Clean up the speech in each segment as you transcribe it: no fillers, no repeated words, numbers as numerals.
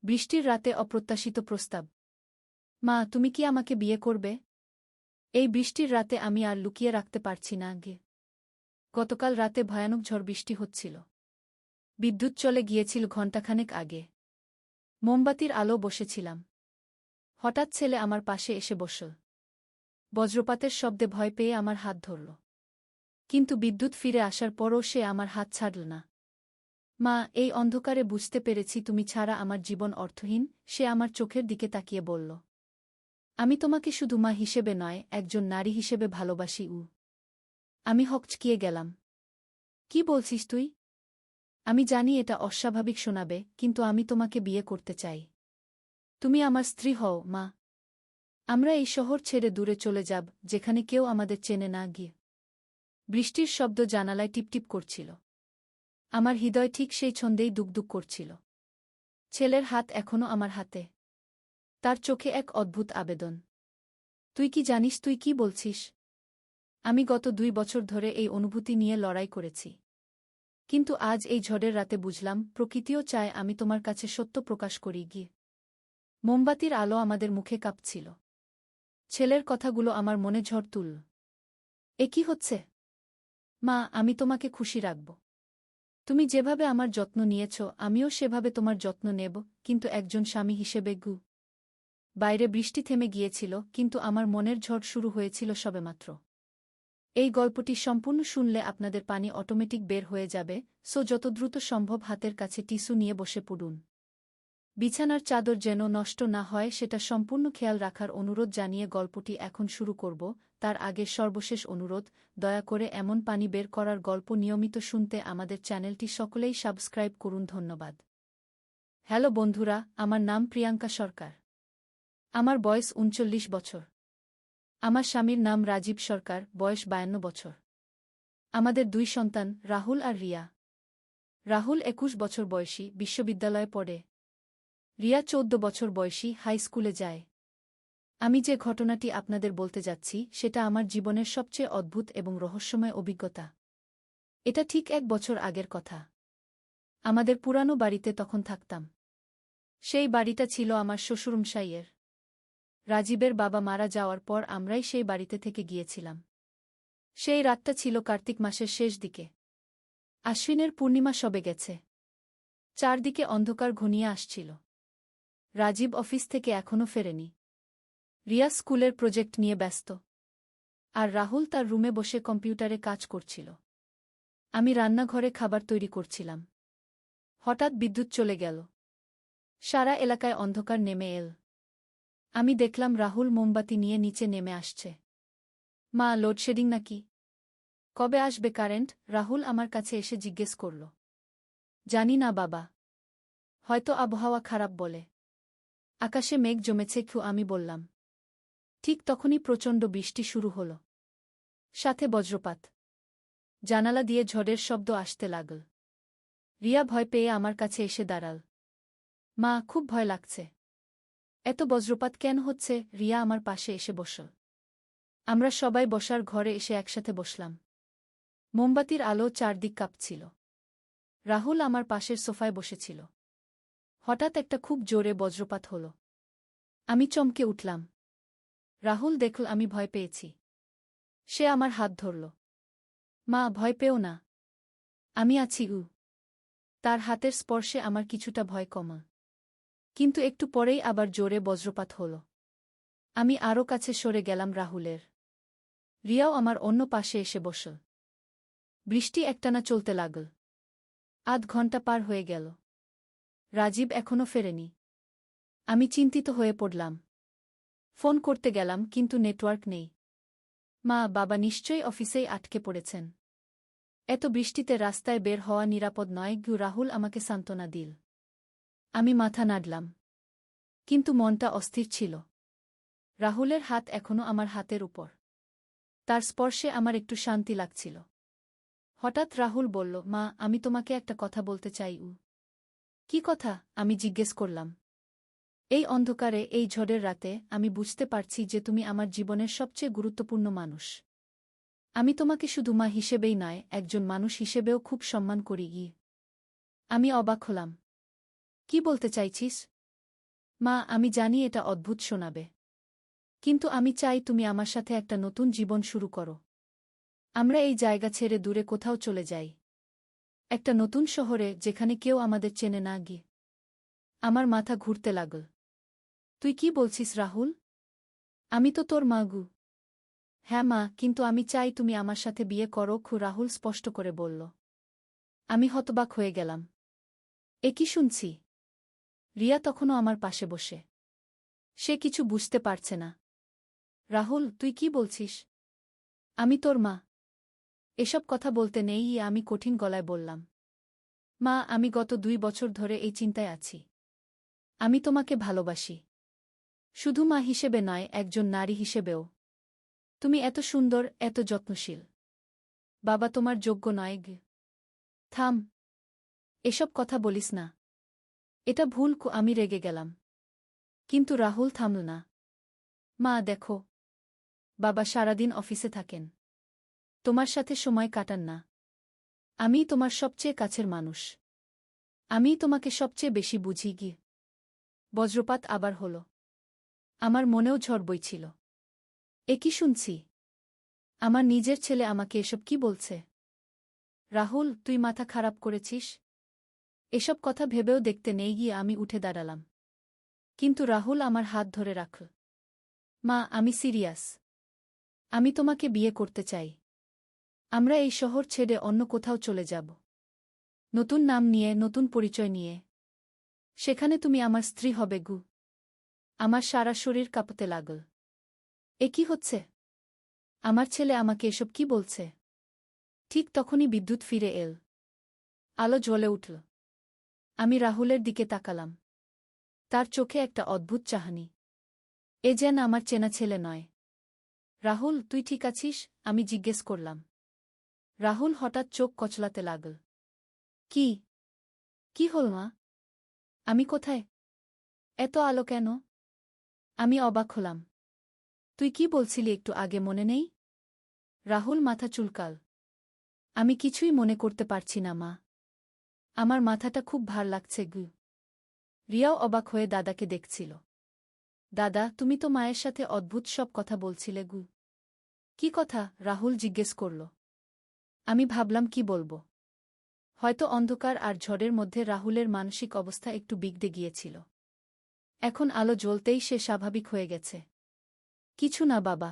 বৃষ্টির রাতে অপ্রত্যাশিত প্রস্তাব। মা, তুমি কি আমাকে বিয়ে করবে? এই বৃষ্টির রাতে আমি আর লুকিয়ে রাখতে পারছি না গে। গতকাল রাতে ভয়ানক ঝড় বৃষ্টি হচ্ছিল। বিদ্যুৎ চলে গিয়েছিল ঘণ্টাখানেক আগে। মোমবাতির আলো বসেছিলাম। হঠাৎ ছেলে আমার পাশে এসে বসল। বজ্রপাতের শব্দে ভয় পেয়ে আমার হাত ধরল। কিন্তু বিদ্যুৎ ফিরে আসার পরও সে আমার হাত ছাড়ল না। মা, এই অন্ধকারে বুঝতে পেরেছি তুমি ছাড়া আমার জীবন অর্থহীন। সে আমার চোখের দিকে তাকিয়ে বলল, আমি তোমাকে শুধু মা হিসেবে নয়, একজন নারী হিসেবে ভালোবাসি। আমি হকচকিয়ে গেলাম। কি বলছিস তুই? আমি জানি এটা অস্বাভাবিক শোনাবে, কিন্তু আমি তোমাকে বিয়ে করতে চাই। তুমি আমার স্ত্রী হও, মা। আমরা এই শহর ছেড়ে দূরে চলে যাব, যেখানে কেউ আমাদের চেনে না গিয়ে। বৃষ্টির শব্দ জানালায় টিপটিপ করছিল। আমার হৃদয় ঠিক সেই ছন্দেই দুকদুক করছিল। ছেলের হাত এখনো আমার হাতে। তার চোখে এক অদ্ভুত আবেদন। তুই কি জানিস তুই কি বলছিস? আমি গত 2 বছর ধরে এই অনুভূতি নিয়ে লড়াই করেছি। কিন্তু আজ এই ঝড়ের রাতে বুঝলাম, প্রকৃতিও চায় আমি তোমার কাছে সত্য প্রকাশ করি গিয়ে। মোমবাতির আলো আমাদের মুখে কাঁপছিল। ছেলের কথাগুলো আমার মনে ঝড় তুলল। এ কি হচ্ছে? মা, আমি তোমাকে খুশি রাখব। তুমি যেভাবে আমার যত্ন নিয়েছ, আমিও সেভাবে তোমার যত্ন নেব, কিন্তু একজন স্বামী হিসেবে গু। বাইরে বৃষ্টি থেমে গিয়েছিল, কিন্তু আমার মনের ঝড় শুরু হয়েছিল সবেমাত্র। এই গল্পটি সম্পূর্ণ শুনলে আপনাদের পানি অটোমেটিক বের হয়ে যাবে, সো যত দ্রুত সম্ভব হাতের কাছে টিস্যু নিয়ে বসে পড়ুন। বিছানার চাদর যেন নষ্ট না হয় সেটা সম্পূর্ণ খেয়াল রাখার অনুরোধ জানিয়ে গল্পটি এখন শুরু করব। তার আগে সর্বশেষ অনুরোধ, দয়া করে এমন পানি বের করার গল্প নিয়মিত শুনতে আমাদের চ্যানেলটি সকলেই সাবস্ক্রাইব করুন। ধন্যবাদ। হ্যালো বন্ধুরা, আমার নাম প্রিয়াঙ্কা সরকার। আমার বয়স 39 বছর। আমার স্বামীর নাম রাজীব সরকার, বয়স 52 বছর। আমাদের 2 সন্তান, রাহুল আর রিয়া। রাহুল 21 বছর বয়সী, বিশ্ববিদ্যালয়ে পড়ে। রিয়া 14 বছর বয়সী, হাই স্কুলে যায়। আমি যে ঘটনাটি আপনাদের বলতে যাচ্ছি সেটা আমার জীবনের সবচেয়ে অদ্ভুত এবং রহস্যময় অভিজ্ঞতা। এটা ঠিক 1 বছর আগের কথা। আমাদের পুরানো বাড়িতে তখন থাকতাম। সেই বাড়িটা ছিল আমার শ্বশুরমশাইয়ের। রাজীবের বাবা মারা যাওয়ার পর আমরাই সেই বাড়িতে থেকে গিয়েছিলাম। সেই রাতটা ছিল কার্তিক মাসের শেষ দিকে। আশ্বিনের পূর্ণিমা সবে গেছে। চারদিকে অন্ধকার ঘনিয়ে আসছিল। রাজীব অফিস থেকে এখনও ফেরেনি। রিয়া স্কুলের প্রজেক্ট নিয়ে ব্যস্ত। আর রাহুল তার রুমে বসে কম্পিউটারে কাজ করছিল। আমি রান্নাঘরে খাবার তৈরি করছিলাম। হঠাৎ বিদ্যুৎ চলে গেল। সারা এলাকায় অন্ধকার নেমে এল। আমি দেখলাম রাহুল মোমবাতি নিয়ে নিচে নেমে আসছে। মা, লোডশেডিং নাকি? কবে আসবে কারেন্ট? রাহুল আমার কাছে এসে জিজ্ঞেস করল। জানি না বাবা। হয়তো আবহাওয়া খারাপ বলে। আকাশে মেঘ জমেছে আমি বললাম। ঠিক তখনই প্রচণ্ড বৃষ্টি শুরু হল। সাথে বজ্রপাত। জানালা দিয়ে ঝড়ের শব্দ আসতে লাগল। রিয়া ভয় পেয়ে আমার কাছে এসে দাঁড়াল। মা, খুব ভয় লাগছে। এত বজ্রপাত কেন হচ্ছে? রিয়া আমার পাশে এসে বসল। আমরা সবাই বসার ঘরে এসে একসাথে বসলাম। মোমবাতির আলো চারদিক কাঁপছিল। রাহুল আমার পাশের সোফায় বসেছিল। হঠাৎ একটা খুব জোরে বজ্রপাত হল। আমি চমকে উঠলাম। রাহুল দেখল আমি ভয় পেয়েছি। সে আমার হাত ধরল। মা, ভয় পেও না। আমি আছি। তার হাতের স্পর্শে আমার কিছুটা ভয় কমা। কিন্তু একটু পরেই আবার জোরে বজ্রপাত হল। আমি আরও কাছে সরে গেলাম রাহুলের। রিয়াও আমার অন্য পাশে এসে বসল। বৃষ্টি একটানা চলতে লাগল। আধ ঘণ্টা পার হয়ে গেল। রাজীব এখনও ফেরেনি। আমি চিন্তিত হয়ে পড়লাম। ফোন করতে গেলাম, কিন্তু নেটওয়ার্ক নেই। মা, বাবা নিশ্চয়ই অফিসেই আটকে পড়েছেন। এত বৃষ্টিতে রাস্তায় বের হওয়া নিরাপদ নয়। রাহুল আমাকে সান্ত্বনা দিল। আমি মাথা নাড়লাম। কিন্তু মনটা অস্থির ছিল। রাহুলের হাত এখনও আমার হাতের উপর। তার স্পর্শে আমার একটু শান্তি লাগছিল। হঠাৎ রাহুল বলল, মা, আমি তোমাকে একটা কথা বলতে চাই। কি কথা? আমি জিজ্ঞেস করলাম। এই অন্ধকারে, এই ঝড়ের রাতে আমি বুঝতে পারছি যে তুমি আমার জীবনের সবচেয়ে গুরুত্বপূর্ণ মানুষ। আমি তোমাকে শুধু মা হিসেবেই নয়, একজন মানুষ হিসেবেও খুব সম্মান করি। আমি অবাক হলাম। কি বলতে চাইছিস? মা, আমি জানি এটা অদ্ভুত শোনাবে। কিন্তু আমি চাই তুমি আমার সাথে একটা নতুন জীবন শুরু করো। আমরা এই জায়গা ছেড়ে দূরে কোথাও চলে যাই। একটা নতুন শহরে, যেখানে কেউ আমাদের চেনে না গিয়ে। আমার মাথা ঘুরতে লাগল। তুই কি বলছিস রাহুল? আমি তো তোর মা গু। হ্যাঁ মা, কিন্তু আমি চাই তুমি আমার সাথে বিয়ে করো, রাহুল স্পষ্ট করে বলল। আমি হতবাক হয়ে গেলাম। এ কি শুনছি? রিয়া তখনও আমার পাশে বসে। সে কিছু বুঝতে পারছে না। রাহুল, তুই কি বলছিস? আমি তোর মা। এসব কথা বলতে নেই, আমি কঠিন গলায় বললাম। মা, আমি গত 2 বছর ধরে এই চিন্তায় আছি। আমি তোমাকে ভালোবাসি। শুধু মা হিসেবে নয়, একজন নারী হিসেবেও। তুমি এত সুন্দর, এত যত্নশীল। বাবা তোমার যোগ্য নয় গে। থাম। এসব কথা বলিস না। এটা ভুল। আমি রেগে গেলাম। কিন্তু রাহুল থামল না। মা দেখো, বাবা সারাদিন অফিসে থাকেন। তোমার সাথে সময় কাটান না। আমিই তোমার সবচেয়ে কাছের মানুষ। আমিই তোমাকে সবচেয়ে বেশি বুঝি গিয়ে। বজ্রপাত আবার হল। আমার মনেও ঝড় বইছিল। এ কি শুনছি? আমার নিজের ছেলে আমাকে এসব কি বলছে? রাহুল, তুই মাথা খারাপ করেছিস? এসব কথা ভেবেও দেখতে নেই গিয়ে আমি উঠে দাঁড়ালাম। কিন্তু রাহুল আমার হাত ধরে রাখল। মা, আমি সিরিয়াস। আমি তোমাকে বিয়ে করতে চাই। আমরা এই শহর ছেড়ে অন্য কোথাও চলে যাব। নতুন নাম নিয়ে, নতুন পরিচয় নিয়ে। সেখানে তুমি আমার স্ত্রী হবে গু। আমার সারা শরীর কাঁপতে লাগল। এ কি হচ্ছে? আমার ছেলে আমাকে এসব কি বলছে? ঠিক তখনই বিদ্যুৎ ফিরে এল। আলো জ্বলে উঠল। আমি রাহুলের দিকে তাকালাম। তার চোখে একটা অদ্ভুত চাহনি। এ যেন আমার চেনা ছেলে নয়। রাহুল, তুই ঠিক আছিস? আমি জিজ্ঞেস করলাম। রাহুল হঠাৎ চোখ কচলাতে লাগল। কি? কি হল মা? আমি কোথায়? এত আলো কেন? আমি অবাক হলাম। তুই কি বলছিলি একটু আগে, মনে নেই? রাহুল মাথা চুলকাল। আমি কিছুই মনে করতে পারছি না মা। আমার মাথাটা খুব ভার লাগছে গু। রিয়াও অবাক হয়ে দাদাকে দেখছিল। দাদা, তুমি তো মায়ের সাথে অদ্ভুত সব কথা বলছিলে গু। কি কথা? রাহুল জিজ্ঞেস করল। আমি ভাবলাম কি বলবো। হয়তো অন্ধকার আর ঝড়ের মধ্যে রাহুলের মানসিক অবস্থা একটু বিগড়ে গিয়েছিল। এখন আলো জ্বলতেই সে স্বাভাবিক হয়ে গেছে। কিছু না বাবা।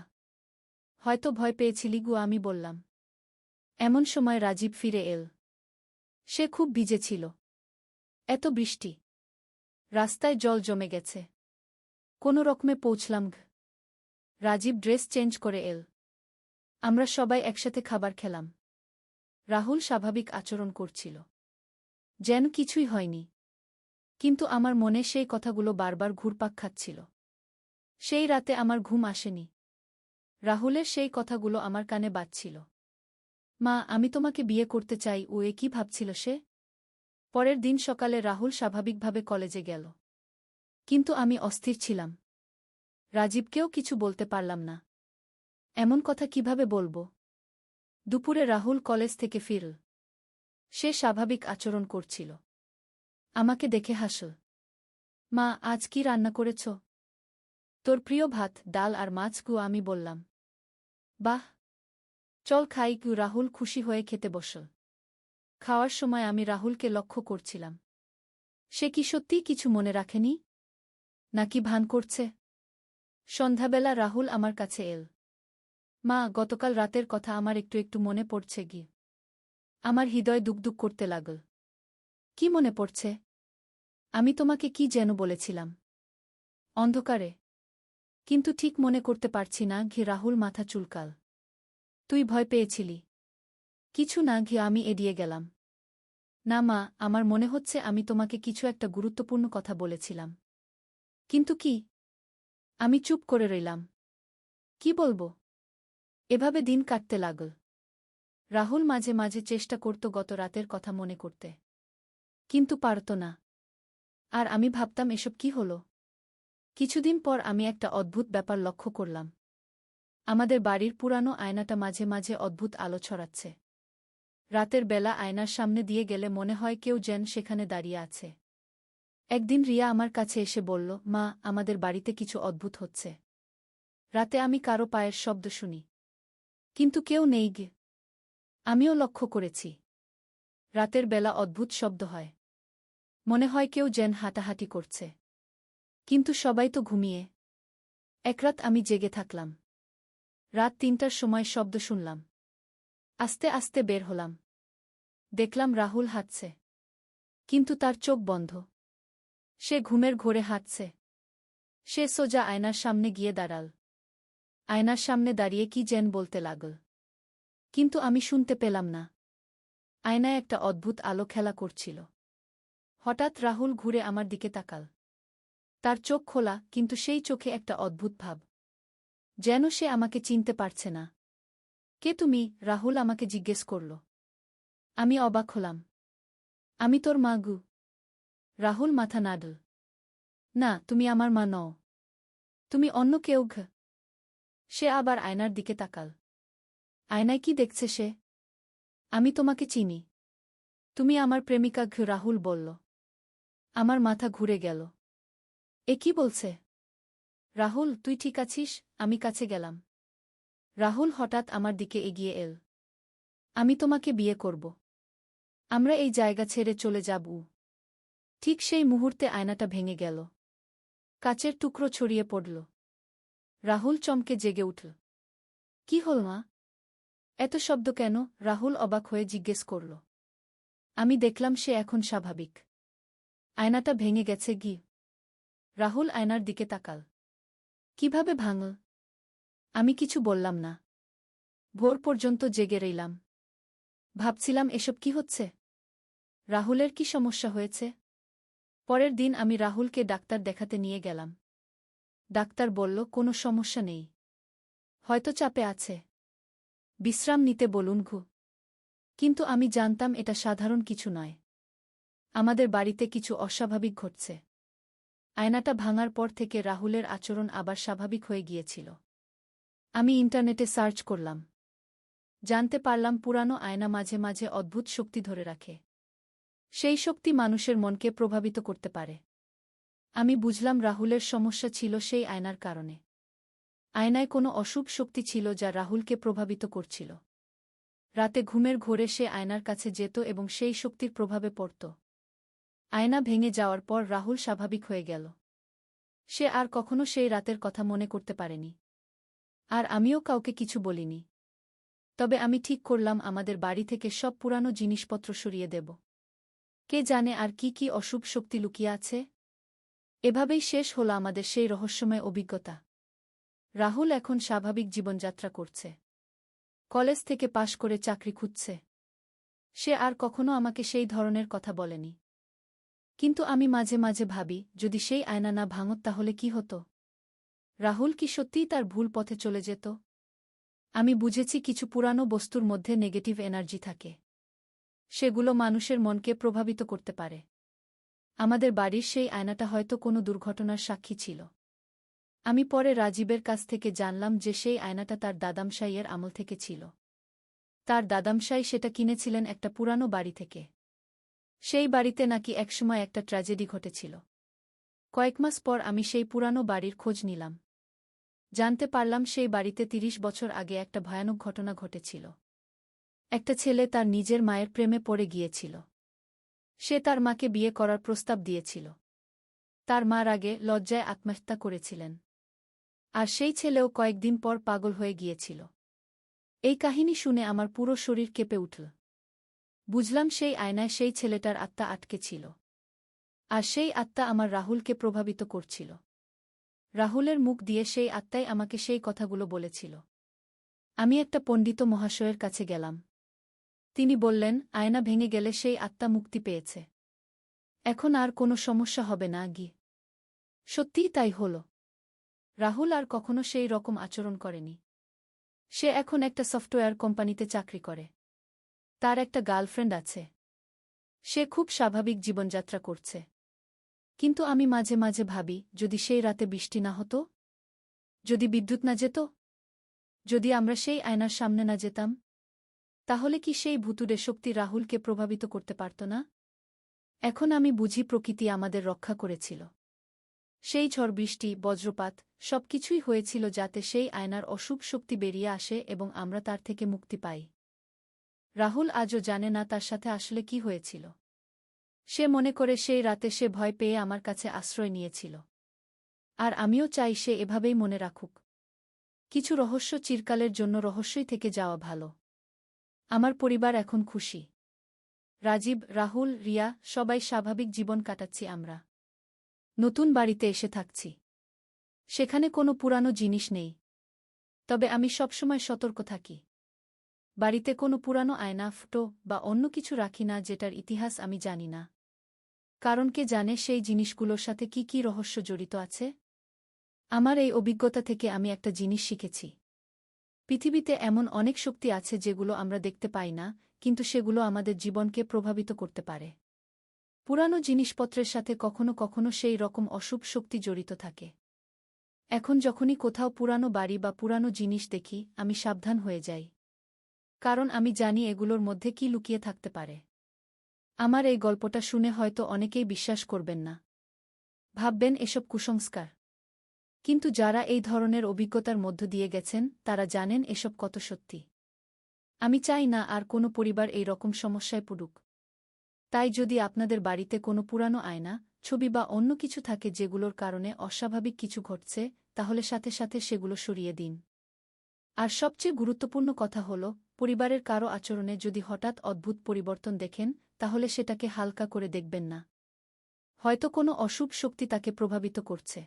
হয়তো ভয় পেয়েছিলি গু, আমি বললাম। এমন সময় রাজীব ফিরে এল। সে খুব ভিজেছিল। এত বৃষ্টি। রাস্তায় জল জমে গেছে। কোনো রকমে পৌঁছলাম ঘ। রাজীব ড্রেস চেঞ্জ করে এল। আমরা সবাই একসাথে খাবার খেলাম। রাহুল স্বাভাবিক আচরণ করছিল। যেন কিছুই হয়নি। কিন্তু আমার মনে সেই কথাগুলো বারবার ঘুরপাক খাচ্ছিল। সেই রাতে আমার ঘুম আসেনি। রাহুলের সেই কথাগুলো আমার কানে বাজছিল। মা, আমি তোমাকে বিয়ে করতে চাই। ও এ কি ভাবছিল সে? পরের দিন সকালে রাহুল স্বাভাবিকভাবে কলেজে গেল। কিন্তু আমি অস্থির ছিলাম। রাজীবকেও কিছু বলতে পারলাম না। এমন কথা কিভাবে বলবো? দুপুরে রাহুল কলেজ থেকে ফিরল। সে স্বাভাবিক আচরণ করছিল। আমাকে দেখে হাসল। মা, আজ কি রান্না করেছ? তোর প্রিয় ভাত, ডাল আর মাছ গু, আমি বললাম। বাহ, চল খাই গু। রাহুল খুশি হয়ে খেতে বসল। খাওয়ার সময় আমি রাহুলকে লক্ষ্য করছিলাম। সে কি সত্যিই কিছু মনে রাখেনি? নাকি ভান করছে? সন্ধ্যাবেলা রাহুল আমার কাছে এল। মা, গতকাল রাতের কথা আমার একটু একটু মনে পড়ছে গি। আমার হৃদয় দুকদুক করতে লাগল। কি মনে পড়ছে? আমি তোমাকে কি যেন বলেছিলাম। অন্ধকারে। কিন্তু ঠিক মনে করতে পারছি না ঘি। রাহুল মাথা চুলকাল। তুই ভয় পেয়েছিলি? কিছু না ঘি, আমি এড়িয়ে গেলাম। না মা, আমার মনে হচ্ছে আমি তোমাকে কিছু একটা গুরুত্বপূর্ণ কথা বলেছিলাম। কিন্তু কি? আমি চুপ করে রইলাম। কি বলবো? এভাবে দিন কাটতে লাগল। রাহুল মাঝে মাঝে চেষ্টা করত গত রাতের কথা মনে করতে। কিন্তু পারত না। আর আমি ভাবতাম এসব কি হল? কিছুদিন পর আমি একটা অদ্ভুত ব্যাপার লক্ষ্য করলাম। আমাদের বাড়ির পুরানো আয়নাটা মাঝে মাঝে অদ্ভুত আলো ছড়াচ্ছে। রাতের বেলা আয়নার সামনে দিয়ে গেলে মনে হয় কেউ যেন সেখানে দাঁড়িয়ে আছে। একদিন রিয়া আমার কাছে এসে বলল, মা, আমাদের বাড়িতে কিছু অদ্ভুত হচ্ছে। রাতে আমি কারো পায়ের শব্দ শুনি, কিন্তু কেউ নেই গে। আমিও লক্ষ্য করেছি, রাতের বেলা অদ্ভুত শব্দ হয়, মনে হয় কেউ যেন হাঁটাহাঁটি করছে, কিন্তু সবাই তো ঘুমিয়ে। একরাত আমি জেগে থাকলাম। রাত ৩টার সময় শব্দ শুনলাম। আস্তে আস্তে বের হলাম। দেখলাম রাহুল হাঁটছে, কিন্তু তার চোখ বন্ধ। সে ঘুমের ঘোরে হাঁটছে। সে সোজা আয়নার সামনে গিয়ে দাঁড়াল। আয়নার সামনে দাঁড়িয়ে কি যেন বলতে লাগল, কিন্তু আমি শুনতে পেলাম না। আয়নায় একটা অদ্ভুত আলো খেলা করছিল। হঠাৎ রাহুল ঘুরে আমার দিকে তাকাল। তার চোখ খোলা, কিন্তু সেই চোখে একটা অদ্ভুত ভাব, যেন সে আমাকে চিনতে পারছে না। কে তুমি? রাহুল আমাকে জিজ্ঞেস করল। আমি অবাক হলাম। আমি তোর মা গু। রাহুল মাথা নাড়ল। না, তুমি আমার মা নও। তুমি অন্য কেউ ঘ। সে আবার আয়নার দিকে তাকাল। আয়নায় কি দেখছে সে? আমি তোমাকে চিনি। তুমি আমার প্রেমিকা ঘ, রাহুল বলল। আমার মাথা ঘুরে গেল। এ কি বলছে? রাহুল, তুই ঠিক আছিস? আমি কাছে গেলাম। রাহুল হঠাৎ আমার দিকে এগিয়ে এল। আমি তোমাকে বিয়ে করব। আমরা এই জায়গা ছেড়ে চলে যাব। ঠিক সেই মুহূর্তে আয়নাটা ভেঙে গেল। কাচের টুকরো ছড়িয়ে পড়ল। রাহুল চমকে জেগে উঠল। কি হল মা? এত শব্দ কেন? রাহুল অবাক হয়ে জিজ্ঞেস করল। আমি দেখলাম সে এখন স্বাভাবিক। আয়নাটা ভেঙে গেছে গি। রাহুল আয়নার দিকে তাকাল। কিভাবে ভাঙল? আমি কিছু বললাম না। ভোর পর্যন্ত জেগে রইলাম। ভাবছিলাম এসব কি হচ্ছে। রাহুলের কি সমস্যা হয়েছে? পরের দিন আমি রাহুলকে ডাক্তার দেখাতে নিয়ে গেলাম। ডাক্তার বলল, কোনো সমস্যা নেই, হয়তো চাপে আছে, বিশ্রাম নিতে বলুন ঘু। কিন্তু আমি জানতাম এটা সাধারণ কিছু নয়। আমাদের বাড়িতে কিছু অস্বাভাবিক ঘটছে। আয়নাটা ভাঙার পর থেকে রাহুলের আচরণ আবার স্বাভাবিক হয়ে গিয়েছিল। আমি ইন্টারনেটে সার্চ করলাম। জানতে পারলাম পুরানো আয়না মাঝে মাঝে অদ্ভুত শক্তি ধরে রাখে। সেই শক্তি মানুষের মনকে প্রভাবিত করতে পারে। আমি বুঝলাম রাহুলের সমস্যা ছিল সেই আয়নার কারণে। আয়নায় কোনো অশুভ শক্তি ছিল যা রাহুলকে প্রভাবিত করছিল। রাতে ঘুমের ঘোরে সে আয়নার কাছে যেত এবং সেই শক্তির প্রভাবে পড়ত। আয়না ভেঙে যাওয়ার পর রাহুল স্বাভাবিক হয়ে গেল। সে আর কখনো সেই রাতের কথা মনে করতে পারেনি। আর আমিও কাউকে কিছু বলিনি। তবে আমি ঠিক করলাম আমাদের বাড়ি থেকে সব পুরানো জিনিসপত্র সরিয়ে দেব। কে জানে আর কি কি অশুভ শক্তি লুকিয়ে আছে। এভাবেই শেষ হল আমাদের সেই রহস্যময় অভিজ্ঞতা। রাহুল এখন স্বাভাবিক জীবনযাত্রা করছে। কলেজ থেকে পাশ করে চাকরি খুঁজছে। সে আর কখনো আমাকে সেই ধরনের কথা বলেনি। কিন্তু আমি মাঝে মাঝে ভাবি, যদি সেই আয়না না ভাঙত তাহলে কি হতো? রাহুল কি সত্যিই তার ভুল পথে চলে যেত? আমি বুঝেছি কিছু পুরানো বস্তুর মধ্যে নেগেটিভ এনার্জি থাকে। সেগুলো মানুষের মনকে প্রভাবিত করতে পারে। আমাদের বাড়ির সেই আয়নাটা হয়তো কোনো দুর্ঘটনার সাক্ষী ছিল। আমি পরে রাজীবের কাছ থেকে জানলাম যে সেই আয়নাটা তার দাদামশাইয়ের আমল থেকে ছিল। তার দাদামশাই সেটা কিনেছিলেন একটা পুরানো বাড়ি থেকে। সেই বাড়িতে নাকি একসময় একটা ট্র্যাজেডি ঘটেছিল। কয়েক মাস পর আমি সেই পুরানো বাড়ির খোঁজ নিলাম। জানতে পারলাম সেই বাড়িতে ৩০ বছর আগে একটা ভয়ানক ঘটনা ঘটেছিল। একটা ছেলে তার নিজের মায়ের প্রেমে পড়ে গিয়েছিল। সে তার মাকে বিয়ে করার প্রস্তাব দিয়েছিল। তার মা রাগে লজ্জায় আত্মহত্যা করেছিলেন। আর সেই ছেলেও কয়েকদিন পর পাগল হয়ে গিয়েছিল। এই কাহিনী শুনে আমার পুরো শরীর কেঁপে উঠল। বুঝলাম সেই আয়নায় সেই ছেলেটার আত্মা আটকে ছিল। আর সেই আত্মা আমার রাহুলকে প্রভাবিত করছিল। রাহুলের মুখ দিয়ে সেই আত্মাই আমাকে সেই কথাগুলো বলেছিল। আমি একটা পণ্ডিত মহাশয়ের কাছে গেলাম। তিনি বললেন, আয়না ভেঙে গেলে সেই আত্মা মুক্তি পেয়েছে। এখন আর কোনো সমস্যা হবে না গি। সত্যিই তাই হল। রাহুল আর কখনো সেই রকম আচরণ করেনি। সে এখন একটা সফটওয়্যার কোম্পানিতে চাকরি করে। তার একটা গার্লফ্রেন্ড আছে। সে খুব স্বাভাবিক জীবনযাত্রা করছে। কিন্তু আমি মাঝে মাঝে ভাবি, যদি সেই রাতে বৃষ্টি না হতো, যদি বিদ্যুৎ না যেত, যদি আমরা সেই আয়নার সামনে না যেতাম, তাহলে কি সেই ভুতুড়ে শক্তি রাহুলকে প্রভাবিত করতে পারত না? এখন আমি বুঝি প্রকৃতি আমাদের রক্ষা করেছিল। সেই ঝড় বৃষ্টি বজ্রপাত সবকিছুই হয়েছিল যাতে সেই আয়নার অশুভ শক্তি বেরিয়ে আসে এবং আমরা তার থেকে মুক্তি পাই। রাহুল আজও জানে না তার সাথে আসলে কি হয়েছিল। সে মনে করে সেই রাতে সে ভয় পেয়ে আমার কাছে আশ্রয় নিয়েছিল। আর আমিও চাই সে এভাবেই মনে রাখুক। কিছু রহস্য চিরকালের জন্য রহস্যই থেকে যাওয়া ভালো। আমার পরিবার এখন খুশি। রাজীব, রাহুল, রিয়া সবাই স্বাভাবিক জীবন কাটাচ্ছি আমরা। নতুন বাড়িতে এসে থাকছি। সেখানে কোনো পুরানো জিনিস নেই। তবে আমি সবসময় সতর্ক থাকি। বাড়িতে কোনো পুরানো আয়না, ফটো বা অন্য কিছু রাখি না যেটার ইতিহাস আমি জানি না। কারণ কে জানে সেই জিনিসগুলোর সাথে কি কি রহস্য জড়িত আছে? আমার এই অভিজ্ঞতা থেকে আমি একটা জিনিস শিখেছি। পৃথিবীতে এমন অনেক শক্তি আছে যেগুলো আমরা দেখতে পাই না, কিন্তু সেগুলো আমাদের জীবনকে প্রভাবিত করতে পারে। পুরানো জিনিসপত্রের সাথে কখনো কখনো সেই রকম অশুভ শক্তি জড়িত থাকে। এখন যখনই কোথাও পুরানো বাড়ি বা পুরানো জিনিস দেখি আমি সাবধান হয়ে যাই। কারণ আমি জানি এগুলোর মধ্যে কি লুকিয়ে থাকতে পারে। আমার এই গল্পটা শুনে হয়তো অনেকেই বিশ্বাস করবেন না। ভাববেন এসব কুসংস্কার। কিন্তু যারা এই ধরনের অভিজ্ঞতার মধ্য দিয়ে গেছেন তারা জানেন এসব কত সত্যি। আমি চাই না আর কোনো পরিবার এই রকম সমস্যায় পড়ুক। তাই যদি আপনাদের বাড়িতে কোনো পুরানো আয়না, ছবি বা অন্য কিছু থাকে যেগুলোর কারণে অস্বাভাবিক কিছু ঘটছে, তাহলে সাথে সাথে সেগুলো সরিয়ে দিন। আর সবচেয়ে গুরুত্বপূর্ণ কথা হল, পরিবারের কারো আচরণে যদি হঠাৎ অদ্ভুত পরিবর্তন দেখেন, তাহলে সেটাকে হালকা করে দেখবেন না। হয়তো কোনো অশুভ শক্তি তাকে প্রভাবিত করছে।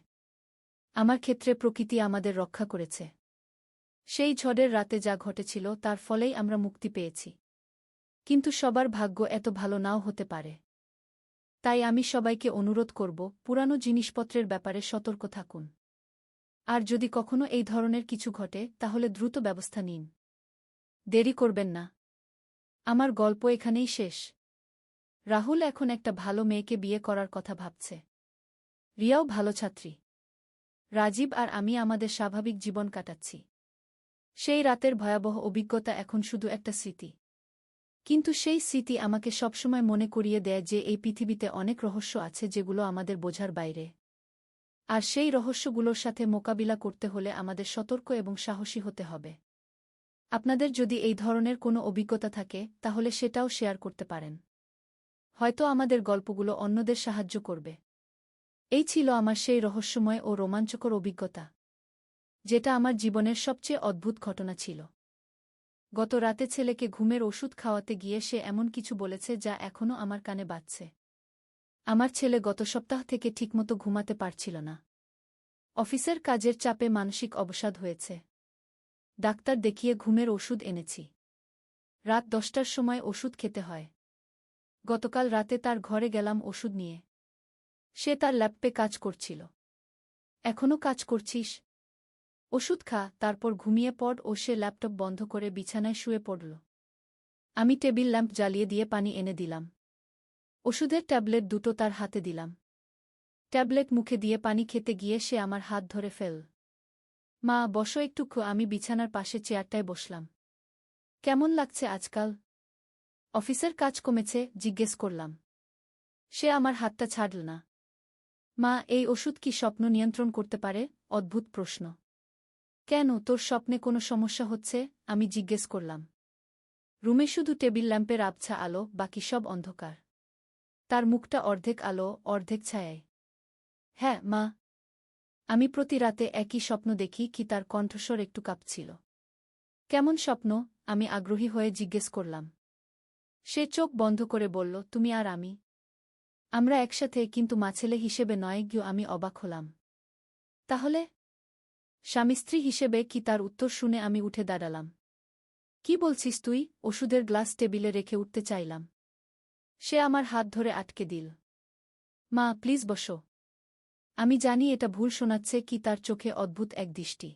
আমার ক্ষেত্রে প্রকৃতি আমাদের রক্ষা করেছে। সেই ঝড়ের রাতে যা ঘটেছিল তার ফলেই আমরা মুক্তি পেয়েছি। কিন্তু সবার ভাগ্য এত ভালো নাও হতে পারে। তাই আমি সবাইকে অনুরোধ করব, পুরানো জিনিসপত্রের ব্যাপারে সতর্ক থাকুন। আর যদি কখনো এই ধরনের কিছু ঘটে তাহলে দ্রুত ব্যবস্থা নিন। দেরি করবেন না। আমার গল্প এখানেই শেষ। রাহুল এখন একটা ভালো মেয়েকে বিয়ে করার কথা ভাবছে। রিয়াও ভালো ছাত্রী। রাজীব আর আমি আমাদের স্বাভাবিক জীবন কাটাচ্ছি। সেই রাতের ভয়াবহ অভিজ্ঞতা এখন শুধু একটা স্মৃতি। কিন্তু সেই স্মৃতি আমাকে সবসময় মনে করিয়ে দেয় যে এই পৃথিবীতে অনেক রহস্য আছে যেগুলো আমাদের বোঝার বাইরে। আর সেই রহস্যগুলোর সাথে মোকাবিলা করতে হলে আমাদের সতর্ক এবং সাহসী হতে হবে। আপনাদের যদি এই ধরনের কোনো অভিজ্ঞতা থাকে তাহলে সেটাও শেয়ার করতে পারেন। হয়তো আমাদের গল্পগুলো অন্যদের সাহায্য করবে। এই ছিল আমার সেই রহস্যময় ও রোমাঞ্চকর অভিজ্ঞতা, যেটা আমার জীবনের সবচেয়ে অদ্ভুত ঘটনা ছিল। গত রাতে ছেলেকে ঘুমের ওষুধ খাওয়াতে গিয়ে সে এমন কিছু বলেছে যা এখনও আমার কানে বাজছে। আমার ছেলে গত সপ্তাহ থেকে ঠিকমতো ঘুমাতে পারছিল না। অফিসের কাজের চাপে মানসিক অবসাদ হয়েছে। ডাক্তার দেখিয়ে ঘুমের ওষুধ এনেছি। রাত 10টার সময় ওষুধ খেতে হয়। গতকাল রাতে তার ঘরে গেলাম ওষুধ নিয়ে। সে তার ল্যাপটপে কাজ করছিল। এখনও কাজ করছিস? ওষুধ খা, তারপর ঘুমিয়ে পড়। ও সে ল্যাপটপ বন্ধ করে বিছানায় শুয়ে পড়ল। আমি টেবিল ল্যাম্প জ্বালিয়ে দিয়ে পানি এনে দিলাম। ওষুধের ট্যাবলেট দুটো তার হাতে দিলাম। ট্যাবলেট মুখে দিয়ে পানি খেতে গিয়ে সে আমার হাত ধরে ফেল। মা, বসো একটু। আমি বিছানার পাশে চেয়ারটায় বসলাম। কেমন লাগছে আজকাল? অফিসের কাজ কমেছে? জিজ্ঞেস করলাম। সে আমার হাতটা ছাড়ল না। মা, এই ওষুধ কি স্বপ্ন নিয়ন্ত্রণ করতে পারে? অদ্ভুত প্রশ্ন। কেন, তোর স্বপ্নে কোনো সমস্যা হচ্ছে? আমি জিজ্ঞেস করলাম। রুমে শুধু টেবিল ল্যাম্পের আবছা আলো, বাকি সব অন্ধকার। তার মুখটা অর্ধেক আলো অর্ধেক ছায়ায়। হ্যাঁ মা, আমি প্রতি রাতে একই স্বপ্ন দেখি। কি? তার কণ্ঠস্বর একটু কাঁপছিল। কেমন স্বপ্ন? আমি আগ্রহী হয়ে জিজ্ঞেস করলাম। সে চোখ বন্ধ করে বলল, তুমি আর আমি। আমরা একসাথে, কিন্তু মাছেলে হিসেবে নয়। আমি অবাক হলাম। তাহলে স্বামী স্ত্রী হিসেবে কি? তার উত্তর শুনে আমি উঠে দাঁড়ালাম। কি বলছিস তুই? ওষুধের গ্লাস টেবিলে রেখে উঠতে চাইলাম। সে আমার হাত ধরে আটকে দিল। মা, প্লিজ বসো। আমি জানি এটা ভুল শোনাচ্ছে। কি? তার চোখে অদ্ভুত এক দৃষ্টি।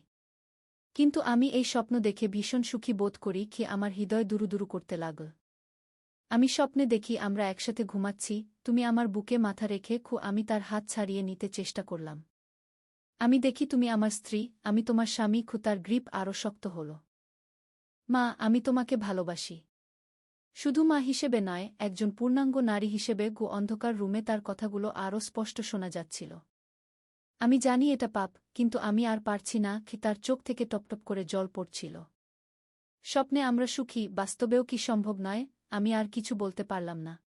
কিন্তু আমি এই স্বপ্ন দেখে ভীষণ সুখী বোধ করি। কি? আমার হৃদয় দুরুদুরু করতে লাগল। আমি স্বপ্নে দেখি আমরা একসাথে ঘুমাচ্ছি, তুমি আমার বুকে মাথা রেখে। আমি তার হাত ছাড়িয়ে নিতে চেষ্টা করলাম। আমি দেখি তুমি আমার স্ত্রী, আমি তোমার স্বামী। তার গ্রিপ আরও শক্ত হল। মা, আমি তোমাকে ভালোবাসি। শুধু মা হিসেবে নয়, একজন পূর্ণাঙ্গ নারী হিসেবে অন্ধকার রুমে তার কথাগুলো আরও স্পষ্ট শোনা যাচ্ছিল। আমি জানি এটা পাপ, কিন্তু আমি আর পারছি না। তার চোখ থেকে টপটপ করে জল পড়ছিল। স্বপ্নে আমরা সুখী, বাস্তবেও কি সম্ভব নয়? আমি আর কিছু বলতে পারলাম না।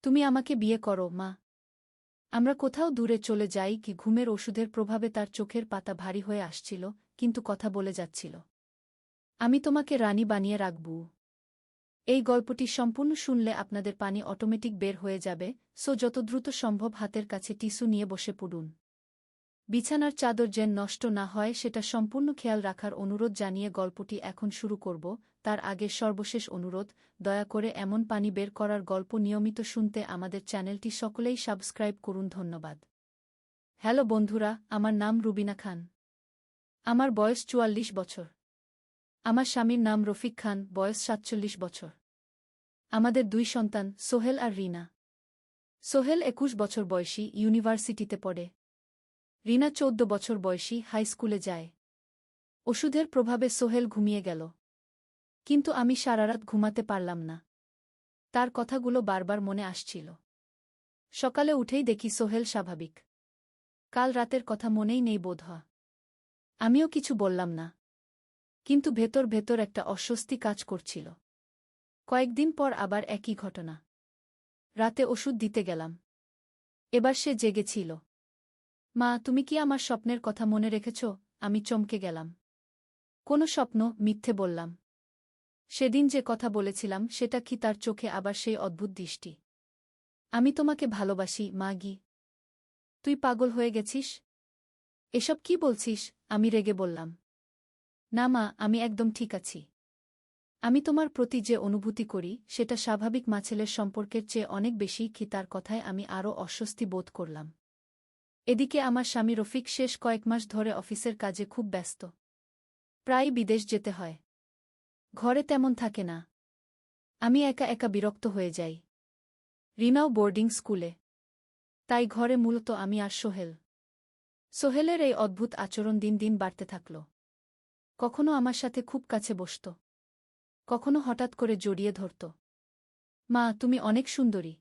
তুমি আমাকে বিয়ে করো, মা। আমরা কোথাও দূরে চলে যাই। ঘুমের ওষুধের প্রভাবে তার চোখের পাতা ভারী হয়ে আসছিল, কিন্তু কথা বলে যাচ্ছিল। আমি তোমাকে রানী বানিয়ে রাখব। এই গল্পটি সম্পূর্ণ শুনলে আপনাদের পানি অটোমেটিক বের হয়ে যাবে, সো যত দ্রুত সম্ভব হাতের কাছে টিস্যু নিয়ে বসে পড়ুন। বিছানার চাদর যেন নষ্ট না হয় সেটা সম্পূর্ণ খেয়াল রাখার অনুরোধ জানিয়ে গল্পটি এখন শুরু করব। তার আগে সর্বশেষ অনুরোধ, দয়া করে এমন পানি বের করার গল্প নিয়মিত শুনতে আমাদের চ্যানেলটি সকলেই সাবস্ক্রাইব করুন। ধন্যবাদ। হ্যালো বন্ধুরা, আমার নাম রুবিনা খান। আমার বয়স ৪৪ বছর। আমার স্বামীর নাম রফিক খান, বয়স ৪৭ বছর। আমাদের ২ সন্তান, সোহেল আর রিনা। সোহেল ২১ বছর বয়সী, ইউনিভার্সিটিতে পড়ে। রিনা ১৪ বছর বয়সী, হাই স্কুলে যায়। ওষুধের প্রভাবে সোহেল ঘুমিয়ে গেল। কিন্তু আমি সারারাত ঘুমাতে পারলাম না। তার কথাগুলো বারবার মনে আসছিল। সকালে উঠেই দেখি সোহেল স্বাভাবিক। কাল রাতের কথা মনেই নেই বোধহয়। আমিও কিছু বললাম না। কিন্তু ভেতর ভেতর একটা অস্বস্তি কাজ করছিল। কয়েকদিন পর আবার একই ঘটনা। রাতে ওষুধ দিতে গেলাম। এবার সে জেগেছিল। মা, তুমি কি আমার স্বপ্নের কথা মনে রেখেছ? আমি চমকে গেলাম। কোনো স্বপ্ন? মিথ্যে বললাম। সেদিন যে কথা বলেছিলাম সেটা কি? তার চোখে আবার সেই অদ্ভুত দৃষ্টি। আমি তোমাকে ভালোবাসি, মাগি। তুই পাগল হয়ে গেছিস? এসব কি বলছিস? আমি রেগে বললাম। না মা, আমি একদম ঠিক আছি। আমি তোমার প্রতি যে অনুভূতি করি সেটা স্বাভাবিক মা-ছেলের সম্পর্কের চেয়ে অনেক বেশি। তার কথায় আমি আরও অস্বস্তি বোধ করলাম। এদিকে আমার স্বামী রফিক শেষ কয়েক মাস ধরে অফিসের কাজে খুব ব্যস্ত। প্রায় বিদেশ যেতে হয়। ঘরে তেমন থাকে না। আমি একা একা বিরক্ত হয়ে যাই। রিনাও বোর্ডিং স্কুলে। তাই ঘরে মূলত আমি আর সোহেল। সোহেলের এই অদ্ভুত আচরণ দিন দিন বাড়তে থাকল। কখনো আমার সাথে খুব কাছে বসত, কখনো হঠাৎ করে জড়িয়ে ধরত। মা, তুমি অনেক সুন্দরী।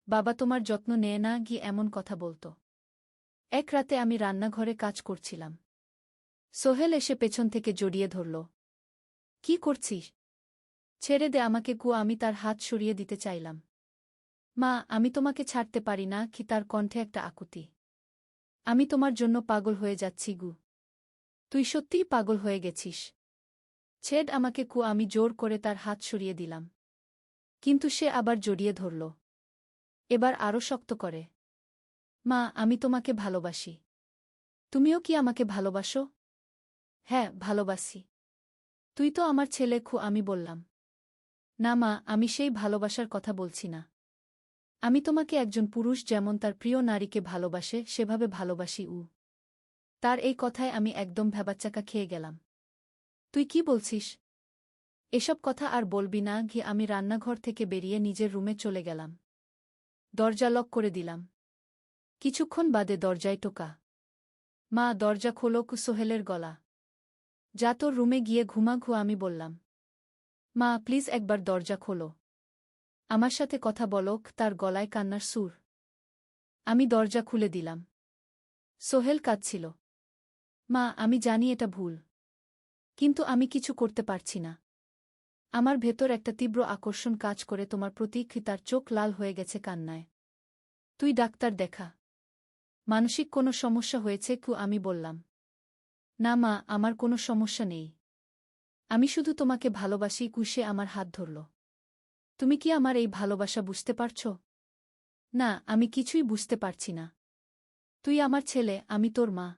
বাবা তোমার যত্ন নেয় না? এমন কথা বলত। এক রাতে আমি রান্নাঘরে কাজ করছিলাম। সোহেল এসে পেছন থেকে জড়িয়ে ধরল। কি করছিস? ছেড়ে দে আমাকে। আমি তার হাত সরিয়ে দিতে চাইলাম। মা, আমি তোমাকে ছাড়তে পারি না। তার কণ্ঠে একটা আকুতি। আমি তোমার জন্য পাগল হয়ে যাচ্ছি। তুই সত্যিই পাগল হয়ে গেছিস। ছেড় আমাকে। আমি জোর করে তার হাত সরিয়ে দিলাম। কিন্তু সে আবার জড়িয়ে ধরল। এবার আরও শক্ত করে। মা, আমি তোমাকে ভালোবাসি। তুমিও কি আমাকে ভালোবাসো? হ্যাঁ, ভালোবাসি। তুই তো আমার ছেলে। আমি বললাম। না মা, আমি সেই ভালোবাসার কথা বলছি না। আমি তোমাকে একজন পুরুষ যেমন তার প্রিয় নারীকে ভালোবাসে সেভাবে ভালোবাসি। তার এই কথায় আমি একদম ভ্যাবাচ্চাকা খেয়ে গেলাম। তুই কি বলছিস? এসব কথা আর বলবি না। আমি রান্নাঘর থেকে বেরিয়ে নিজের রুমে চলে গেলাম। দরজা লক করে দিলাম। কিছুক্ষণ বাদে দরজায় টোকা। মা, দরজা খোলো। সোহেলের গলা। যা তোর রুমে গিয়ে ঘুমা। আমি বললাম। মা, প্লিজ একবার দরজা খোলো। আমার সাথে কথা বলো। তার গলায় কান্নার সুর। আমি দরজা খুলে দিলাম। সোহেল কাঁদছিল। মা, আমি জানি এটা ভুল। কিন্তু আমি কিছু করতে পারছি না। আমার ভেতর একটা তীব্র আকর্ষণ কাজ করে তোমার প্রতি। তার চোখ লাল হয়ে গেছে কান্নায়। তুই ডাক্তার দেখা। মানসিক কোনো সমস্যা হয়েছে? আমি বললাম। না মা, আমার কোনো সমস্যা নেই। আমি শুধু তোমাকে ভালোবাসি। সে আমার হাত ধরল। তুমি কি আমার এই ভালোবাসা বুঝতে পারছ? না, আমি কিছুই বুঝতে পারছি না। তুই আমার ছেলে, আমি তোর মা।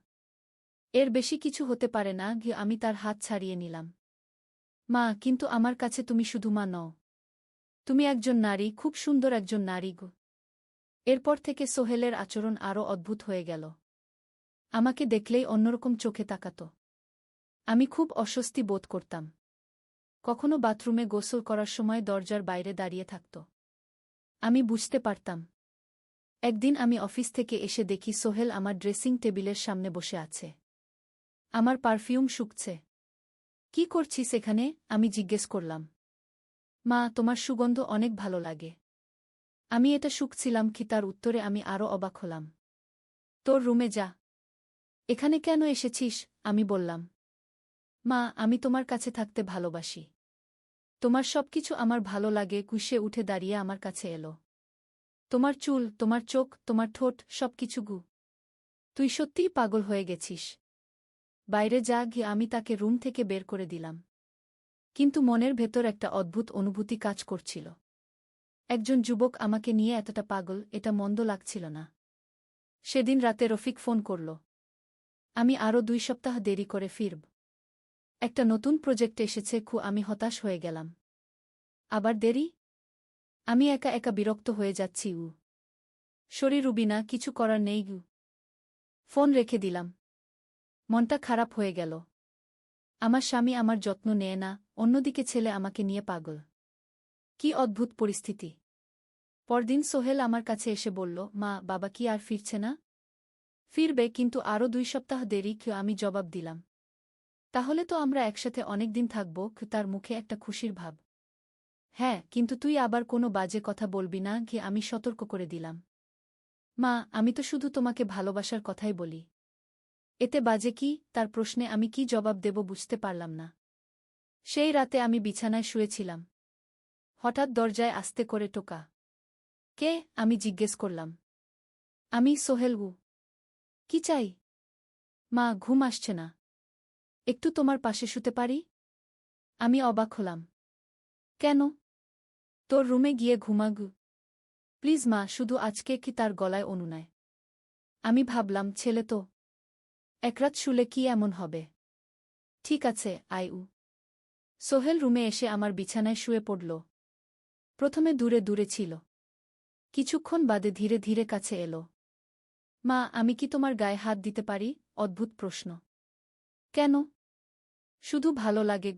এর বেশি কিছু হতে পারে না। আমি তার হাত ছাড়িয়ে নিলাম। মা, কিন্তু আমার কাছে তুমি শুধু মা নও। তুমি একজন নারী, খুব সুন্দর একজন নারী। এরপর থেকে সোহেলের আচরণ আরও অদ্ভুত হয়ে গেল। আমাকে দেখলেই অন্যরকম চোখে তাকাত। আমি খুব অস্বস্তি বোধ করতাম। কখনো বাথরুমে গোসল করার সময় দরজার বাইরে দাঁড়িয়ে থাকত। আমি বুঝতে পারতাম। একদিন আমি অফিস থেকে এসে দেখি সোহেল আমার ড্রেসিং টেবিলের সামনে বসে আছে। আমার পারফিউম শুকছে। কি করছিস এখানে? আমি জিজ্ঞেস করলাম। মা, তোমার সুগন্ধ অনেক ভালো লাগে। আমি এটা শুঁকছিলাম কি তার উত্তরে আমি আরও অবাক হলাম। তোর রুমে যা। এখানে কেন এসেছিস? আমি বললাম। মা, আমি তোমার কাছে থাকতে ভালোবাসি। তোমার সবকিছু আমার ভালো লাগে। কুশে উঠে দাঁড়িয়ে আমার কাছে এলো। তোমার চুল, তোমার চোখ, তোমার ঠোঁট, সবকিছু গু। তুই সত্যিই পাগল হয়ে গেছিস। বাইরে যা গিয়ে আমি তাকে রুম থেকে বের করে দিলাম। কিন্তু মনের ভেতর একটা অদ্ভুত অনুভূতি কাজ করছিল। একজন যুবক আমাকে নিয়ে এতটা পাগল, এটা মন্দ লাগছিল না। সেদিন রাতে রফিক ফোন করল। আমি আরও 2 সপ্তাহ দেরি করে ফিরব। একটা নতুন প্রজেক্ট এসেছে। আমি হতাশ হয়ে গেলাম। আবার দেরি? আমি একা একা বিরক্ত হয়ে যাচ্ছি। সরি রুবিনা, কিছু করার নেই। ফোন রেখে দিলাম। মনটা খারাপ হয়ে গেল। আমার স্বামী আমার যত্ন নেয় না, অন্যদিকে ছেলে আমাকে নিয়ে পাগল। কি অদ্ভুত পরিস্থিতি। পরদিন সোহেল আমার কাছে এসে বলল, মা, বাবা কি আর ফিরছে না? ফিরবে, কিন্তু আরও 2 সপ্তাহ দেরি। আমি জবাব দিলাম, তাহলে তো আমরা একসাথে অনেক দিন থাকব। তার মুখে একটা খুশির ভাব। হ্যাঁ, কিন্তু তুই আবার কোনো বাজে কথা বলবি না। আমি সতর্ক করে দিলাম। মা, আমি তো শুধু তোমাকে ভালোবাসার কথাই বলি। এতে বাজে কি? তার প্রশ্নে আমি কি জবাব দেব বুঝতে পারলাম না। সেই রাতে আমি বিছানায় শুয়েছিলাম। হঠাৎ দরজায় আস্তে করে টোকা। কে? আমি জিজ্ঞেস করলাম। আমি, সোহেল। কি চাই? মা, ঘুম আসছে না। একটু তোমার পাশে শুতে পারি? আমি অবাক হলাম। কেন? তোর রুমে গিয়ে ঘুমাগু। প্লিজ মা, শুধু আজকে। তার গলায় অনুনয়। আমি ভাবলাম, ছেলে তো। একরাত শুলে কি এমন হবে? ঠিক আছে, আইউ। সোহেল রুমে এসে আমার বিছানায় শুয়ে পড়ল। প্রথমে দূরে দূরে ছিল। কিছুক্ষণ বাদে ধীরে ধীরে কাছে এলো। মা, আমি কি তোমার গায়ে হাত দিতে পারি? অদ্ভুত প্রশ্ন। কেন? শুধু ভালো লাগে।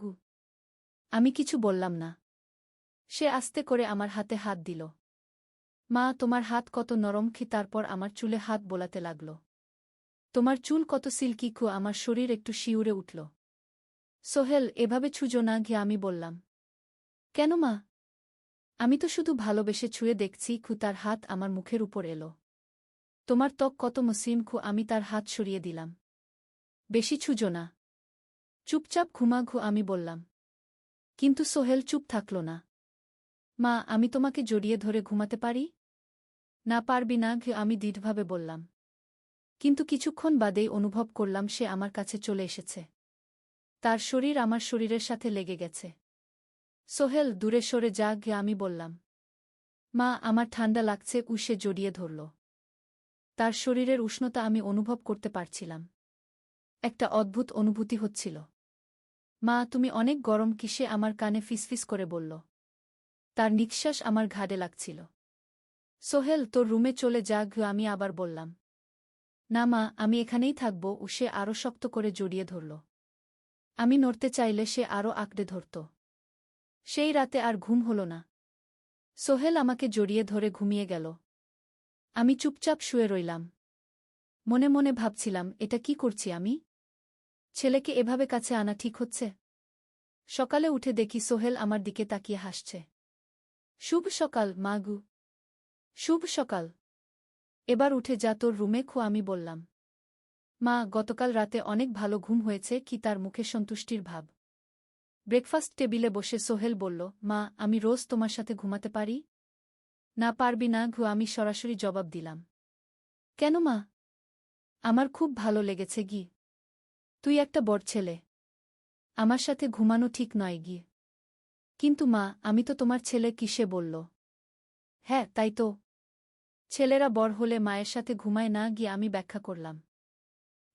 আমি কিছু বললাম না। সে আস্তে করে আমার হাতে হাত দিল। মা, তোমার হাত কত নরম। তারপর আমার চুলে হাত বোলাতে লাগল। তোমার চুল কত সিল্কি। আমার শরীর একটু শিউরে উঠল। সোহেল, এভাবে ছুঁজো না। আমি বললাম। কেন মা? আমি তো শুধু ভালোবেসে ছুঁয়ে দেখছি। তার হাত আমার মুখের উপর এলো। তোমার ত্বক কত মসৃণ। আমি তার হাত সরিয়ে দিলাম। বেশি ছুঁজো না। চুপচাপ ঘুমা। আমি বললাম। কিন্তু সোহেল চুপ থাকল না। মা, আমি তোমাকে জড়িয়ে ধরে ঘুমাতে পারি? না, পারবি না। আমি দৃঢ়ভাবে বললাম। কিন্তু কিছুক্ষণ বাদেই অনুভব করলাম সে আমার কাছে চলে এসেছে। তার শরীর আমার শরীরের সাথে লেগে গেছে। সোহেল, দূরে সরে যা। আমি বললাম। মা, আমার ঠান্ডা লাগছে। সে জড়িয়ে ধরল। তার শরীরের উষ্ণতা আমি অনুভব করতে পারছিলাম। একটা অদ্ভুত অনুভূতি হচ্ছিল। মা, তুমি অনেক গরম। সে আমার কানে ফিসফিস করে বলল। তার নিঃশ্বাস আমার ঘাড়ে লাগছিল। সোহেল, তোর রুমে চলে যা। আমি আবার বললাম। না মা, আমি এখানেই থাকব। সে আরও শক্ত করে জড়িয়ে ধরল। আমি নড়তে চাইলে সে আরও আঁকড়ে ধরত। সেই রাতে আর ঘুম হল না। সোহেল আমাকে জড়িয়ে ধরে ঘুমিয়ে গেল। আমি চুপচাপ শুয়ে রইলাম। মনে মনে ভাবছিলাম, এটা কি করছি আমি? ছেলেকে এভাবে কাছে আনা ঠিক হচ্ছে? সকালে উঠে দেখি সোহেল আমার দিকে তাকিয়ে হাসছে। শুভ সকাল মাগু। শুভ সকাল। এবার উঠে যা তোর রুমে। আমি বললাম। মা, গতকাল রাতে অনেক ভালো ঘুম হয়েছে। তার মুখে সন্তুষ্টির ভাব। ব্রেকফাস্ট টেবিলে বসে সোহেল বলল, মা, আমি রোজ তোমার সাথে ঘুমাতে পারি? না, পারবি না। আমি সরাসরি জবাব দিলাম। কেন মা? আমার খুব ভালো লেগেছে। তুই একটা বড় ছেলে। আমার সাথে ঘুমানো ঠিক নয়। কিন্তু মা, আমি তো তোমার ছেলে। সে বলল। হ্যাঁ, তাই তো। ছেলেরা বড় হলে মায়ের সাথে ঘুমায় না। আমি ব্যাখ্যা করলাম।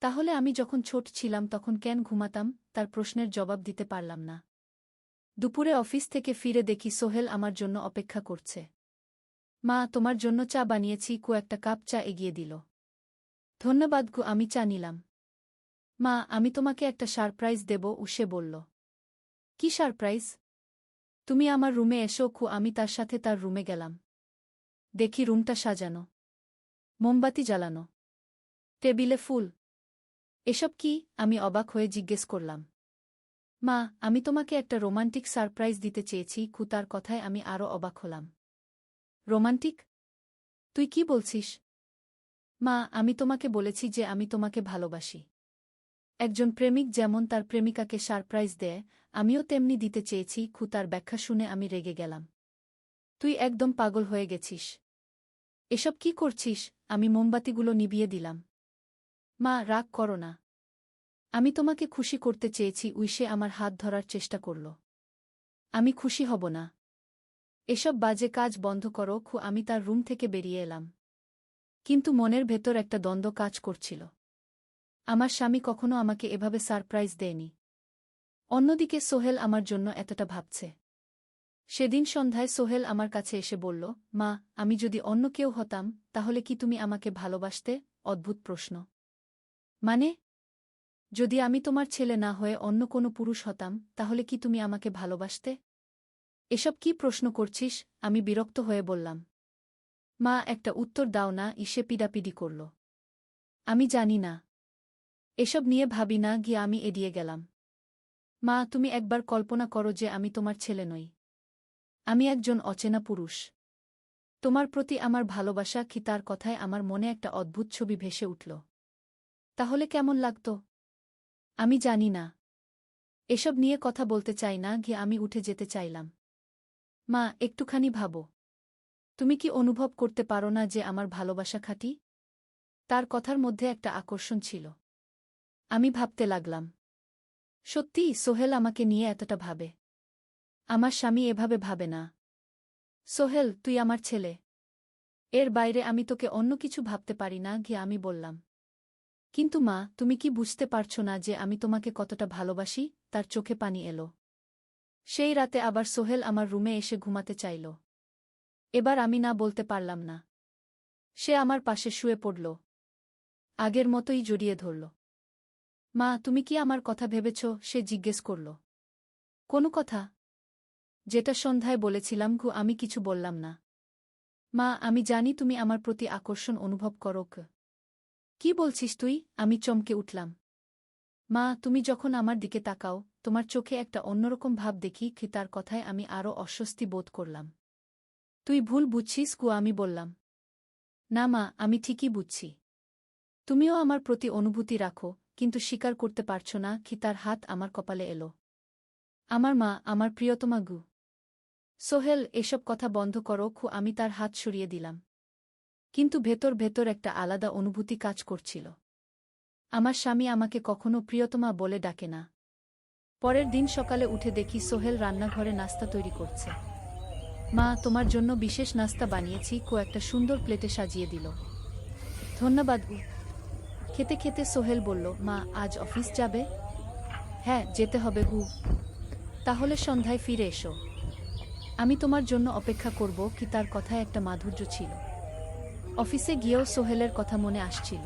তাহলে আমি যখন ছোট ছিলাম তখন কেন ঘুমাতাম? তার প্রশ্নের জবাব দিতে পারলাম না। দুপুরে অফিস থেকে ফিরে দেখি সোহেল আমার জন্য অপেক্ষা করছে। মা, তোমার জন্য চা বানিয়েছি। একটা কাপ চা এগিয়ে দিল। ধন্যবাদ। আমি চা নিলাম। মা, আমি তোমাকে একটা সারপ্রাইজ দেব। সে বলল। কি সারপ্রাইজ? তুমি আমার রুমে এসো। আমি তার সাথে তার রুমে গেলাম। দেখি রুমটা সাজানো। মোমবাতি জ্বালানো। টেবিলে ফুল। এসব কি? আমি অবাক হয়ে জিজ্ঞেস করলাম। মা, আমি তোমাকে একটা রোমান্টিক সারপ্রাইজ দিতে চেয়েছি। তার কথায় আমি আরও অবাক হলাম। রোমান্টিক? তুই কি বলছিস? মা, আমি তোমাকে বলেছি যে আমি তোমাকে ভালোবাসি। একজন প্রেমিক যেমন তার প্রেমিকাকে সারপ্রাইজ দেয়, আমিও তেমনি দিতে চেয়েছি। তার ব্যাখ্যা শুনে আমি রেগে গেলাম। তুই একদম পাগল হয়ে গেছিস। এসব কি করছিস? আমি মোমবাতিগুলো নিভিয়ে দিলাম। মা, রাগ করো না। আমি তোমাকে খুশি করতে চেয়েছি। সে আমার হাত ধরার চেষ্টা করল। আমি খুশি হব না। এসব বাজে কাজ বন্ধ করো। আমি তার রুম থেকে বেরিয়ে এলাম। কিন্তু মনের ভেতর একটা দ্বন্দ্ব কাজ করছিল। আমার স্বামী কখনো আমাকে এভাবে সারপ্রাইজ দেয়নি। অন্যদিকে সোহেল আমার জন্য এতটা ভাবছে। সেদিন সন্ধ্যায় সোহেল আমার কাছে এসে বলল, মা, আমি যদি অন্য কেউ হতাম তাহলে কি তুমি আমাকে ভালোবাসতে? অদ্ভুত প্রশ্ন। মানে? যদি আমি তোমার ছেলে না হয়ে অন্য কোনো পুরুষ হতাম তাহলে কি তুমি আমাকে ভালোবাসতে? এসব কি প্রশ্ন করছিস? আমি বিরক্ত হয়ে বললাম। মা, একটা উত্তর দাও না। সে পিডাপিডি করল। আমি জানি না। এসব নিয়ে ভাবি না। গিয়ে আমি এড়িয়ে গেলাম। মা, তুমি একবার কল্পনা করো যে আমি তোমার ছেলে নই। আমি একজন অচেনা পুরুষ। তোমার প্রতি আমার ভালোবাসা কি? তার কথায় আমার মনে একটা অদ্ভুত ছবি ভেসে উঠল। তাহলে কেমন লাগত? আমি জানি না। এসব নিয়ে কথা বলতে চাই না। গিয়ে আমি উঠে যেতে চাইলাম। মা, একটুখানি ভাবো। তুমি কি অনুভব করতে পারো না যে আমার ভালোবাসা খাঁটি? তার কথার মধ্যে একটা আকর্ষণ ছিল। আমি ভাবতে লাগলাম, সত্যিই সোহেল আমাকে নিয়ে এতটা ভাবে। আমার স্বামী এভাবে ভাবে না। সোহেল, তুই আমার ছেলে। এর বাইরে আমি তোকে অন্য কিছু ভাবতে পারি না। গিয়ে আমি বললাম। কিন্তু মা, তুমি কি বুঝতে পারছো না যে আমি তোমাকে কতটা ভালোবাসি? তার চোখে পানি এলো। সেই রাতে আবার সোহেল আমার রুমে এসে ঘুমাতে চাইল। এবার আমি না বলতে পারলাম না। সে আমার পাশে শুয়ে পড়ল। আগের মতোই জড়িয়ে ধরল। মা, তুমি কি আমার কথা ভেবেছ? সে জিজ্ঞেস করল। কোনো কথা? যেটা সন্ধ্যায় বলেছিলাম। আমি কিছু বললাম না। মা, আমি জানি তুমি আমার প্রতি আকর্ষণ অনুভব করো। কি বলছিস তুই? আমি চমকে উঠলাম। মা, তুমি যখন আমার দিকে তাকাও তোমার চোখে একটা অন্যরকম ভাব দেখি। তার কথায় আমি আরও অস্বস্তি বোধ করলাম। তুই ভুল বুঝছিস। আমি বললাম। না মা, আমি ঠিকই বুঝছি। তুমিও আমার প্রতি অনুভূতি রাখো, কিন্তু স্বীকার করতে পারছ না। তার হাত আমার কপালে এলো। আমার মা, আমার প্রিয়তমা গু। সোহেল, এসব কথা বন্ধ করো। আমি তার হাত সরিয়ে দিলাম। কিন্তু ভেতর ভেতর একটা আলাদা অনুভূতি কাজ করছিল। আমার স্বামী আমাকে কখনো প্রিয়তমা বলে ডাকে না। পরের দিন সকালে উঠে দেখি সোহেল রান্নাঘরে নাস্তা তৈরি করছে। মা, তোমার জন্য বিশেষ নাস্তা বানিয়েছি। একটা সুন্দর প্লেটে সাজিয়ে দিল। ধন্যবাদ গু। খেতে খেতে সোহেল বলল, মা, আজ অফিস যাবে? হ্যাঁ, যেতে হবে গু। তাহলে সন্ধ্যায় ফিরে এসো। আমি তোমার জন্য অপেক্ষা করব। তার কথায় একটা মাধুর্য ছিল। অফিসে গিয়েও সোহেলের কথা মনে আসছিল।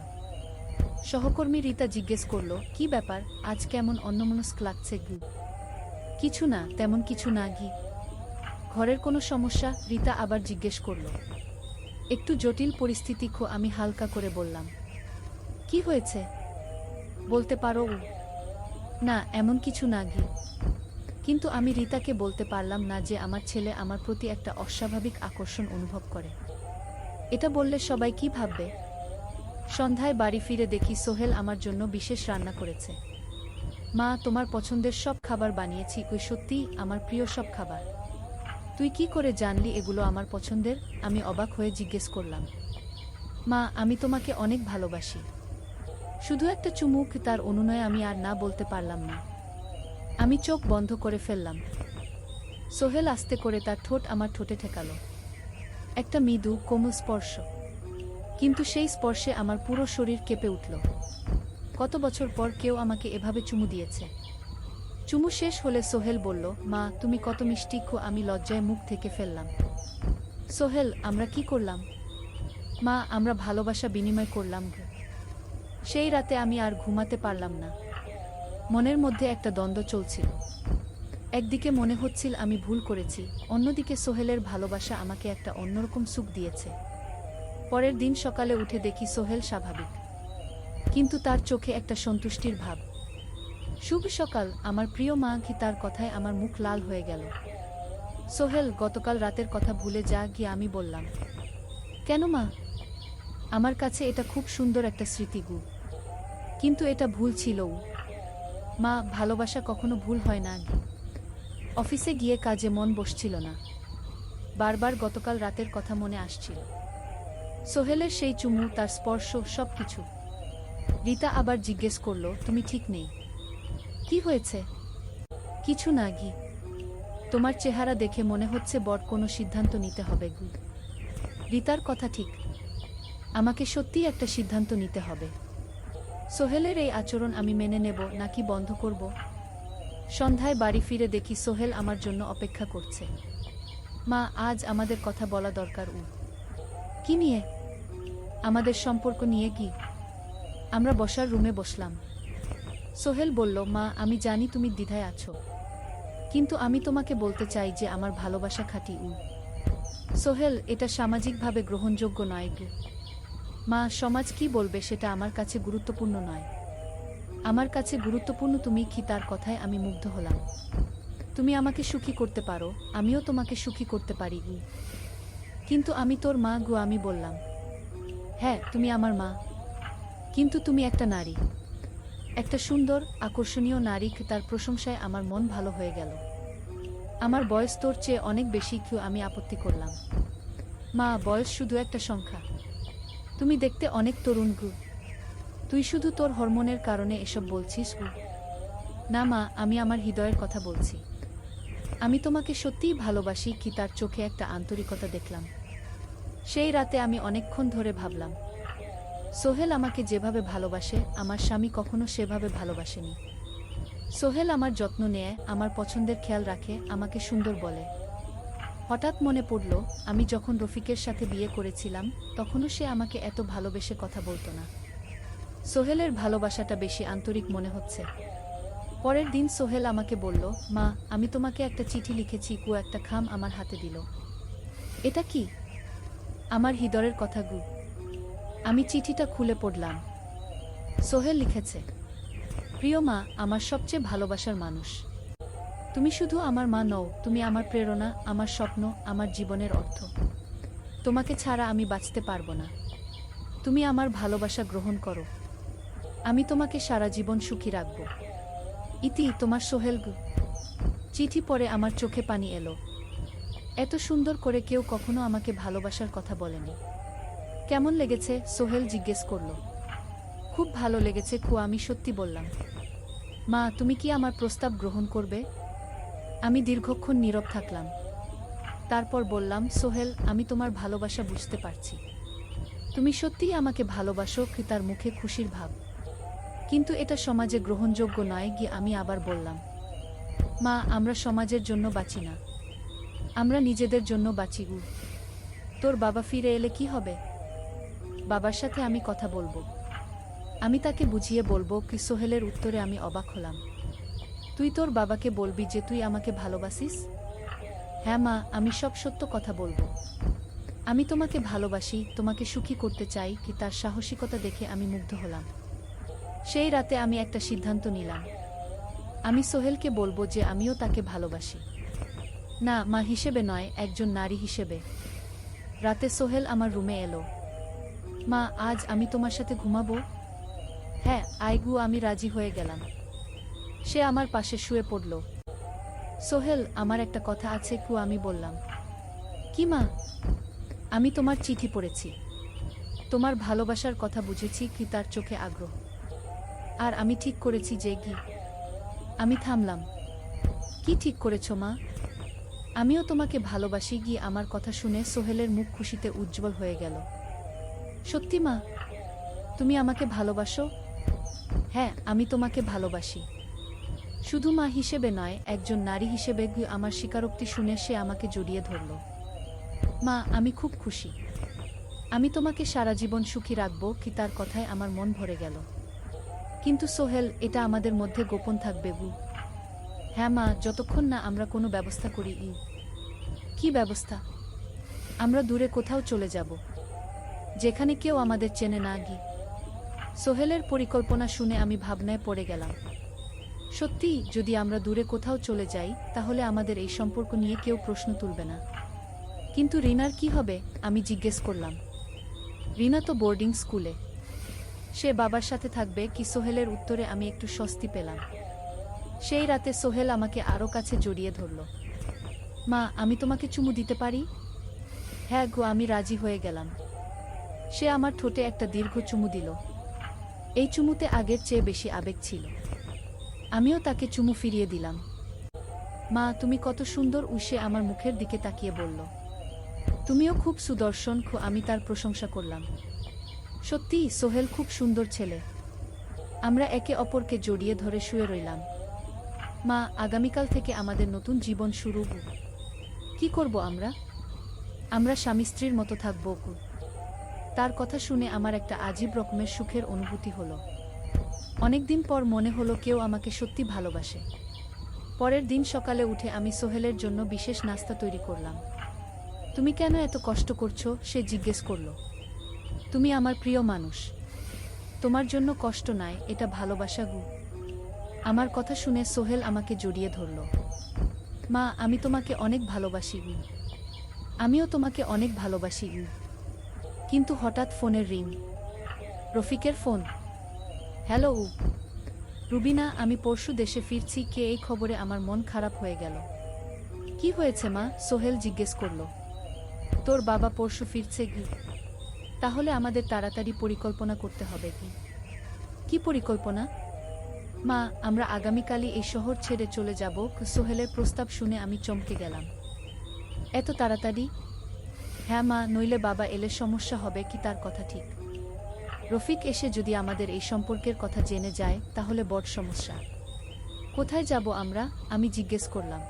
সহকর্মী রীতা জিজ্ঞেস করল, কি ব্যাপার, আজ কেমন অন্যমনস্ক লাগছে গু? কিছু না, তেমন কিছু না গি। ঘরের কোনো সমস্যা? রীতা আবার জিজ্ঞেস করল। একটু জটিল পরিস্থিতি। আমি হালকা করে বললাম। কি হয়েছে? বলতে পারো? না, এমন কিছু না গি। কিন্তু আমি রীতাকে বলতে পারলাম না যে আমার ছেলে আমার প্রতি একটা অস্বাভাবিক আকর্ষণ অনুভব করে। এটা বললে সবাই কি ভাববে? সন্ধ্যায় বাড়ি ফিরে দেখি সোহেল আমার জন্য বিশেষ রান্না করেছে। মা, তোমার পছন্দের সব খাবার বানিয়েছি। সত্যিই আমার প্রিয় সব খাবার। তুই কি করে জানলি এগুলো আমার পছন্দের? আমি অবাক হয়ে জিজ্ঞেস করলাম। মা, আমি তোমাকে অনেক ভালোবাসি। শুধু একটা চুমুক। তার অনুনয়ে আমি আর না বলতে পারলাম না। আমি চোখ বন্ধ করে ফেললাম। সোহেল আস্তে করে তার ঠোঁট আমার ঠোঁটে ঠেকাল। একটা মৃদু কোমল স্পর্শ। কিন্তু সেই স্পর্শে আমার পুরো শরীর কেঁপে উঠল। কত বছর পর কেউ আমাকে এভাবে চুমু দিয়েছে। চুমু শেষ হলে সোহেল বলল, মা, তুমি কত মিষ্টি। আমি লজ্জায় মুখ থেকে ফেললাম। সোহেল, আমরা কি করলাম? মা, আমরা ভালোবাসা বিনিময় করলাম। সেই রাতে আমি আর ঘুমাতে পারলাম না। মনের মধ্যে একটা দ্বন্দ্ব চলছিল। একদিকে মনে হচ্ছিল আমি ভুল করেছি, অন্যদিকে সোহেলের ভালোবাসা আমাকে একটা অন্যরকম সুখ দিয়েছে। পরের দিন সকালে উঠে দেখি সোহেল স্বাভাবিক, কিন্তু তার চোখে একটা সন্তুষ্টির ভাব। শুভ সকাল আমার প্রিয় মা কি তার কথায় আমার মুখ লাল হয়ে গেল। সোহেল, গতকাল রাতের কথা ভুলে যা গিয়ে আমি বললাম। কেন মা? আমার কাছে এটা খুব সুন্দর একটা স্মৃতি গু। কিন্তু এটা ভুল ছিল। মা, ভালোবাসা কখনো ভুল হয় না গি। অফিসে গিয়ে কাজে মন বসছিল না। বারবার গতকাল রাতের কথা মনে আসছিল। সোহেলের সেই চুমু, তার স্পর্শ, সবকিছু। রীতা আবার জিজ্ঞেস করল, তুমি ঠিক নেই? কি হয়েছে? কিছু না গি। তোমার চেহারা দেখে মনে হচ্ছে বড় কোনো সিদ্ধান্ত নিতে হবে গু। রীতার কথা ঠিক। আমাকে সত্যিই একটা সিদ্ধান্ত নিতে হবে। সোহেলের এই আচরণ আমি মেনে নেব নাকি বন্ধ করব? সন্ধ্যায় বাড়ি ফিরে দেখি সোহেল আমার জন্য অপেক্ষা করছে। মা, আজ আমাদের কথা বলা দরকার। কি নিয়ে? আমাদের সম্পর্ক নিয়ে কি? আমরা বসার রুমে বসলাম। সোহেল বলল, মা, আমি জানি তুমি দ্বিধায় আছো, কিন্তু আমি তোমাকে বলতে চাই যে আমার ভালোবাসা খাঁটি। সোহেল, এটা সামাজিকভাবে গ্রহণযোগ্য নয় গু। মা, সমাজ কি বলবে সেটা আমার কাছে গুরুত্বপূর্ণ নয়। আমার কাছে গুরুত্বপূর্ণ তুমি কি। তার কথায় আমি মুগ্ধ হলাম। তুমি আমাকে সুখী করতে পারো, আমিও তোমাকে সুখী করতে পারি গু। কিন্তু আমি তোর মা গু। আমি বললাম, হ্যাঁ, তুমি আমার মা, কিন্তু তুমি একটা নারী, একটা সুন্দর, আকর্ষণীয় নারী। তার প্রশংসায় আমার মন ভালো হয়ে গেল। আমার বয়স তোর চেয়ে অনেক বেশি। কেউ আমি আপত্তি করলাম। মা, বয়স শুধু একটা সংখ্যা। তুমি দেখতে অনেক তরুণ গু। তুই শুধু তোর হরমোনের কারণে এসব বলছিস গু। না মা, আমি আমার হৃদয়ের কথা বলছি। আমি তোমাকে সত্যিই ভালোবাসি। কি তার চোখে একটা আন্তরিকতা দেখলাম। সেই রাতে আমি অনেকক্ষণ ধরে ভাবলাম, সোহেল আমাকে যেভাবে ভালোবাসে আমার স্বামী কখনো সেভাবে ভালোবাসেনি। সোহেল আমার যত্ন নেয়, আমার পছন্দের খেয়াল রাখে, আমাকে সুন্দর বলে। হঠাৎ মনে পড়ল, আমি যখন রফিকের সাথে বিয়ে করেছিলাম তখনও সে আমাকে এত ভালোবেসে কথা বলতো না। সোহেলের ভালোবাসাটা বেশি আন্তরিক মনে হচ্ছে। পরের দিন সোহেল আমাকে বলল, মা, আমি তোমাকে একটা চিঠি লিখেছি। একটা খাম আমার হাতে দিল। এটা কি? আমার হৃদয়ের কথা গু। আমি চিঠিটা খুলে পড়লাম। সোহেল লিখেছে, প্রিয় মা, আমার সবচেয়ে ভালোবাসার মানুষ, তুমি শুধু আমার মা নও, তুমি আমার প্রেরণা, আমার স্বপ্ন, আমার জীবনের অর্থ। তোমাকে ছাড়া আমি বাঁচতে পারবো না। তুমি আমার ভালোবাসা গ্রহণ করো। আমি তোমাকে সারা জীবন সুখী রাখব। ইতি, তোমার সোহেল গু। চিঠি পড়ে আমার চোখে পানি এলো। এত সুন্দর করে কেউ কখনো আমাকে ভালোবাসার কথা বলেনি। কেমন লেগেছে? সোহেল জিজ্ঞেস করল। খুব ভালো লেগেছে খু। আমি সত্যি বললাম। মা, তুমি কি আমার প্রস্তাব গ্রহণ করবে? আমি দীর্ঘক্ষণ নীরব থাকলাম। তারপর বললাম, সোহেল, আমি তোমার ভালোবাসা বুঝতে পারছি। তুমি সত্যিই আমাকে ভালোবাসো। তার মুখে খুশির ভাব। কিন্তু এটা সমাজে গ্রহণযোগ্য নয়। গিয়ে আমি আবার বললাম, মা, আমরা সমাজের জন্য বাঁচি না, আমরা নিজেদের জন্য বাঁচি গু। তোর বাবা ফিরে এলে কি হবে? বাবার সাথে আমি কথা বলবো। আমি তাকে বুঝিয়ে বলবো কি। সোহেলের উত্তরে আমি অবাক হলাম। তুই তোর বাবাকে বলবি যে তুই আমাকে ভালোবাসিস? হ্যাঁ মা, আমি সব সত্য কথা বলবো। আমি তোমাকে ভালোবাসি, তোমাকে সুখী করতে চাই। কি তার সাহসিকতা দেখে আমি মুগ্ধ হলাম। সেই রাতে আমি একটা সিদ্ধান্ত নিলাম। আমি সোহেলকে বলবো যে আমিও তাকে ভালোবাসি। না, মা হিসেবে নয়, একজন নারী হিসেবে। রাতে সোহেল আমার রুমে এলো। মা, আজ আমি তোমার সাথে ঘুমাবো? হ্যাঁ, আইগু। আমি রাজি হয়ে গেলাম। সে আমার পাশে শুয়ে পড়ল। সোহেল, আমার একটা কথা আছে কু। আমি বললাম, কি মা? আমি তোমার চিঠি পড়েছি, তোমার ভালোবাসার কথা বুঝেছি। কি তার চোখে আগ্রহ। আর আমি ঠিক করেছি যে কি। আমি থামলাম। কি ঠিক করেছ মা? আমিও তোমাকে ভালোবাসি। গিয়ে আমার কথা শুনে সোহেলের মুখ খুশিতে উজ্জ্বল হয়ে গেল। সত্যি মা? তুমি আমাকে ভালোবাসো? হ্যাঁ, আমি তোমাকে ভালোবাসি। শুধু মা হিসেবে নয়, একজন নারী হিসেবে। আমার স্বীকারোক্তি শুনে সে আমাকে জড়িয়ে ধরল। মা, আমি খুব খুশি। আমি তোমাকে সারা জীবন সুখী রাখব। কি তার কথায় আমার মন ভরে গেল। কিন্তু সোহেল, এটা আমাদের মধ্যে গোপন থাকবে গু। হ্যাঁ মা, যতক্ষণ না আমরা কোনো ব্যবস্থা করি। কি ব্যবস্থা? আমরা দূরে কোথাও চলে যাব, যেখানে কেউ আমাদের চেনে না গি। সোহেলের পরিকল্পনা শুনে আমি ভাবনায় পড়ে গেলাম। সত্যি, যদি আমরা দূরে কোথাও চলে যাই তাহলে আমাদের এই সম্পর্ক নিয়ে কেউ প্রশ্ন তুলবে না। কিন্তু রিনার কি হবে? আমি জিজ্ঞেস করলাম। রিনা তো বোর্ডিং স্কুলে, সে বাবার সাথে থাকবে কি? সোহেলের উত্তরে আমি একটু স্বস্তি পেলাম। সেই রাতে সোহেল আমাকে আরও কাছে জড়িয়ে ধরল। মা, আমি তোমাকে চুমু দিতে পারি? হ্যাঁ গো, আমি রাজি হয়ে গেলাম। সে আমার ঠোঁটে একটা দীর্ঘ চুমু দিল। এই চুমুতে আগের চেয়ে বেশি আবেগ ছিল। আমিও তাকে চুমু ফিরিয়ে দিলাম। মা, তুমি কত সুন্দর, সে আমার মুখের দিকে তাকিয়ে বলল। তুমিও খুব সুদর্শন। আমি তার প্রশংসা করলাম। সত্যি, সোহেল খুব সুন্দর ছেলে। আমরা একে অপরকে জড়িয়ে ধরে শুয়ে রইলাম। মা, আগামীকাল থেকে আমাদের নতুন জীবন শুরু। কি করব আমরা? আমরা স্বামী স্ত্রীর মতো থাকব। তার কথা শুনে আমার একটা আজীব রকমের সুখের অনুভূতি হলো। অনেকদিন পর মনে হলো কেউ আমাকে সত্যি ভালোবাসে। পরের দিন সকালে উঠে আমি সোহেলের জন্য বিশেষ নাস্তা তৈরি করলাম। তুমি কেন এত কষ্ট করছো? সে জিজ্ঞেস করল। তুমি আমার প্রিয় মানুষ, তোমার জন্য কষ্ট নয়, এটা ভালোবাসা গু। আমার কথা শুনে সোহেল আমাকে জড়িয়ে ধরল। মা, আমি তোমাকে অনেক ভালোবাসি গু। আমিও তোমাকে অনেক ভালোবাসি গু। কিন্তু হঠাৎ ফোনের রিং। রফিকের ফোন। হ্যালো রুবিনা, আমি পরশু দেশে ফিরছি। কে? এই খবরে আমার মন খারাপ হয়ে গেল। কি হয়েছে মা? সোহেল জিজ্ঞেস করল। তোর বাবা পরশু ফিরছে কি? তাহলে আমাদের তাড়াতাড়ি পরিকল্পনা করতে হবে। কি কি পরিকল্পনা? মা, আমরা আগামীকালই এই শহর ছেড়ে চলে যাব। সোহেলের প্রস্তাব শুনে আমি চমকে গেলাম। এত তাড়াতাড়ি? হ্যাঁ মা, নইলে বাবা এলে সমস্যা হবে। কি তার কথা ঠিক? রফিক এসে যদি আমাদের এই সম্পর্কের কথা জেনে যায় তাহলে বড় সমস্যা। কোথায় যাব আমরা? আমি জিজ্ঞেস করলাম।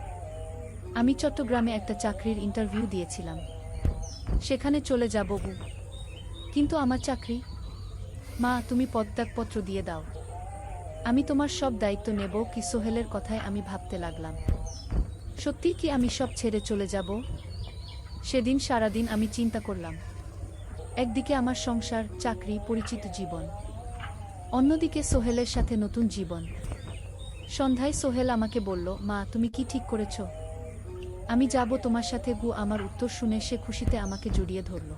আমি চট্টগ্রামে একটা চাকরির ইন্টারভিউ দিয়েছিলাম, সেখানে চলে যাব। কিন্তু আমার চাকরি? মা, তুমি পদত্যাগপত্র দিয়ে দাও, আমি তোমার সব দায়িত্ব নেব। কি? সোহেলের কথায় আমি ভাবতে লাগলাম। সত্যি কি আমি সব ছেড়ে চলে যাব? সেদিন সারাদিন আমি চিন্তা করলাম। একদিকে আমার সংসার, চাকরি, পরিচিত জীবন, অন্যদিকে সোহেলের সাথে নতুন জীবন। সন্ধ্যায় সোহেল আমাকে বলল, মা, তুমি কি ঠিক করেছ? আমি যাব তোমার সাথে গু। আমার উত্তর শুনে সে খুশিতে আমাকে জড়িয়ে ধরল।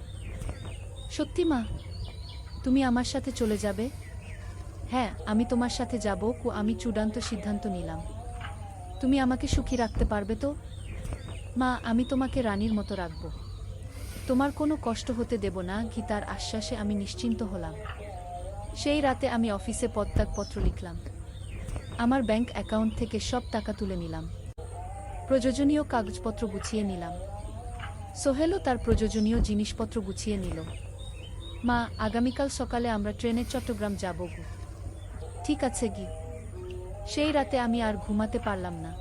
সত্যি মা, তুমি আমার সাথে চলে যাবে? হ্যাঁ, আমি তোমার সাথে যাব। আমি চূড়ান্ত সিদ্ধান্ত নিলাম। তুমি আমাকে সুখী রাখতে পারবে তো? মা, আমি তোমাকে রানীর মতো রাখব, তোমার কোনো কষ্ট হতে দেব না। গীতার আশ্বাসে আমি নিশ্চিন্ত হলাম। সেই রাতে আমি অফিসে পদত্যাগপত্র লিখলাম। আমার ব্যাংক অ্যাকাউন্ট থেকে সব টাকা তুলে নিলাম। প্রয়োজনীয় কাগজপত্র গুছিয়ে নিলাম। সোহেলও তার প্রয়োজনীয় জিনিসপত্র গুছিয়ে নিল। মা, আগামীকাল সকালে আমরা ট্রেনে চট্টগ্রাম যাব গো। ঠিক আছে গি। সেই রাতে আমি আর ঘুমাতে পারলাম না।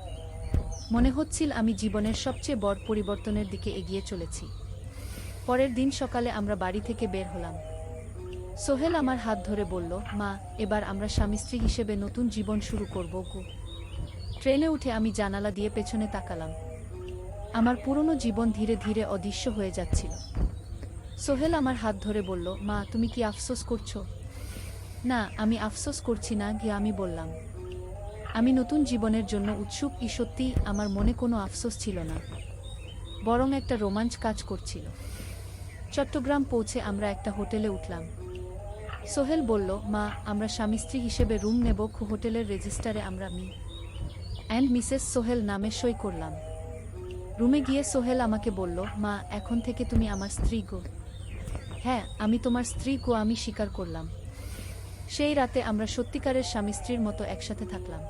মনে হচ্ছিল আমি জীবনের সবচেয়ে বড় পরিবর্তনের দিকে এগিয়ে চলেছি। পরের দিন সকালে আমরা বাড়ি থেকে বের হলাম। সোহেল আমার হাত ধরে বলল, মা, এবার আমরা স্বামী স্ত্রী হিসেবে নতুন জীবন শুরু করব গো। ট্রেনে উঠে আমি জানালা দিয়ে পেছনে তাকালাম। আমার পুরনো জীবন ধীরে ধীরে অদৃশ্য হয়ে যাচ্ছিল। সোহেল আমার হাত ধরে বলল, মা, তুমি কি আফসোস করছো? না, আমি আফসোস করছি না গিয়ে আমি বললাম। আমি নতুন জীবনের জন্য উৎসুক। সত্যি আমার মনে কোনো আফসোস ছিল না, বরং একটা রোমাঞ্চ কাজ করছিল। চট্টগ্রাম পৌঁছে আমরা একটা হোটেলে উঠলাম। সোহেল বলল, মা, আমরা স্বামী স্ত্রী হিসেবে রুম নেব। হোটেলের রেজিস্টারে আমরা মি অ্যান্ড মিসেস সোহেল নামে সই করলাম। রুমে গিয়ে সোহেল আমাকে বলল, মা, এখন থেকে তুমি আমার স্ত্রী গো। হ্যাঁ, আমি তোমার স্ত্রী গো, আমি স্বীকার করলাম। সেই রাতে আমরা সত্যিকারের স্বামী স্ত্রীর মতো একসাথে থাকলাম।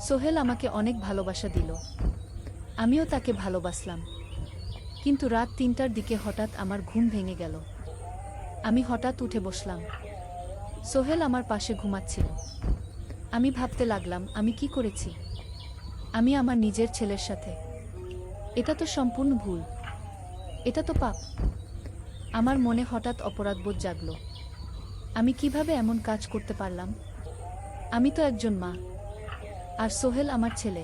সোহেল আমাকে অনেক ভালোবাসা দিল, আমিও তাকে ভালোবাসলাম। কিন্তু রাত ৩টার দিকে হঠাৎ আমার ঘুম ভেঙে গেল। আমি হঠাৎ উঠে বসলাম। সোহেল আমার পাশে ঘুমাচ্ছিল। আমি ভাবতে লাগলাম, আমি কি করেছি? আমি আমার নিজের ছেলের সাথে। এটা তো সম্পূর্ণ ভুল, এটা তো পাপ। আমার মনে হঠাৎ অপরাধবোধ জাগল। আমি কিভাবে এমন কাজ করতে পারলাম? আমি তো একজন মা, আর সোহেল আমার ছেলে।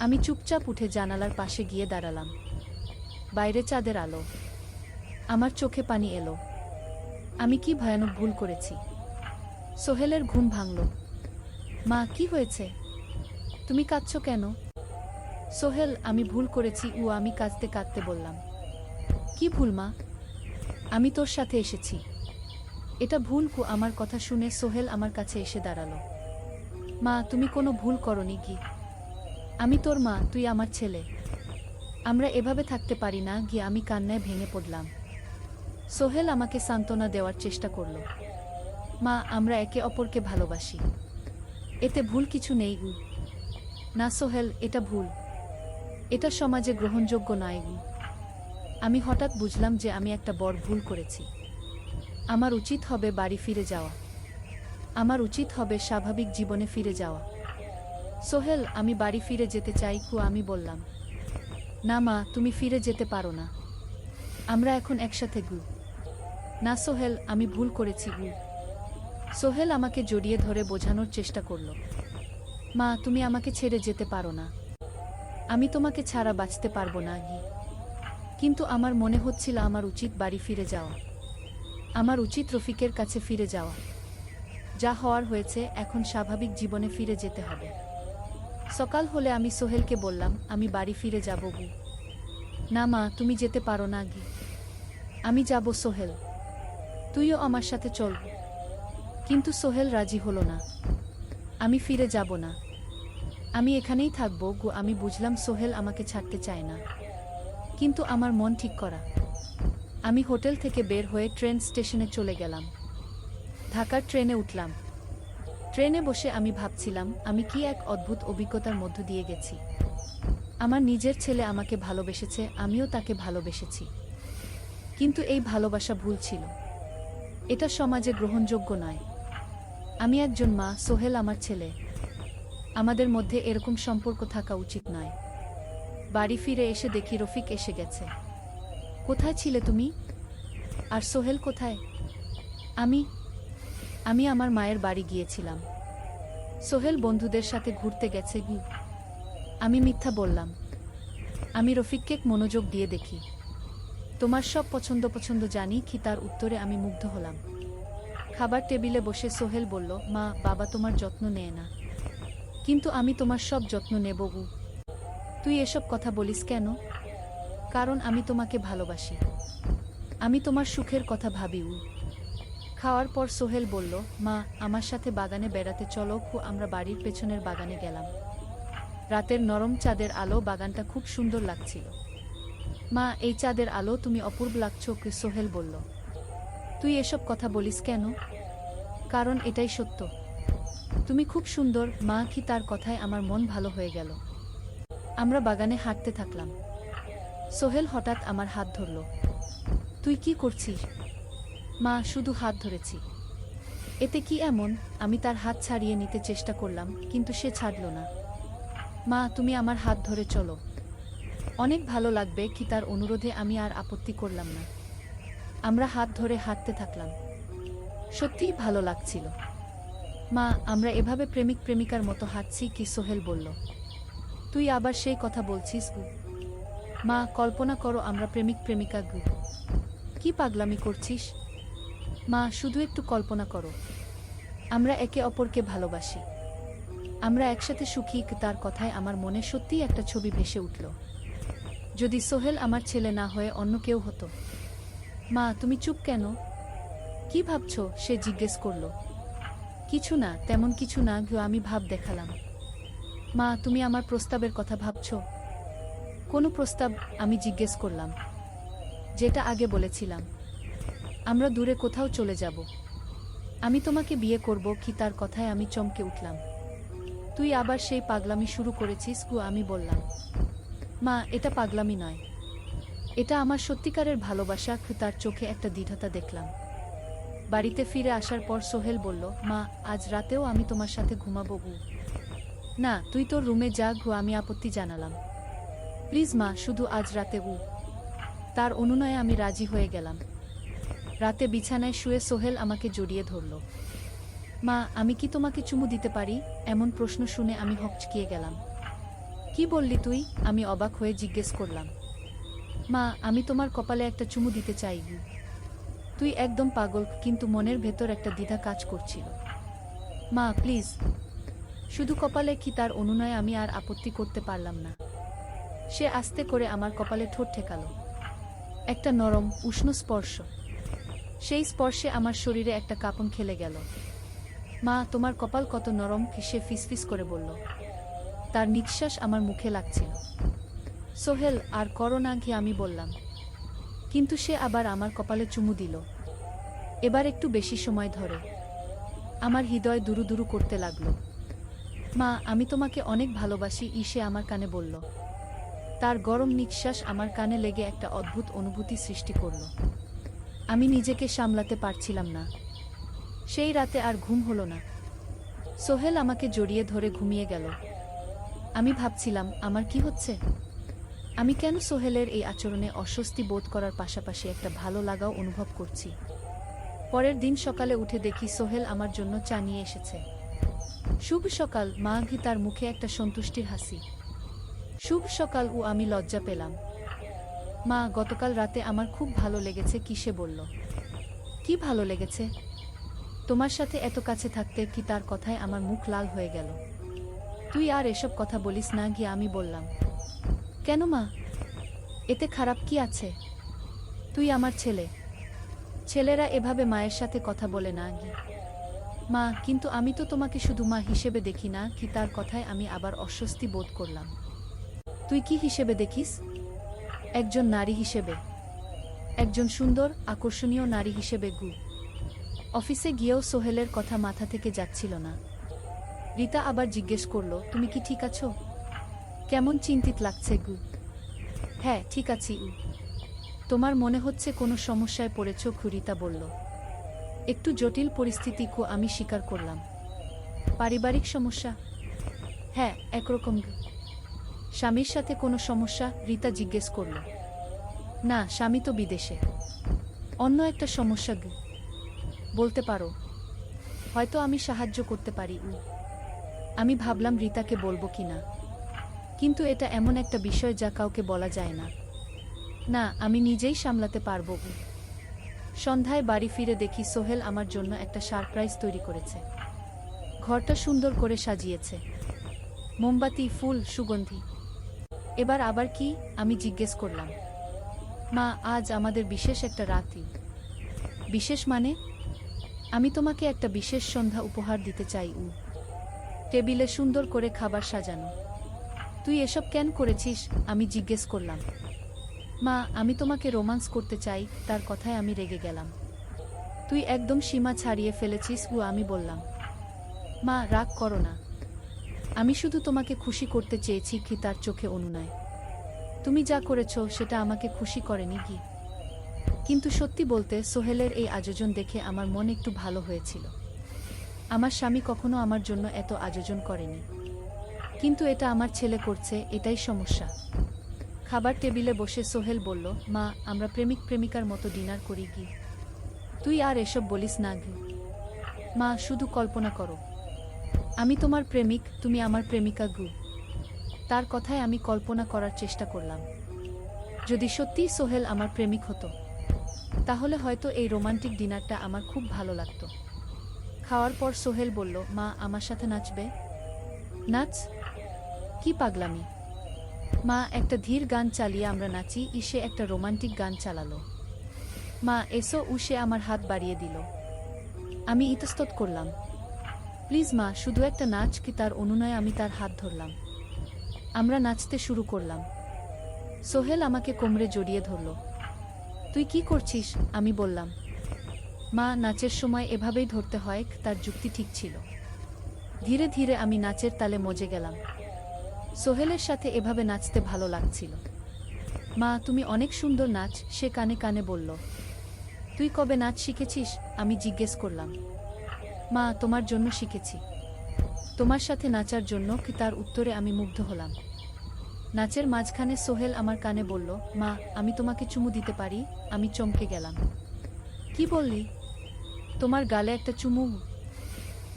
আমি চুপচাপ উঠে জানালার পাশে গিয়ে দাঁড়ালাম। বাইরে চাঁদের আলো। আমার চোখে পানি এলো। আমি কি ভয়ানক ভুল করেছি! সোহেলের ঘুম ভাঙল। মা কি হয়েছে? তুমি কাঁদছো কেন? সোহেল, আমি ভুল করেছি। আমি কাঁদতে কাঁদতে বললাম। কি ভুল মা? আমি তোর সাথে এসেছি। এটা ভুল। আমার কথা শুনে সোহেল আমার কাছে এসে দাঁড়ালো। মা, তুমি কোনো ভুল করনি গি। আমি তোর মা, তুই আমার ছেলে। আমরা এভাবে থাকতে পারি না গি। আমি কান্নায় ভেঙে পড়লাম। সোহেল আমাকে সান্ত্বনা দেওয়ার চেষ্টা করল। মা, আমরা একে অপরকে ভালোবাসি। এতে ভুল কিছু নেই গু। না সোহেল, এটা ভুল। এটা সমাজে গ্রহণযোগ্য নয় গু। আমি হঠাৎ বুঝলাম যে আমি একটা বড় ভুল করেছি। আমার উচিত হবে বাড়ি ফিরে যাওয়া। আমার উচিত হবে স্বাভাবিক জীবনে ফিরে যাওয়া। সোহেল, আমি বাড়ি ফিরে যেতে চাই। আমি বললাম। না মা, তুমি ফিরে যেতে পারো না। আমরা এখন একসাথে গু। না সোহেল, আমি ভুল করেছি গু। সোহেল আমাকে জড়িয়ে ধরে বোঝানোর চেষ্টা করল। মা, তুমি আমাকে ছেড়ে যেতে পারো না। আমি তোমাকে ছাড়া বাঁচতে পারবো না গি। কিন্তু আমার মনে হচ্ছিল আমার উচিত বাড়ি ফিরে যাওয়া। আমার উচিত রফিকের কাছে ফিরে যাওয়া। যা হওয়ার হয়েছে, এখন স্বাভাবিক জীবনে ফিরে যেতে হবে। সকাল হলে আমি সোহেলকে বললাম, আমি বাড়ি ফিরে যাব গু। না মা, তুমি যেতে পারো না গি। আমি যাব সোহেল। তুইও আমার সাথে চল। কিন্তু সোহেল রাজি হলো না। আমি ফিরে যাব না। আমি এখানেই থাকবো গু। আমি বুঝলাম সোহেল আমাকে ছাড়তে চায় না। কিন্তু আমার মন ঠিক করা। আমি হোটেল থেকে বের হয়ে ট্রেন স্টেশনে চলে গেলাম। ঢাকার ট্রেনে উঠলাম। ট্রেনে বসে আমি ভাবছিলাম, আমি কি এক অদ্ভুত অভিজ্ঞতার মধ্য দিয়ে গেছি। আমার নিজের ছেলে আমাকে ভালোবেসেছে, আমিও তাকে ভালোবেসেছি। কিন্তু এই ভালোবাসা ভুল ছিল। এটা সমাজে গ্রহণযোগ্য নয়। আমি একজন মা, সোহেল আমার ছেলে। আমাদের মধ্যে এরকম সম্পর্ক থাকা উচিত নয়। বাড়ি ফিরে এসে দেখি রফিক এসে গেছে। কোথায় ছিলে তুমি? আর সোহেল কোথায়? আমি আমি আমার মায়ের বাড়ি গিয়েছিলাম। সোহেল বন্ধুদের সাথে ঘুরতে গেছে গি। আমি মিথ্যা বললাম। আমি রফিককে মনোযোগ দিয়ে দেখি। তোমার সব পছন্দ জানি কি? তার উত্তরে আমি মুগ্ধ হলাম। খাবার টেবিলে বসে সোহেল বলল, মা, বাবা তোমার যত্ন নেয় না। কিন্তু আমি তোমার সব যত্ন নেব গু। তুই এসব কথা বলিস কেন? কারণ আমি তোমাকে ভালোবাসি। আমি তোমার সুখের কথা ভাবি। খাওয়ার পর সোহেল বলল, মা, আমার সাথে বাগানে বেড়াতে চলো। আমরা বাড়ির পেছনের বাগানে গেলাম। রাতের নরম চাঁদের আলো বাগানটা খুব সুন্দর লাগছিল। মা, এই চাঁদের আলো তুমি অপূর্ব লাগছো। সোহেল বলল। তুই এসব কথা বলিস কেন? কারণ এটাই সত্য। তুমি খুব সুন্দর মা। কি তার কথায় আমার মন ভালো হয়ে গেল। আমরা বাগানে হাঁটতে থাকলাম। সোহেল হঠাৎ আমার হাত ধরল। তুই কি করছিস? মা, শুধু হাত ধরেছি। এতে কি এমন? আমি তার হাত ছাড়িয়ে নিতে চেষ্টা করলাম, কিন্তু সে ছাড়ল না। মা, তুমি আমার হাত ধরে চলো। অনেক ভালো লাগবে। কি তার অনুরোধে আমি আর আপত্তি করলাম না। আমরা হাত ধরে হাঁটতে থাকলাম। সত্যিই ভালো লাগছিল। মা, আমরা এভাবে প্রেমিক প্রেমিকার মতো হাঁটছি কি? সোহেল বলল। তুই আবার সেই কথা বলছিস গু? মা, কল্পনা করো আমরা প্রেমিক প্রেমিকা গু। কি পাগলামি করছিস? মা, শুধু একটু কল্পনা করো। আমরা একে অপরকে ভালোবাসি। আমরা একসাথে সুখী। তার কথায় আমার মনে সত্যিই একটা ছবি ভেসে উঠল। যদি সোহেল আমার ছেলে না হয়ে অন্য কেউ হতো। মা, তুমি চুপ কেন? কি ভাবছ? সে জিজ্ঞেস করল। কিছু না, তেমন কিছু না গো। আমি ভাব দেখালাম। মা, তুমি আমার প্রস্তাবের কথা ভাবছ? কোনো প্রস্তাব? আমি জিজ্ঞেস করলাম। যেটা আগে বলেছিলাম। আমরা দূরে কোথাও চলে যাব। আমি তোমাকে বিয়ে করব। কি তার কথায় আমি চমকে উঠলাম। তুই আবার সেই পাগলামি শুরু করেছিস গু? আমি বললাম। মা, এটা পাগলামি নয়। এটা আমার সত্যিকারের ভালোবাসা। তার চোখে একটা দৃঢ়তা দেখলাম। বাড়িতে ফিরে আসার পর সোহেল বলল, মা, আজ রাতেও আমি তোমার সাথে ঘুমাবো গু। না, তুই তোর রুমে যা গু। আমি আপত্তি জানালাম। প্লিজ মা, শুধু আজ রাতে গু। তার অনুনয়ে আমি রাজি হয়ে গেলাম। রাতে বিছানায় শুয়ে সোহেল আমাকে জড়িয়ে ধরল। মা, আমি কি তোমাকে চুমু দিতে পারি? এমন প্রশ্ন শুনে আমি হকচকিয়ে গেলাম। কি বললি তুই? আমি অবাক হয়ে জিজ্ঞেস করলাম। মা, আমি তোমার কপালে একটা চুমু দিতে চাই গু। তুই একদম পাগল। কিন্তু মনের ভেতর একটা দ্বিধা কাজ করছিল। মা, প্লিজ। শুধু কপালে কি তার অনুনয়ে আমি আর আপত্তি করতে পারলাম না। সে আস্তে করে আমার কপালে ঠোঁট ঠেকালো। একটা নরম উষ্ণ স্পর্শ। সেই স্পর্শে আমার শরীরে একটা কাঁপন খেলে গেল। মা, তোমার কপাল কত নরম, সে ফিসফিস করে বলল। তার নিঃশ্বাস আমার মুখে লাগছিল। সোহেল, আর করো না, কি আমি বললাম। কিন্তু সে আবার আমার কপালে চুমু দিল। এবার একটু বেশি সময় ধরে। আমার হৃদয় দুরু দুরু করতে লাগল। মা, আমি তোমাকে অনেক ভালোবাসি, সে আমার কানে বলল। তার গরম নিঃশ্বাস আমার কানে লেগে একটা অদ্ভুত অনুভূতি সৃষ্টি করল। আমি নিজেকে সামলাতে পারছিলাম না। সেই রাতে আর ঘুম হলো না। সোহেল আমাকে জড়িয়ে ধরে ঘুমিয়ে গেল। আমি ভাবছিলাম, আমার কি হচ্ছে? আমি কেন সোহেলের এই আচরণে অস্বস্তি বোধ করার পাশাপাশি একটা ভালো লাগাও অনুভব করছি। পরের দিন সকালে উঠে দেখি সোহেল আমার জন্য চা নিয়ে এসেছে। শুভ সকাল মা, তার মুখে একটা সন্তুষ্টির হাসি। শুভ সকাল, আমি লজ্জা পেলাম। মা, গতকাল রাতে আমার খুব ভালো লেগেছে, কি সে বলল। কি ভালো লেগেছে? তোমার সাথে এত কাছে থাকতে, কি তার কথায় আমার মুখ লাল হয়ে গেল। তুই আর এসব কথা বলিস না, গিয়ে আমি বললাম। কেন মা? এতে খারাপ কি আছে? তুই আমার ছেলে। ছেলেরা এভাবে মায়ের সাথে কথা বলে না গিয়ে। মা, কিন্তু আমি তো তোমাকে শুধু মা হিসেবে দেখি না, কি তার কথায় আমি আবার অস্বস্তি বোধ করলাম। তুই কি হিসেবে দেখিস? একজন নারী হিসেবে। একজন সুন্দর আকর্ষণীয় নারী হিসেবে। অফিসে গিয়েও সোহেলের কথা মাথা থেকে যাচ্ছিল না। রিতা আবার জিজ্ঞেস করল, তুমি কি ঠিক আছো? কেমন চিন্তিত লাগছে? হ্যাঁ, ঠিক আছি। তোমার মনে হচ্ছে কোনো সমস্যায় পড়েছ? রিতা বলল। একটু জটিল পরিস্থিতি, আমি স্বীকার করলাম। পারিবারিক সমস্যা? হ্যাঁ, একরকম। স্বামীর সাথে কোনো সমস্যা? রিতা জিজ্ঞেস করল। না, স্বামী তো বিদেশে। অন্য একটা সমস্যা? বলতে পারো। হয়তো আমি সাহায্য করতে পারি। আমি ভাবলাম রিতাকে বলবো কিনা, কিন্তু এটা এমন একটা বিষয় যা কাউকে বলা যায় না। না, আমি নিজেই সামলাতে পারবো। সন্ধ্যায় বাড়ি ফিরে দেখি সোহেল আমার জন্য একটা সারপ্রাইজ তৈরি করেছে। ঘরটা সুন্দর করে সাজিয়েছে। মোমবাতি, ফুল, সুগন্ধি। এবার আবার কি? আমি জিজ্ঞেস করলাম। মা, আজ আমাদের বিশেষ একটা রাতই। বিশেষ মানে? আমি তোমাকে একটা বিশেষ সন্ধ্যা উপহার দিতে চাই। টেবিলে সুন্দর করে খাবার সাজানো। তুই এসব কেন করেছিস? আমি জিজ্ঞেস করলাম। মা, আমি তোমাকে রোমান্স করতে চাই। তার কথায় আমি রেগে গেলাম। তুই একদম সীমা ছাড়িয়ে ফেলেছিস। আমি বললাম। মা, রাগ করো না। আমি শুধু তোমাকে খুশি করতে চেয়েছি। কি তার চোখে অনুনয়। তুমি যা করেছ সেটা আমাকে খুশি করেনি কি? কিন্তু সত্যি বলতে, সোহেলের এই আয়োজন দেখে আমার মন একটু ভালো হয়েছিল। আমার স্বামী কখনো আমার জন্য এত আয়োজন করেনি। কিন্তু এটা আমার ছেলে করছে, এটাই সমস্যা। খাবার টেবিলে বসে সোহেল বলল, মা, আমরা প্রেমিক প্রেমিকার মতো ডিনার করি কি? তুই আর এসব বলিস না। মা, শুধু কল্পনা করো। আমি তোমার প্রেমিক, তুমি আমার প্রেমিকা। তার কথায় আমি কল্পনা করার চেষ্টা করলাম। যদি সত্যিই সোহেল আমার প্রেমিক হতো, তাহলে হয়তো এই রোমান্টিক ডিনারটা আমার খুব ভালো লাগতো। খাওয়ার পর সোহেল বলল, মা, আমার সাথে নাচবে? নাচ? কি পাগলামি! মা, একটা ধীর গান চালিয়ে আমরা নাচি। সে একটা রোমান্টিক গান চালালো। মা, এসো। সে আমার হাত বাড়িয়ে দিল। আমি ইতস্তত করলাম। প্লিজ মা, শুধু একটা নাচ। কি তার অনুনয়ে আমি তার হাত ধরলাম। আমরা নাচতে শুরু করলাম। সোহেল আমাকে কোমরে জড়িয়ে ধরল। তুই কি করছিস? আমি বললাম। মা, নাচের সময় এভাবেই ধরতে হয়। তার যুক্তি ঠিক ছিল। ধীরে ধীরে আমি নাচের তালে মজে গেলাম। সোহেলের সাথে এভাবে নাচতে ভালো লাগছিল। মা, তুমি অনেক সুন্দর নাচ, সে কানে কানে বলল। তুই কবে নাচ শিখেছিস? আমি জিজ্ঞেস করলাম। মা, তোমার জন্য শিখেছি। তোমার সাথে নাচার জন্য। কি তার উত্তরে আমি মুগ্ধ হলাম। নাচের মাঝখানে সোহেল আমার কানে বলল, মা, আমি তোমাকে চুমু দিতে পারি? আমি চমকে গেলাম। কি বললি? তোমার গালে একটা চুমু?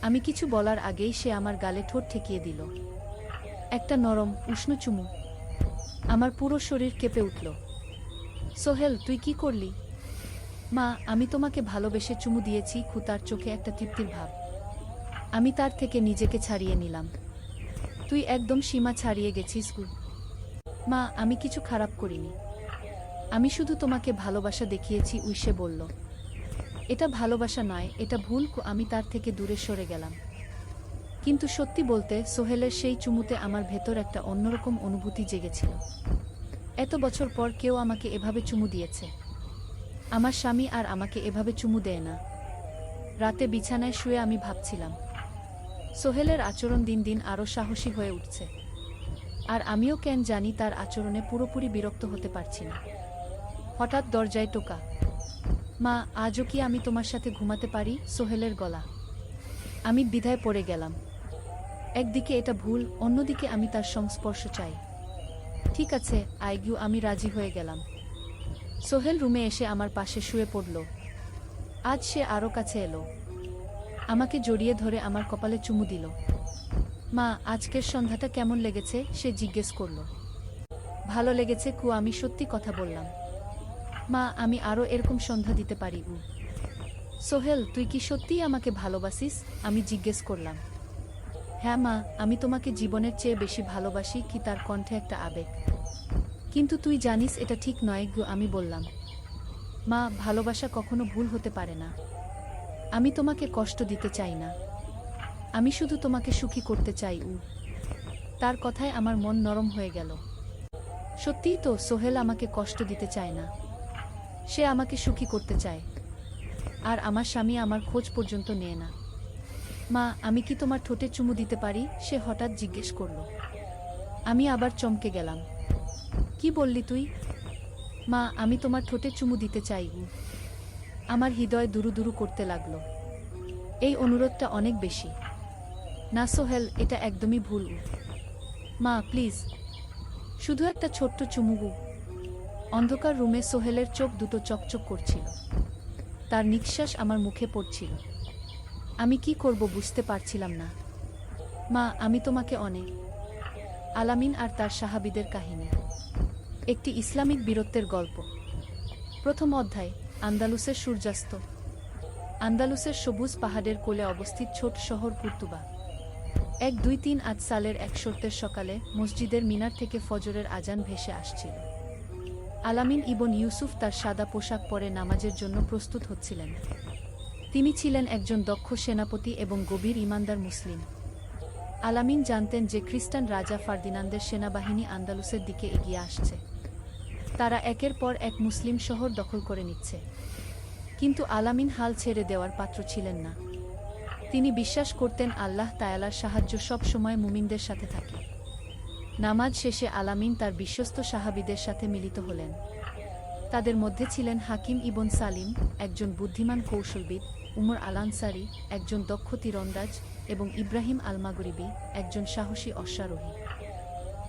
আমি কিছু বলার আগেই সে আমার গালে ঠোঁট ঠেকিয়ে দিল। একটা নরম উষ্ণ চুমু। আমার পুরো শরীর কেঁপে উঠল। সোহেল, তুই কি করলি? মা, আমি তোমাকে ভালোবেসে চুমু দিয়েছি। তার চোখে একটা তৃপ্তির ভাব। আমি তার থেকে নিজেকে ছাড়িয়ে নিলাম। তুই একদম সীমা ছাড়িয়ে গেছিস গু। মা, আমি কিছু খারাপ করিনি। আমি শুধু তোমাকে ভালোবাসা দেখিয়েছি, সে বলল। এটা ভালোবাসা নয়, এটা ভুল। আমি তার থেকে দূরে সরে গেলাম। কিন্তু সত্যি বলতে, সোহেলের সেই চুমুতে আমার ভেতর একটা অন্যরকম অনুভূতি জেগেছিল। এত বছর পর কেউ আমাকে এভাবে চুমু দিয়েছে। আমার স্বামী আর আমাকে এভাবে চুমু দেয় না। রাতে বিছানায় শুয়ে আমি ভাবছিলাম, সোহেলের আচরণ দিন দিন আরও সাহসী হয়ে উঠছে। আর আমিও কেন জানি তার আচরণে পুরোপুরি বিরক্ত হতে পারছি না। হঠাৎ দরজায় টোকা। মা, আজও কি আমি তোমার সাথে ঘুমাতে পারি? সোহেলের গলা। আমি দ্বিধায় পড়ে গেলাম। একদিকে এটা ভুল, অন্যদিকে আমি তার সংস্পর্শ চাই। ঠিক আছে আইগু, আমি রাজি হয়ে গেলাম। সোহেল রুমে এসে আমার পাশে শুয়ে পড়ল। আজ সে আরও কাছে এলো। আমাকে জড়িয়ে ধরে আমার কপালে চুমু দিল। মা, আজকের সন্ধ্যাটা কেমন লেগেছে? সে জিজ্ঞেস করল। ভালো লেগেছে আমি সত্যি কথা বললাম। মা, আমি আরও এরকম সন্ধ্যা দিতে পারি। সোহেল, তুই কি সত্যিই আমাকে ভালোবাসিস? আমি জিজ্ঞেস করলাম। হ্যাঁ মা, আমি তোমাকে জীবনের চেয়ে বেশি ভালোবাসি। কি তার কণ্ঠে একটা আবেগ। কিন্তু তুই জানিস এটা ঠিক নয় আমি বললাম। মা, ভালোবাসা কখনো ভুল হতে পারে না। আমি তোমাকে কষ্ট দিতে চাই না। আমি শুধু তোমাকে সুখী করতে চাই। তার কথায় আমার মন নরম হয়ে গেল। সত্যিই তো, সোহেল আমাকে কষ্ট দিতে চায় না। সে আমাকে সুখী করতে চায়। আর আমার স্বামী আমার খোঁজ পর্যন্ত নেয় না। মা, আমি কি তোমার ঠোঁটে চুমু দিতে পারি? সে হঠাৎ জিজ্ঞেস করল। আমি আবার চমকে গেলাম। কি বললি তুই? মা, আমি তোমার ঠোঁটে চুমু দিতে চাই। আমার হৃদয় দুরু দুরু করতে লাগল। এই অনুরোধটা অনেক বেশি। না সোহেল, এটা একদমই ভুল। মা প্লিজ, শুধু একটা ছোট্ট চুমু। অন্ধকার রুমে সোহেলের চোখ দুটো চকচক করছিল। তার নিঃশ্বাস আমার মুখে পড়ছিল। আমি কি করব বুঝতে পারছিলাম না। মা, আমি তোমাকে অনেক। আলামিন আর তার সাহাবীদের কাহিনী। একটি ইসলামিক বীরত্বের গল্প। প্রথম অধ্যায়। আন্দালুসের সূর্যাস্ত। আন্দালুসের সবুজ পাহাড়ের কোলে অবস্থিত ছোট শহর কুর্তুবা। ১-২-৩ সালের এক শরতের সকালে মসজিদের মিনার থেকে ফজরের আজান ভেসে আসছিল। আলামিন ইবন ইউসুফ তার সাদা পোশাক পরে নামাজের জন্য প্রস্তুত হচ্ছিলেন। তিনি ছিলেন একজন দক্ষ সেনাপতি এবং গভীর ঈমানদার মুসলিম। আলামিন জানতেন যে খ্রিস্টান রাজা ফার্দিনান্দের সেনাবাহিনী আন্দালুসের দিকে এগিয়ে আসছে। তারা একের পর এক মুসলিম শহর দখল করে নিচ্ছে। কিন্তু আলামিন হাল ছেড়ে দেওয়ার পাত্র ছিলেন না। তিনি বিশ্বাস করতেন আল্লাহ তাআলার সাহায্য সব সময় মুমিনদের সাথে থাকে। নামাজ শেষে আলামিন তার বিশ্বস্ত সাহাবীদের সাথে মিলিত হলেন। তাদের মধ্যে ছিলেন হাকিম ইবন সালিম, একজন বুদ্ধিমান কৌশলবিদ, উমর আল আনসারী, একজন দক্ষ তীরন্দাজ, এবং ইব্রাহিম আল মাগরিবি, একজন সাহসী অশ্বারোহী।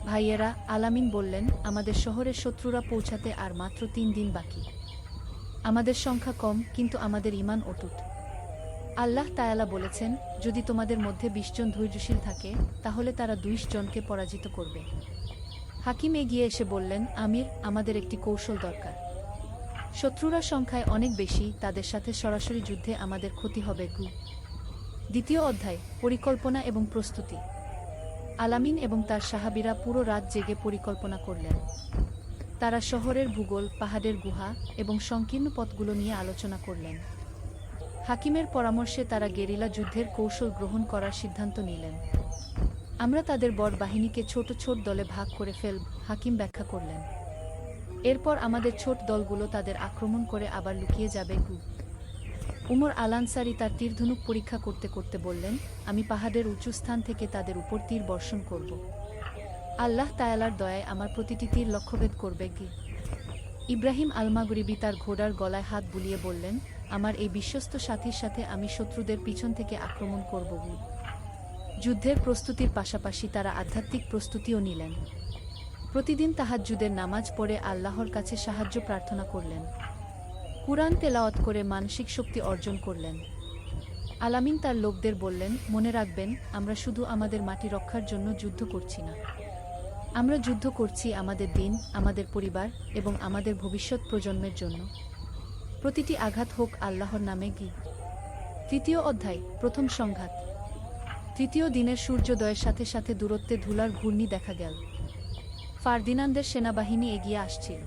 ভাইয়েরা, আলামিন বললেন, আমাদের শহরের শত্রুরা পৌঁছাতে আর মাত্র ৩ দিন বাকি। আমাদের সংখ্যা কম, কিন্তু আমাদের ঈমান অটুট। আল্লাহ তাআলা বলেছেন, যদি তোমাদের মধ্যে ২০ জন ধৈর্যশীল থাকে, তাহলে তারা ২০ জনকে পরাজিত করবে। হাকিম এগিয়ে এসে বললেন, আমির, আমাদের একটি কৌশল দরকার। শত্রুরা সংখ্যায় অনেক বেশি, তাদের সাথে সরাসরি যুদ্ধে আমাদের ক্ষতি হবে। দ্বিতীয় অধ্যায়। পরিকল্পনা এবং প্রস্তুতি। আলামিন এবং তার সাহাবীরা পুরো রাত জেগে পরিকল্পনা করলেন। তারা শহরের ভূগোল, পাহাড়ের গুহা এবং সংকীর্ণ পথগুলো নিয়ে আলোচনা করলেন। হাকিমের পরামর্শে তারা গেরিলা যুদ্ধের কৌশল গ্রহণ করার সিদ্ধান্ত নিলেন। আমরা তাদের বড় বাহিনীকে ছোট ছোট দলে ভাগ করে ফেলব, হাকিম ব্যাখ্যা করলেন। এরপর আমাদের ছোট দলগুলো তাদের আক্রমণ করে আবার লুকিয়ে যাবে। উমর আল আনসারী তার তীরধনুক পরীক্ষা করতে করতে বললেন, আমি পাহাড়ের উঁচু স্থান থেকে তাদের উপর তীর বর্ষণ করব। আল্লাহ তাআলার দয়ায় আমার প্রতিটি তীর লক্ষ্যভেদ করবে। ইব্রাহিম আল মাগরিবি তার ঘোড়ার গলায় হাত বুলিয়ে বললেন, আমার এই বিশ্বস্ত সাথীর সাথে আমি শত্রুদের পিছন থেকে আক্রমণ করব। যুদ্ধের প্রস্তুতির পাশাপাশি তারা আধ্যাত্মিক প্রস্তুতিও নিলেন। প্রতিদিন তাহাজ্জুদের নামাজ পড়ে আল্লাহর কাছে সাহায্য প্রার্থনা করলেন। কুরআন তেলাওয়াত করে মানসিক শক্তি অর্জন করলেন। আলামিন তার লোকদের বললেন, মনে রাখবেন, আমরা শুধু আমাদের মাটি রক্ষার জন্য যুদ্ধ করছি না। আমরা যুদ্ধ করছি আমাদের দিন, আমাদের পরিবার এবং আমাদের ভবিষ্যৎ প্রজন্মের জন্য। প্রতিটি আঘাত হোক আল্লাহর নামে। তৃতীয় অধ্যায়। প্রথম সংঘাত। তৃতীয় দিনের সূর্যোদয়ের সাথে সাথে দূরত্বে ধুলার ঘূর্ণি দেখা গেল। ফার্দিনান্দের সেনাবাহিনী এগিয়ে আসছিল।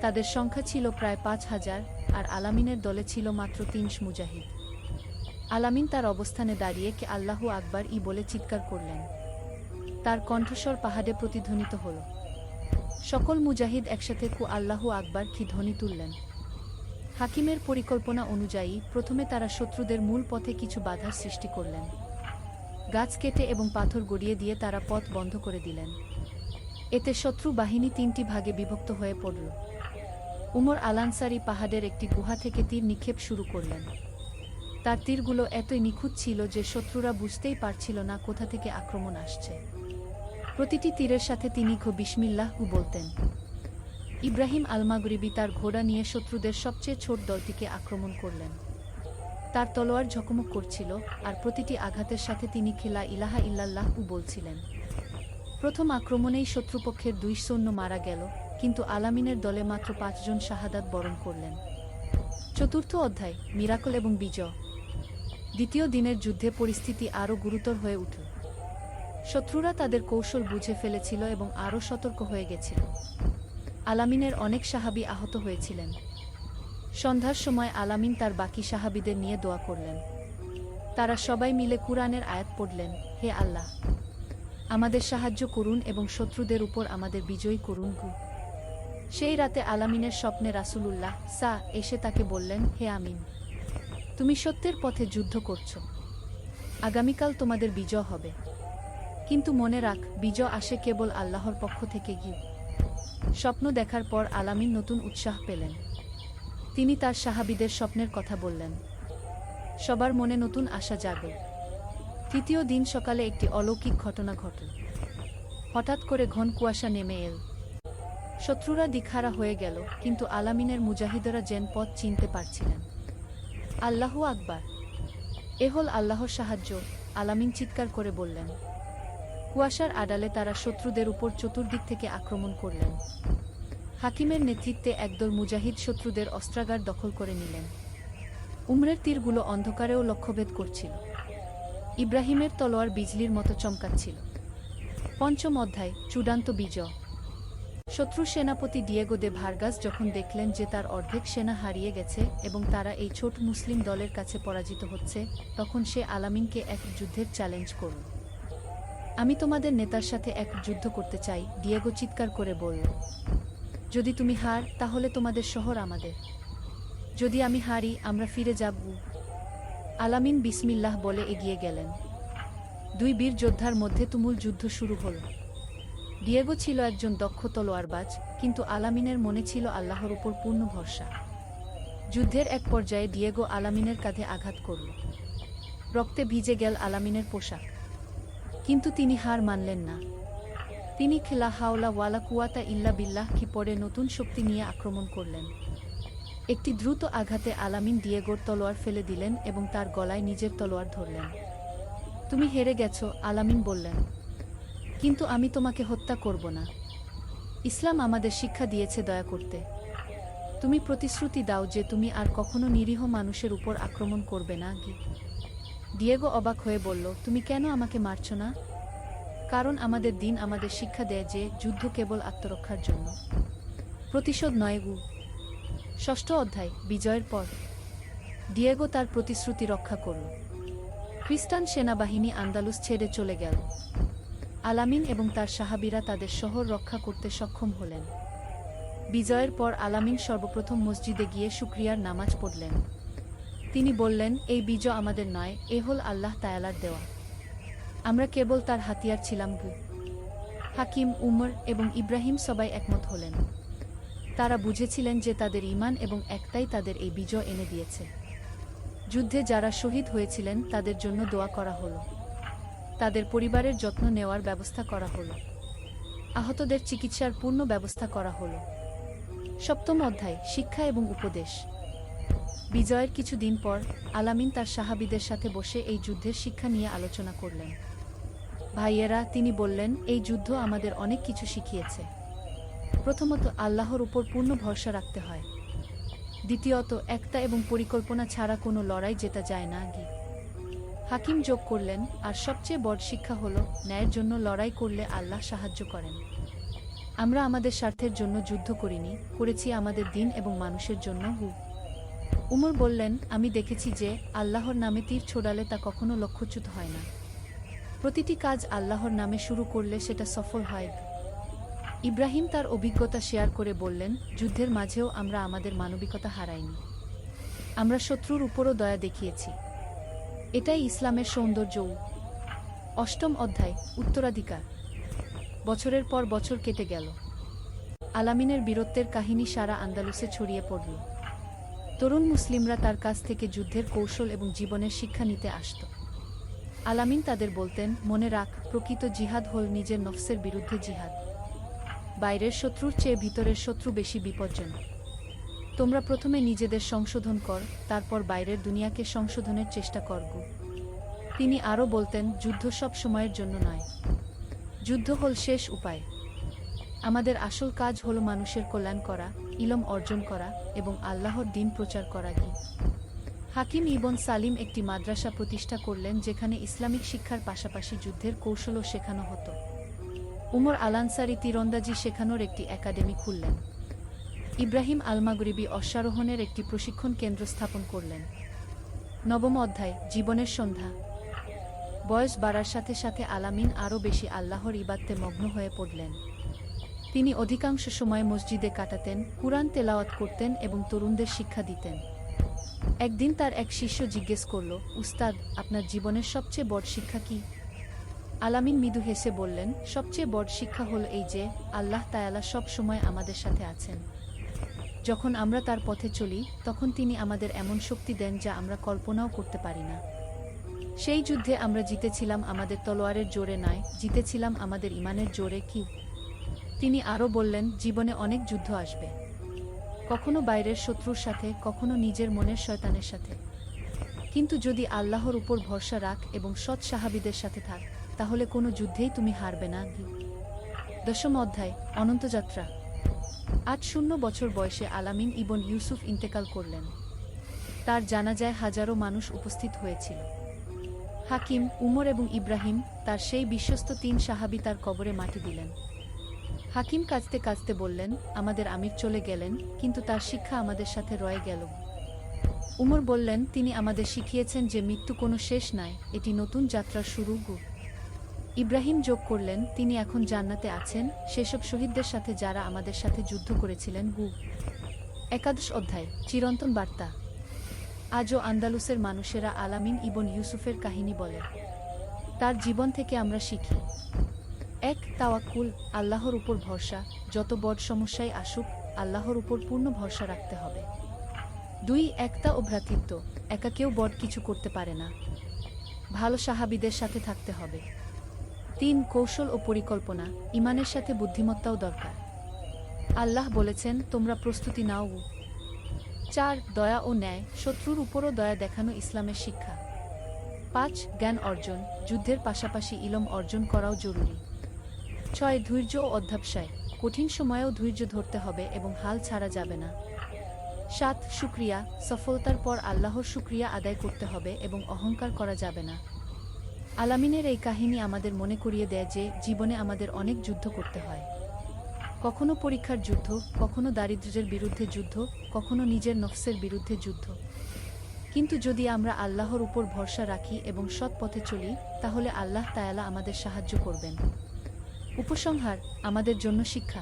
তাদের সংখ্যা ছিল প্রায় ৫,০০০, আর আলামিনের দলে ছিল মাত্র ৩০ মুজাহিদ। আলামিন তার অবস্থানে দাঁড়িয়ে কে আল্লাহু আকবার বলে চিৎকার করলেন। তার কণ্ঠস্বর পাহাড়ে প্রতিধ্বনিত হল। সকল মুজাহিদ একসাথে কু আল্লাহু আকবার কি ধ্বনি তুললেন। হাকিমের পরিকল্পনা অনুযায়ী প্রথমে তারা শত্রুদের মূল পথে কিছু বাধার সৃষ্টি করলেন। গাছ কেটে এবং পাথর গড়িয়ে দিয়ে তারা পথ বন্ধ করে দিলেন। এতে শত্রু বাহিনী ৩টি ভাগে বিভক্ত হয়ে পড়ল। উমর আল-আনসারী পাহাড়ের একটি গুহা থেকে তীর নিক্ষেপ শুরু করলেন। তার তীরগুলো এতই নিখুঁত ছিল যে শত্রুরা বুঝতেই পারছিল না কোথা থেকে আক্রমণ আসছে। প্রতিটি তীরের সাথে তিনি বিসমিল্লাহ বলতেন। ইব্রাহিম আল-মাগরিবি তার ঘোড়া নিয়ে শত্রুদের সবচেয়ে ছোট দলটিকে আক্রমণ করলেন। তার তলোয়ার ঝকমক করছিল, আর প্রতিটি আঘাতের সাথে তিনি লা ইলাহা ইল্লাল্লাহ বলছিলেন। প্রথম আক্রমণেই শত্রুপক্ষের ২ সৈন্য মারা গেল, কিন্তু আলামিনের দলে মাত্র ৫ জন শাহাদাত বরণ করলেন। চতুর্থ অধ্যায়, মিরাকল এবং বিজয়। দ্বিতীয় দিনের যুদ্ধে পরিস্থিতি আরও গুরুতর হয়ে উঠল। শত্রুরা তাদের কৌশল বুঝে ফেলেছিল এবং আরও সতর্ক হয়ে গেছিল। আলামিনের অনেক সাহাবী আহত হয়েছিলেন। সন্ধ্যার সময় আলামিন তার বাকি সাহাবীদের নিয়ে দোয়া করলেন। তারা সবাই মিলে কুরআনের আয়াত পড়লেন, হে আল্লাহ, আমাদের সাহায্য করুন এবং শত্রুদের উপর আমাদের বিজয়ী করুন। সেই রাতে আলামিনের স্বপ্নে রাসূলুল্লাহ এসে তাকে বললেন, হে আমিন, তুমি সত্যের পথে যুদ্ধ করছ। আগামীকাল তোমাদের বিজয় হবে। কিন্তু মনে রাখ, বিজয় আসে কেবল আল্লাহর পক্ষ থেকে। স্বপ্ন দেখার পর আলামিন নতুন উৎসাহ পেলেন। তিনি তার সাহাবীদের স্বপ্নের কথা বললেন। সবার মনে নতুন আশা জাগল। তৃতীয় দিন সকালে একটি অলৌকিক ঘটনা ঘটল। হঠাৎ করে ঘন কুয়াশা নেমে এল। শত্রুরা দিকহারা হয়ে গেল, কিন্তু আলামিনের মুজাহিদরা যেন পথ চিনতে পারছিলেন। আল্লাহু আকবার, এ হল আল্লাহর সাহায্য, আলামিন চিৎকার করে বললেন। কুয়াশার আড়ালে তারা শত্রুদের উপর চতুর্দিক থেকে আক্রমণ করলেন। হাকিমের নেতৃত্বে একদল মুজাহিদ শত্রুদের অস্ত্রাগার দখল করে নিলেন। উমরের তীরগুলো অন্ধকারেও লক্ষ্যভেদ করছিল। ইব্রাহিমের তলোয়ার বিজলির মতো চমকাচ্ছিল। পঞ্চম অধ্যায়, চূড়ান্ত বিজয়। শত্রু সেনাপতি ডিয়েগো দে ভার্গাস যখন দেখলেন যে তার অর্ধেক সেনা হারিয়ে গেছে এবং তারা এই ছোট মুসলিম দলের কাছে পরাজিত হচ্ছে, তখন সে আলামিনকে এক যুদ্ধের চ্যালেঞ্জ করল। আমি তোমাদের নেতার সাথে এক যুদ্ধ করতে চাই, ডিয়েগো চিৎকার করে বলল। যদি তুমি হার, তাহলে তোমাদের শহর আমাদের। যদি আমি হারি, আমরা ফিরে যাব। আলামিন বিসমিল্লাহ বলে এগিয়ে গেলেন। 2 বীর যোদ্ধার মধ্যে তুমুল যুদ্ধ শুরু হল। ডিয়েগো ছিল একজন দক্ষ তলোয়ারবাজ, কিন্তু আলামিনের মনে ছিল আল্লাহর উপর পূর্ণ ভরসা। যুদ্ধের এক পর্যায়ে ডিয়েগো আলামিনের কাঁধে আঘাত করল। রক্তে ভিজে গেল আলামিনের পোশাক। কিন্তু তিনি হার মানলেন না। তিনি লা হাওলা ওয়ালা কুওয়াতা ইল্লা বিল্লাহ কি পরে নতুন শক্তি নিয়ে আক্রমণ করলেন। একটি দ্রুত আঘাতে আলামিন ডিয়েগোর তলোয়ার ফেলে দিলেন এবং তার গলায় নিজের তলোয়ার ধরলেন। তুমি হেরে গেছো, আলামিন বললেন। কিন্তু আমি তোমাকে হত্যা করব না। ইসলাম আমাদের শিক্ষা দিয়েছে দয়া করতে। তুমি প্রতিশ্রুতি দাও যে তুমি আর কখনো নিরীহ মানুষের উপর আক্রমণ করবে না। ডিয়েগো অবাক হয়ে বলল, তুমি কেন আমাকে মারছ না? কারণ আমাদের দিন আমাদের শিক্ষা দেয় যে যুদ্ধ কেবল আত্মরক্ষার জন্য, প্রতিশোধ নয়। ষষ্ঠ অধ্যায়, বিজয়ের পর। ডিয়েগো তার প্রতিশ্রুতি রক্ষা করল। খ্রিস্টান সেনাবাহিনী আন্দালুস ছেড়ে চলে গেল। আলামিন এবং তার সাহাবীরা তাদের শহর রক্ষা করতে সক্ষম হলেন। বিজয়ের পর আলামিন সর্বপ্রথম মসজিদে গিয়ে শুকরিয়ার নামাজ পড়লেন। তিনি বললেন, এই বিজয় আমাদের নয়, এ হল আল্লাহ তাআলার দেওয়া। আমরা কেবল তার হাতিয়ার ছিলাম। হাকিম, উমর এবং ইব্রাহিম সবাই একমত হলেন। তারা বুঝেছিলেন যে তাদের ঈমান এবং একতাই তাদের এই বিজয় এনে দিয়েছে। যুদ্ধে যারা শহীদ হয়েছিলেন তাদের জন্য দোয়া করা হলো। তাদের পরিবারের যত্ন নেওয়ার ব্যবস্থা করা হলো। আহতদের চিকিৎসার পূর্ণ ব্যবস্থা করা হলো। সপ্তম অধ্যায়, শিক্ষা এবং উপদেশ। বিজয়ের কিছুদিন পর আলামিন তার সাহাবীদের সাথে বসে এই যুদ্ধের শিক্ষা নিয়ে আলোচনা করলেন। ভাইয়েরা, তিনি বললেন, এই যুদ্ধ আমাদের অনেক কিছু শিখিয়েছে। প্রথমত, আল্লাহর উপর পূর্ণ ভরসা রাখতে হয়। দ্বিতীয়ত, একতা এবং পরিকল্পনা ছাড়া কোনো লড়াই জেতা যায় না। হাকিম যোগ করলেন, আর সবচেয়ে বড় শিক্ষা হল, ন্যায়ের জন্য লড়াই করলে আল্লাহ সাহায্য করেন। আমরা আমাদের স্বার্থের জন্য যুদ্ধ করিনি, করেছি আমাদের দিন এবং মানুষের জন্য। উমর বললেন, আমি দেখেছি যে আল্লাহর নামে তীর ছোড়ালে তা কখনো লক্ষ্যচ্যুত হয় না। প্রতিটি কাজ আল্লাহর নামে শুরু করলে সেটা সফল হয়। ইব্রাহিম তার অভিজ্ঞতা শেয়ার করে বললেন, যুদ্ধের মাঝেও আমরা আমাদের মানবিকতা হারাইনি। আমরা শত্রুর উপরও দয়া দেখিয়েছি। এটাই ইসলামের সৌন্দর্য। অষ্টম অধ্যায়, উত্তরাধিকার। বছরের পর বছর কেটে গেল। আলামিনের বীরত্বের কাহিনী সারা আন্দালুসে ছড়িয়ে পড়ল। তরুণ মুসলিমরা তার কাছ থেকে যুদ্ধের কৌশল এবং জীবনের শিক্ষা নিতে আসত। আলামিন তাদের বলতেন, মনে রাখ, প্রকৃত জিহাদ হল নিজের নফসের বিরুদ্ধে জিহাদ। বাইরের শত্রুর চেয়ে ভিতরের শত্রু বেশি বিপজ্জনক। তোমরা প্রথমে নিজেদের সংশোধন কর, তারপর বাইরের দুনিয়াকে সংশোধনের চেষ্টা করব। তিনি আরও বলতেন, যুদ্ধ সব সময়ের জন্য নয়। যুদ্ধ হল শেষ উপায়। আমাদের আসল কাজ হল মানুষের কল্যাণ করা, ইলম অর্জন করা এবং আল্লাহর দ্বীন প্রচার করা। হাকিম ইবন সালিম একটি মাদ্রাসা প্রতিষ্ঠা করলেন যেখানে ইসলামিক শিক্ষার পাশাপাশি যুদ্ধের কৌশলও শেখানো হতো। উমর আল-আনসারী তীরন্দাজি শেখানোর একটি একাডেমি খুললেন। ইব্রাহিম আল-মাগরিবি অশ্বারোহণের একটি প্রশিক্ষণ কেন্দ্র স্থাপন করলেন। নবম অধ্যায়, জীবনের সন্ধ্যা। বয়স বাড়ার সাথে সাথে আলামিন আরও বেশি আল্লাহর ইবাদতে মগ্ন হয়ে পড়লেন। তিনি অধিকাংশ সময় মসজিদে কাটাতেন, কুরআন তেলাওয়াত করতেন এবং তরুণদের শিক্ষা দিতেন। একদিন তার এক শিষ্য জিজ্ঞেস করল, উস্তাদ, আপনার জীবনের সবচেয়ে বড় শিক্ষা কি? আলামিন মৃদু হেসে বললেন, সবচেয়ে বড় শিক্ষা হল এই যে আল্লাহ তাআলা সব সময় আমাদের সাথে আছেন। যখন আমরা তার পথে চলি, তখন তিনি আমাদের এমন শক্তি দেন যা আমরা কল্পনাও করতে পারি না। সেই যুদ্ধে আমরা জিতেছিলাম আমাদের তলোয়ারের জোরে নয়, জিতেছিলাম আমাদের ঈমানের জোরে। কি? তিনি আরও বললেন, জীবনে অনেক যুদ্ধ আসবে, কখনো বাইরের শত্রুর সাথে, কখনো নিজের মনের শয়তানের সাথে। কিন্তু যদি আল্লাহর উপর ভরসা রাখ এবং সৎ সাহাবীদের সাথে থাক, তাহলে কোনো যুদ্ধেই তুমি হারবে না। দশম অধ্যায়, অনন্তযাত্রা। আজ 0 বছর বয়সে আলামিন ইবন ইউসুফ ইন্তেকাল করলেন। তার জানাজায় হাজারো মানুষ উপস্থিত হয়েছিল। হাকিম, উমর এবং ইব্রাহিম, তার সেই বিশ্বস্ত 3 সাহাবী তার কবরে মাটি দিলেন। হাকিম কাঁদতে কাঁদতে বললেন, আমাদের আমির চলে গেলেন, কিন্তু তার শিক্ষা আমাদের সাথে রয়ে গেল। উমর বললেন, তিনি আমাদের শিখিয়েছেন যে মৃত্যু কোনো শেষ নয়, এটি নতুন যাত্রার শুরু। ইব্রাহিম যোগ করলেন, তিনি এখন জান্নাতে আছেন, সেসব শহীদদের সাথে যারা আমাদের সাথে যুদ্ধ করেছিলেন। একাদশ অধ্যায়, চিরন্তন বার্তা। আজও আন্দালুসের মানুষেরা আলামিন ইবন ইউসুফের কাহিনী বলে। তার জীবন থেকে আমরা শিখি: 1. তাওয়াক্কুল, আল্লাহর উপর ভরসা। যত বড় সমস্যাই আসুক, আল্লাহর উপর পূর্ণ ভরসা রাখতে হবে। 2. একতা ও ভ্রাতৃত্ব, একা কেউ বড় কিছু করতে পারে না, ভালো সাহাবীদের সাথে থাকতে হবে। 3. কৌশল ও পরিকল্পনা, ঈমানের সাথে বুদ্ধিমত্তাও দরকার। আল্লাহ বলেছেন, তোমরা প্রস্তুতি নাও। 4. দয়া ও ন্যায়, শত্রুর উপরও দয়া দেখানো ইসলামের শিক্ষা। 5. জ্ঞান অর্জন, যুদ্ধের পাশাপাশি ইলম অর্জন করাও জরুরি। 6. ধৈর্য ও অধ্যবসায়, কঠিন সময়েও ধৈর্য ধরতে হবে এবং হাল ছাড়া যাবে না। 7. শুকরিয়া, সফলতার পর আল্লাহর শুকরিয়া আদায় করতে হবে এবং অহংকার করা যাবে না। আলামিনের এই কাহিনী আমাদের মনে করিয়ে দেয় যে জীবনে আমাদের অনেক যুদ্ধ করতে হয়। কখনো পরীক্ষার যুদ্ধ, কখনো দারিদ্র্যের বিরুদ্ধে যুদ্ধ, কখনো নিজের নফসের বিরুদ্ধে যুদ্ধ। কিন্তু যদি আমরা আল্লাহর উপর ভরসা রাখি এবং সৎ পথে চলি, তাহলে আল্লাহ তাআলা আমাদের সাহায্য করবেন। উপসংহার, আমাদের জন্য শিক্ষা।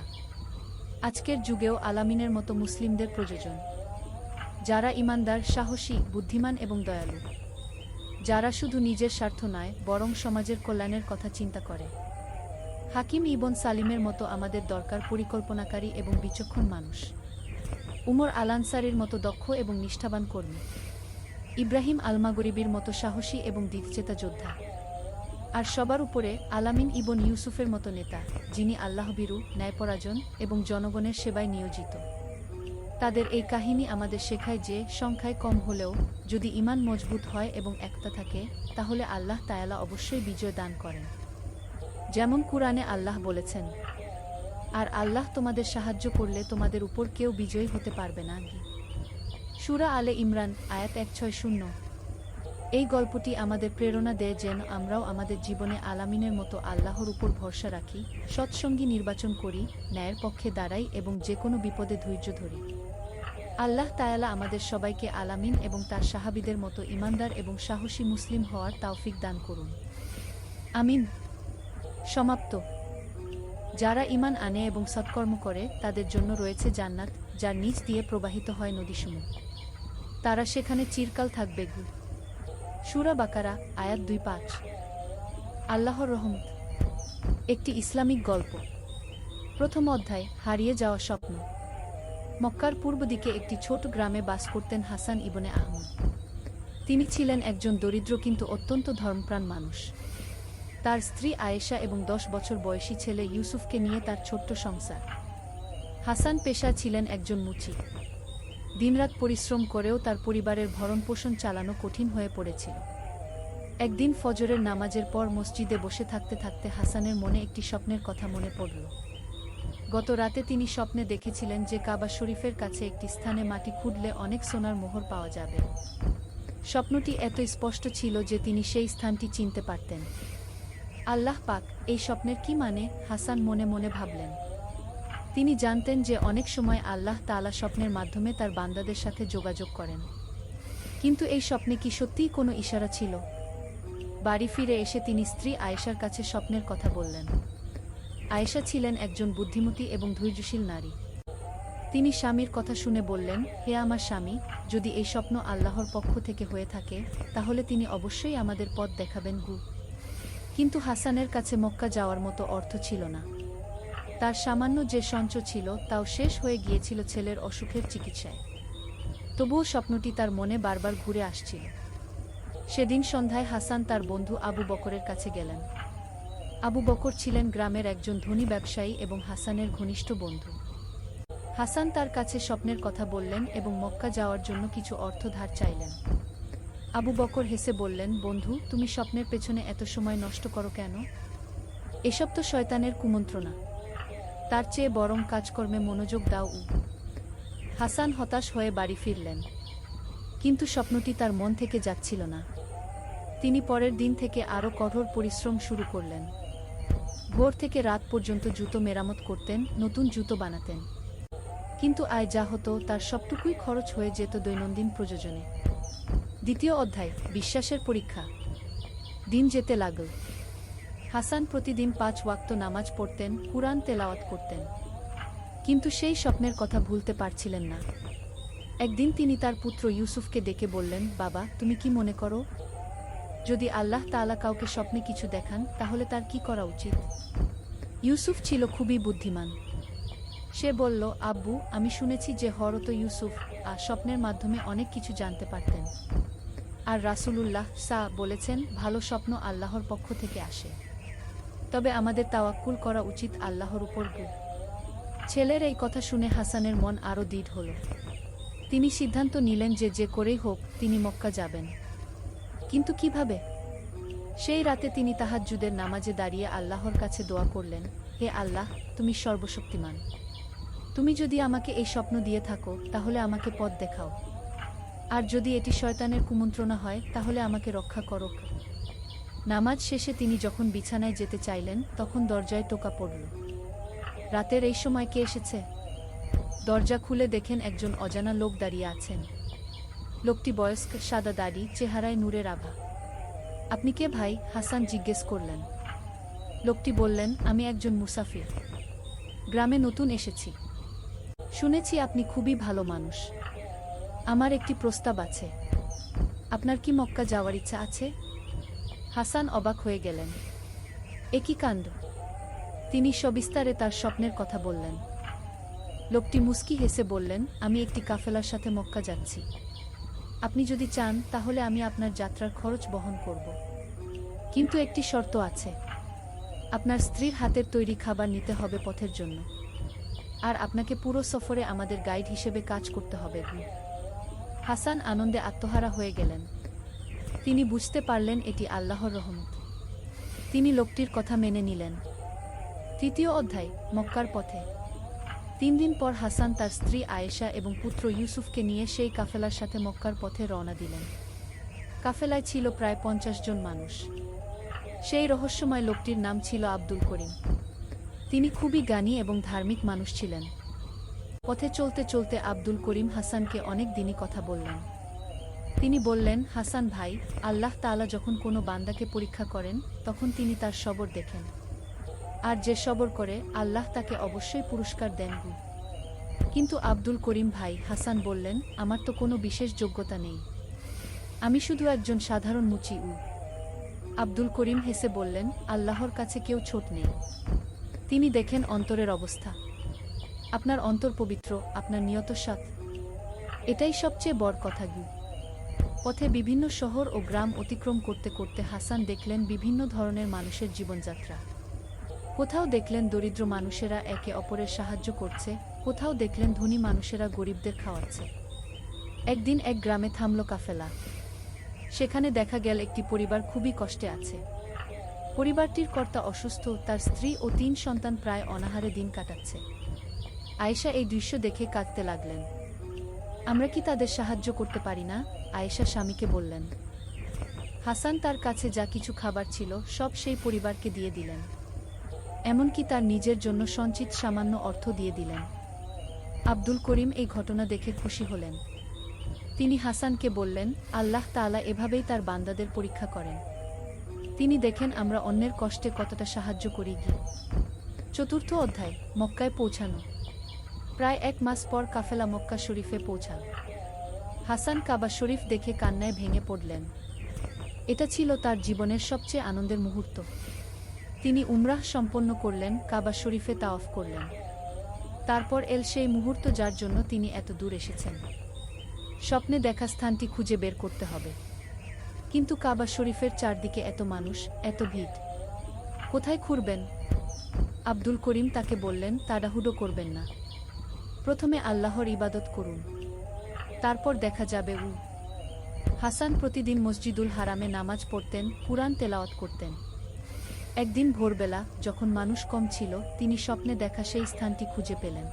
আজকের যুগেও আলামিনের মতো মুসলিমদের প্রয়োজন, যারা ঈমানদার, সাহসী, বুদ্ধিমান এবং দয়ালু, যারা শুধু নিজের স্বার্থ নয় বরং সমাজের কল্যাণের কথা চিন্তা করে। হাকিম ইবন সালিমের মতো আমাদের দরকার পরিকল্পনাকারী এবং বিচক্ষণ মানুষ। উমর আল-আনসারীর মতো দক্ষ এবং নিষ্ঠাবান কর্মী। ইব্রাহিম আল-মাগরিবির মতো সাহসী এবং দৃঢ়চেতা যোদ্ধা। আর সবার উপরে আলামিন ইবন ইউসুফের মতো নেতা, যিনি আল্লাহভীরু, ন্যায়পরায়ণ এবং জনগণের সেবায় নিয়োজিত। তাদের এই কাহিনী আমাদের শেখায় যে সংখ্যায় কম হলেও যদি ঈমান মজবুত হয় এবং একতা থাকে, তাহলে আল্লাহ তাআলা অবশ্যই বিজয় দান করেন। যেমন কুরআনে আল্লাহ বলেছেন, আর আল্লাহ তোমাদের সাহায্য করলে তোমাদের উপর কেউ বিজয়ী হতে পারবে না। সূরা আলে ইমরান, আয়াত 160। এই গল্পটি আমাদের প্রেরণা দেয় যেন আমরাও আমাদের জীবনে আলামিনের মতো আল্লাহর উপর ভরসা রাখি, সৎসঙ্গী নির্বাচন করি, ন্যায়ের পক্ষে দাঁড়াই এবং যে কোনো বিপদে ধৈর্য ধরি। আল্লাহ তাআলা আমাদের সবাইকে আলামিন এবং তার সাহাবীদের মতো ঈমানদার এবং সাহসী মুসলিম হওয়ার তৌফিক দান করুন। আমিন। সমাপ্ত। যারা ঈমান আনে এবং সৎকর্ম করে তাদের জন্য রয়েছে জান্নাত, যার নিচ দিয়ে প্রবাহিত হয় নদীসমূহ। তারা সেখানে চিরকাল থাকবে। সূরা বাকারা, আয়াত ২৫। আল্লাহর রহমত। একটি ইসলামিক গল্প। প্রথম অধ্যায়, হারিয়ে যাওয়া স্বপ্ন। মক্কার পূর্ব দিকে একটি ছোট গ্রামে বাস করতেন হাসান ইবনে আহমদ। তিনি ছিলেন একজন দরিদ্র কিন্তু অত্যন্ত ধর্মপ্রাণ মানুষ। তার স্ত্রী আয়েশা এবং ১০ বছর বয়সী ছেলে ইউসুফকে নিয়ে তার ছোট্ট সংসার। হাসান পেশা ছিলেন একজন মুচি। দিনরাত পরিশ্রম করেও তার পরিবারের ভরণপোষণ চালানো কঠিন হয়ে পড়েছিল। একদিন ফজরের নামাজের পর মসজিদে বসে থাকতে থাকতে হাসানের মনে একটি স্বপ্নের কথা মনে পড়ল। গত রাতে তিনি স্বপ্নে দেখেছিলেন যে কাবা শরীফের কাছে একটি স্থানে মাটি খুঁড়লে অনেক সোনার মোহর পাওয়া যাবে। স্বপ্নটি এত স্পষ্ট ছিল যে তিনি সেই স্থানটি চিনতে পারতেন। আল্লাহ পাক, এই স্বপ্নের কি মানে? হাসান মনে মনে ভাবলেন। তিনি জানতেন যে অনেক সময় আল্লাহ তাআলা স্বপ্নের মাধ্যমে তার বান্দাদের সাথে যোগাযোগ করেন। কিন্তু এই স্বপ্নে কি সত্যিই কোনো ইশারা ছিল? বাড়ি ফিরে এসে তিনি স্ত্রী আয়েশার কাছে স্বপ্নের কথা বললেন। আয়েশা ছিলেন একজন বুদ্ধিমতী এবং ধৈর্যশীল নারী। তিনি স্বামীর কথা শুনে বললেন, হে আমার স্বামী, যদি এই স্বপ্ন আল্লাহর পক্ষ থেকে হয়ে থাকে তাহলে তিনি অবশ্যই আমাদের পথ দেখাবেন। কিন্তু হাসানের কাছে মক্কা যাওয়ার মতো অর্থ ছিল না। তার সামান্য যে সঞ্চয় ছিল তাও শেষ হয়ে গিয়েছিল ছেলের অসুখের চিকিৎসায়। তবুও স্বপ্নটি তার মনে বারবার ঘুরে আসছিল। সেদিন সন্ধ্যায় হাসান তার বন্ধু আবু বকরের কাছে গেলেন। আবু বকর ছিলেন গ্রামের একজন ধনী ব্যবসায়ী এবং হাসানের ঘনিষ্ঠ বন্ধু। হাসান তার কাছে স্বপ্নের কথা বললেন এবং মক্কা যাওয়ার জন্য কিছু অর্থ ধার চাইলেন। আবু বকর হেসে বললেন, বন্ধু, তুমি স্বপ্নের পেছনে এত সময় নষ্ট করো কেন? এসব তো শয়তানের কুমন্ত্রণা। তার চেয়ে বরং কাজকর্মে মনোযোগ দাও। হাসান হতাশ হয়ে বাড়ি ফিরলেন। কিন্তু স্বপ্নটি তার মন থেকে যাচ্ছিল না। তিনি পরের দিন থেকে আরও কঠোর পরিশ্রম শুরু করলেন। ভোর থেকে রাত পর্যন্ত জুতো মেরামত করতেন, নতুন জুতো বানাতেন। কিন্তু আয় যা হতো তার সবটুকুই খরচ হয়ে যেত দৈনন্দিন প্রয়োজনে। দ্বিতীয় অধ্যায়, বিশ্বাসের পরীক্ষা। দিন যেতে লাগল। হাসান প্রতিদিন ৫ ওয়াক্ত নামাজ পড়তেন, কুরআন তেলাওয়াত করতেন। কিন্তু সেই স্বপ্নের কথা ভুলতে পারছিলেন না। একদিন তিনি তার পুত্র ইউসুফকে ডেকে বললেন, বাবা, তুমি কি মনে করো, যদি আল্লাহ তাআলা কাউকে স্বপ্নে কিছু দেখান তাহলে তার কি করা উচিত? ইউসুফ ছিল খুবই বুদ্ধিমান। সে বলল, আব্বু, আমি শুনেছি যে হযরত ইউসুফ স্বপ্নের মাধ্যমে অনেক কিছু জানতে পারতেন। আর রাসূলুল্লাহ বলেছেন, ভালো স্বপ্ন আল্লাহর পক্ষ থেকে আসে। তবে আমাদের তাওয়াক্কুল করা উচিত আল্লাহর উপর। ছেলের এই কথা শুনে হাসানের মন আরও দৃঢ় হল। তিনি সিদ্ধান্ত নিলেন যে যে করেই হোক তিনি মক্কা যাবেন। কিন্তু কিভাবে? সেই রাতে তিনি তাহাজ্জুদের নামাজে দাঁড়িয়ে আল্লাহর কাছে দোয়া করলেন, হে আল্লাহ, তুমি সর্বশক্তিমান। তুমি যদি আমাকে এই স্বপ্ন দিয়ে থাকো তাহলে আমাকে পথ দেখাও। আর যদি এটি শয়তানের কুমন্ত্রণা হয় তাহলে আমাকে রক্ষা করো। নামাজ শেষে তিনি যখন বিছানায় যেতে চাইলেন তখন দরজায় টোকা পড়ল। রাতের এই সময় কে এসেছে? দরজা খুলে দেখেন একজন অজানা লোক দাঁড়িয়ে আছেন। লোকটি বয়স্ক, সাদা দাড়ি, চেহারায় নূরের আভা। আপনি কে ভাই? হাসান জিজ্ঞেস করলেন। লোকটি বললেন, আমি একজন মুসাফির। গ্রামে নতুন এসেছি। শুনেছি আপনি খুবই ভালো মানুষ। আমার একটি প্রস্তাব আছে। আপনার কি মক্কা যাওয়ার ইচ্ছা আছে? হাসান অবাক হয়ে গেলেন। এ কি কাণ্ড! তিনি সবিস্তারে তার স্বপ্নের কথা বললেন। লোকটি মুস্কি হেসে বললেন, আমি একটি কাফেলার সাথে মক্কা যাচ্ছি। আপনি যদি চান তাহলে আমি আপনার যাত্রার খরচ বহন করব। কিন্তু একটি শর্ত আছে। আপনার স্ত্রীর হাতের তৈরি খাবার নিতে হবে পথের জন্য। আর আপনাকে পুরো সফরে আমাদের গাইড হিসেবে কাজ করতে হবে। হাসান আনন্দে আত্মহারা হয়ে গেলেন। তিনি বুঝতে পারলেন এটি আল্লাহর রহমত। তিনি লোকটির কথা মেনে নিলেন। তৃতীয় অধ্যায়, মক্কার পথে। ৩ দিন পর হাসান তার স্ত্রী আয়েশা এবং পুত্র ইউসুফকে নিয়ে সেই কাফেলার সাথে মক্কার পথে রওনা দিলেন। কাফেলায় ছিল প্রায় ৫০ জন মানুষ। সেই রহস্যময় লোকটির নাম ছিল আব্দুল করিম। তিনি খুবই জ্ঞানী এবং ধার্মিক মানুষ ছিলেন। পথে চলতে চলতে আব্দুল করিম হাসানকে অনেক দিনই কথা বললেন। তিনি বললেন, হাসান ভাই, আল্লাহ তাআলা যখন কোনো বান্দাকে পরীক্ষা করেন তখন তিনি তার সবর দেখেন। আর যে সবর করে আল্লাহ তাকে অবশ্যই পুরস্কার দেন। কিন্তু আব্দুল করিম ভাই, হাসান বললেন, আমার তো কোনো বিশেষ যোগ্যতা নেই, আমি শুধু একজন সাধারণ মুচি। আব্দুল করিম হেসে বললেন, আল্লাহর কাছে কেউ ছোট নেই, তিনি দেখেন অন্তরের অবস্থা। আপনার অন্তর পবিত্র, আপনার নিয়ত সৎ, এটাই সবচেয়ে বড় কথা। পথে বিভিন্ন শহর ও গ্রাম অতিক্রম করতে করতে হাসান দেখলেন বিভিন্ন ধরনের মানুষের জীবনযাত্রা। কোথাও দেখলেন দরিদ্র মানুষেরা একে অপরের সাহায্য করছে, কোথাও দেখলেন ধনী মানুষেরা গরিবদের খাওয়াচ্ছে। একদিন এক গ্রামে থামল কাফেলা। সেখানে দেখা গেল একটি পরিবার খুবই কষ্টে আছে। পরিবারটির কর্তা অসুস্থ, তার স্ত্রী ও ৩ সন্তান প্রায় অনাহারে দিন কাটাচ্ছে। আয়েশা এই দৃশ্য দেখে কাঁদতে লাগলেন। আমরা কি তাদের সাহায্য করতে পারি না? আয়েশা স্বামীকে বললেন। হাসান তার কাছে যা কিছু খাবার ছিল সব সেই পরিবারকে দিয়ে দিলেন। এমনকি তার নিজের জন্য সঞ্চিত সামান্য অর্থ দিয়ে দিলেন। আব্দুল করিম এই ঘটনা দেখে খুশি হলেন। তিনি হাসানকে বললেন, আল্লাহ তাআলা এভাবেই তার বান্দাদের পরীক্ষা করেন। তিনি দেখেন আমরা অন্যের কষ্টে কতটা সাহায্য করি। ৪র্থ অধ্যায়, মক্কায় পৌঁছানো। প্রায় ১ মাস পর কাফেলা মক্কা শরীফে পৌঁছাল। হাসান কাবা শরীফ দেখে কান্নায় ভেঙে পড়লেন। এটা ছিল তার জীবনের সবচেয়ে আনন্দের মুহূর্ত। তিনি উমরাহ সম্পন্ন করলেন, কাবা শরীফে তাওয়াফ করলেন। তারপর এল সেই মুহূর্ত যার জন্য তিনি এত দূর এসেছেন। স্বপ্নে দেখা স্থানটি খুঁজে বের করতে হবে। কিন্তু কাবা শরীফের চারদিকে এত মানুষ, এত ভিড়, কোথায় খুঁড়বেন? আব্দুল করিম তাকে বললেন, তাড়াহুড়ো করবেন না, প্রথমে আল্লাহর ইবাদত করুন, তারপর দেখা যাবে। হাসান প্রতিদিন মসজিদুল হারামে নামাজ পড়তেন, কুরআন তেলাওয়াত করতেন। একদিন ভোরবেলা যখন মানুষ কম ছিল, তিনি স্বপ্নে দেখা সেই স্থানটি খুঁজে পেলেন।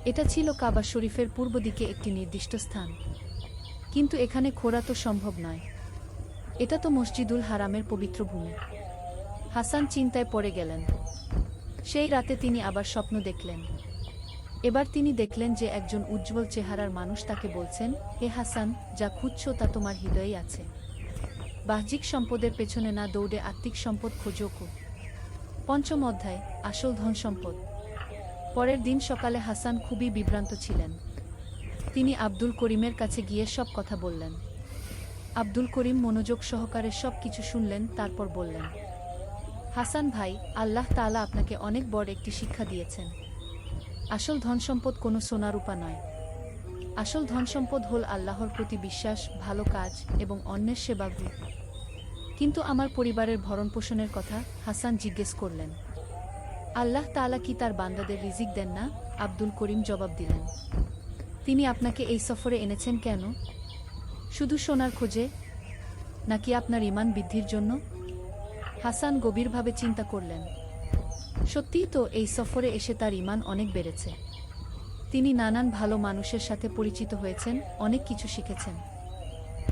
এটা ছিল কাবা শরীফের পূর্ব দিকে একটি নির্দিষ্ট স্থান। কিন্তু এখানে খোঁড়া তো সম্ভব নয়, এটা তো মসজিদুল হারামের পবিত্র ভূমি। হাসান চিন্তায় পড়ে গেলেন। সেই রাতে তিনি আবার স্বপ্ন দেখলেন। এবার তিনি দেখলেন যে একজন উজ্জ্বল চেহারার মানুষ তাকে বলছেন, হে হাসান, যা খুঁজছো তা তোমার হৃদয়েই আছে। বাহ্যিক সম্পদের পেছনে না দৌড়ে আত্মিক সম্পদ খোঁজো। ৫ম অধ্যায়, আসল ধন সম্পদ। পরের দিন সকালে হাসান খুবই বিভ্রান্ত ছিলেন। তিনি আব্দুল করিমের কাছে গিয়ে সব কথা বললেন। আব্দুল করিম মনোযোগ সহকারে সব কিছু শুনলেন, তারপর বললেন, হাসান ভাই, আল্লাহ তাআলা আপনাকে অনেক বড় একটি শিক্ষা দিয়েছেন। আসল ধনসম্পদ কোনো সোনারূপা নয়। আসল ধনসম্পদ হল আল্লাহর প্রতি বিশ্বাস, ভালো কাজ এবং অন্যের সেবা। কিন্তু আমার পরিবারের ভরণপোষণের কথা? হাসান জিজ্ঞেস করলেন। আল্লাহ তাআলা কি তার বান্দাদের রিজিক দেন না? আব্দুল করিম জবাব দিলেন। তিনি আপনাকে এই সফরে এনেছেন কেন? শুধু সোনার খোঁজে, নাকি আপনার ঈমান বৃদ্ধির জন্য? হাসান গভীরভাবে চিন্তা করলেন। সত্যিই তো, এই সফরে এসে তার ঈমান অনেক বেড়েছে। তিনি নানান ভালো মানুষের সাথে পরিচিত হয়েছেন, অনেক কিছু শিখেছেন।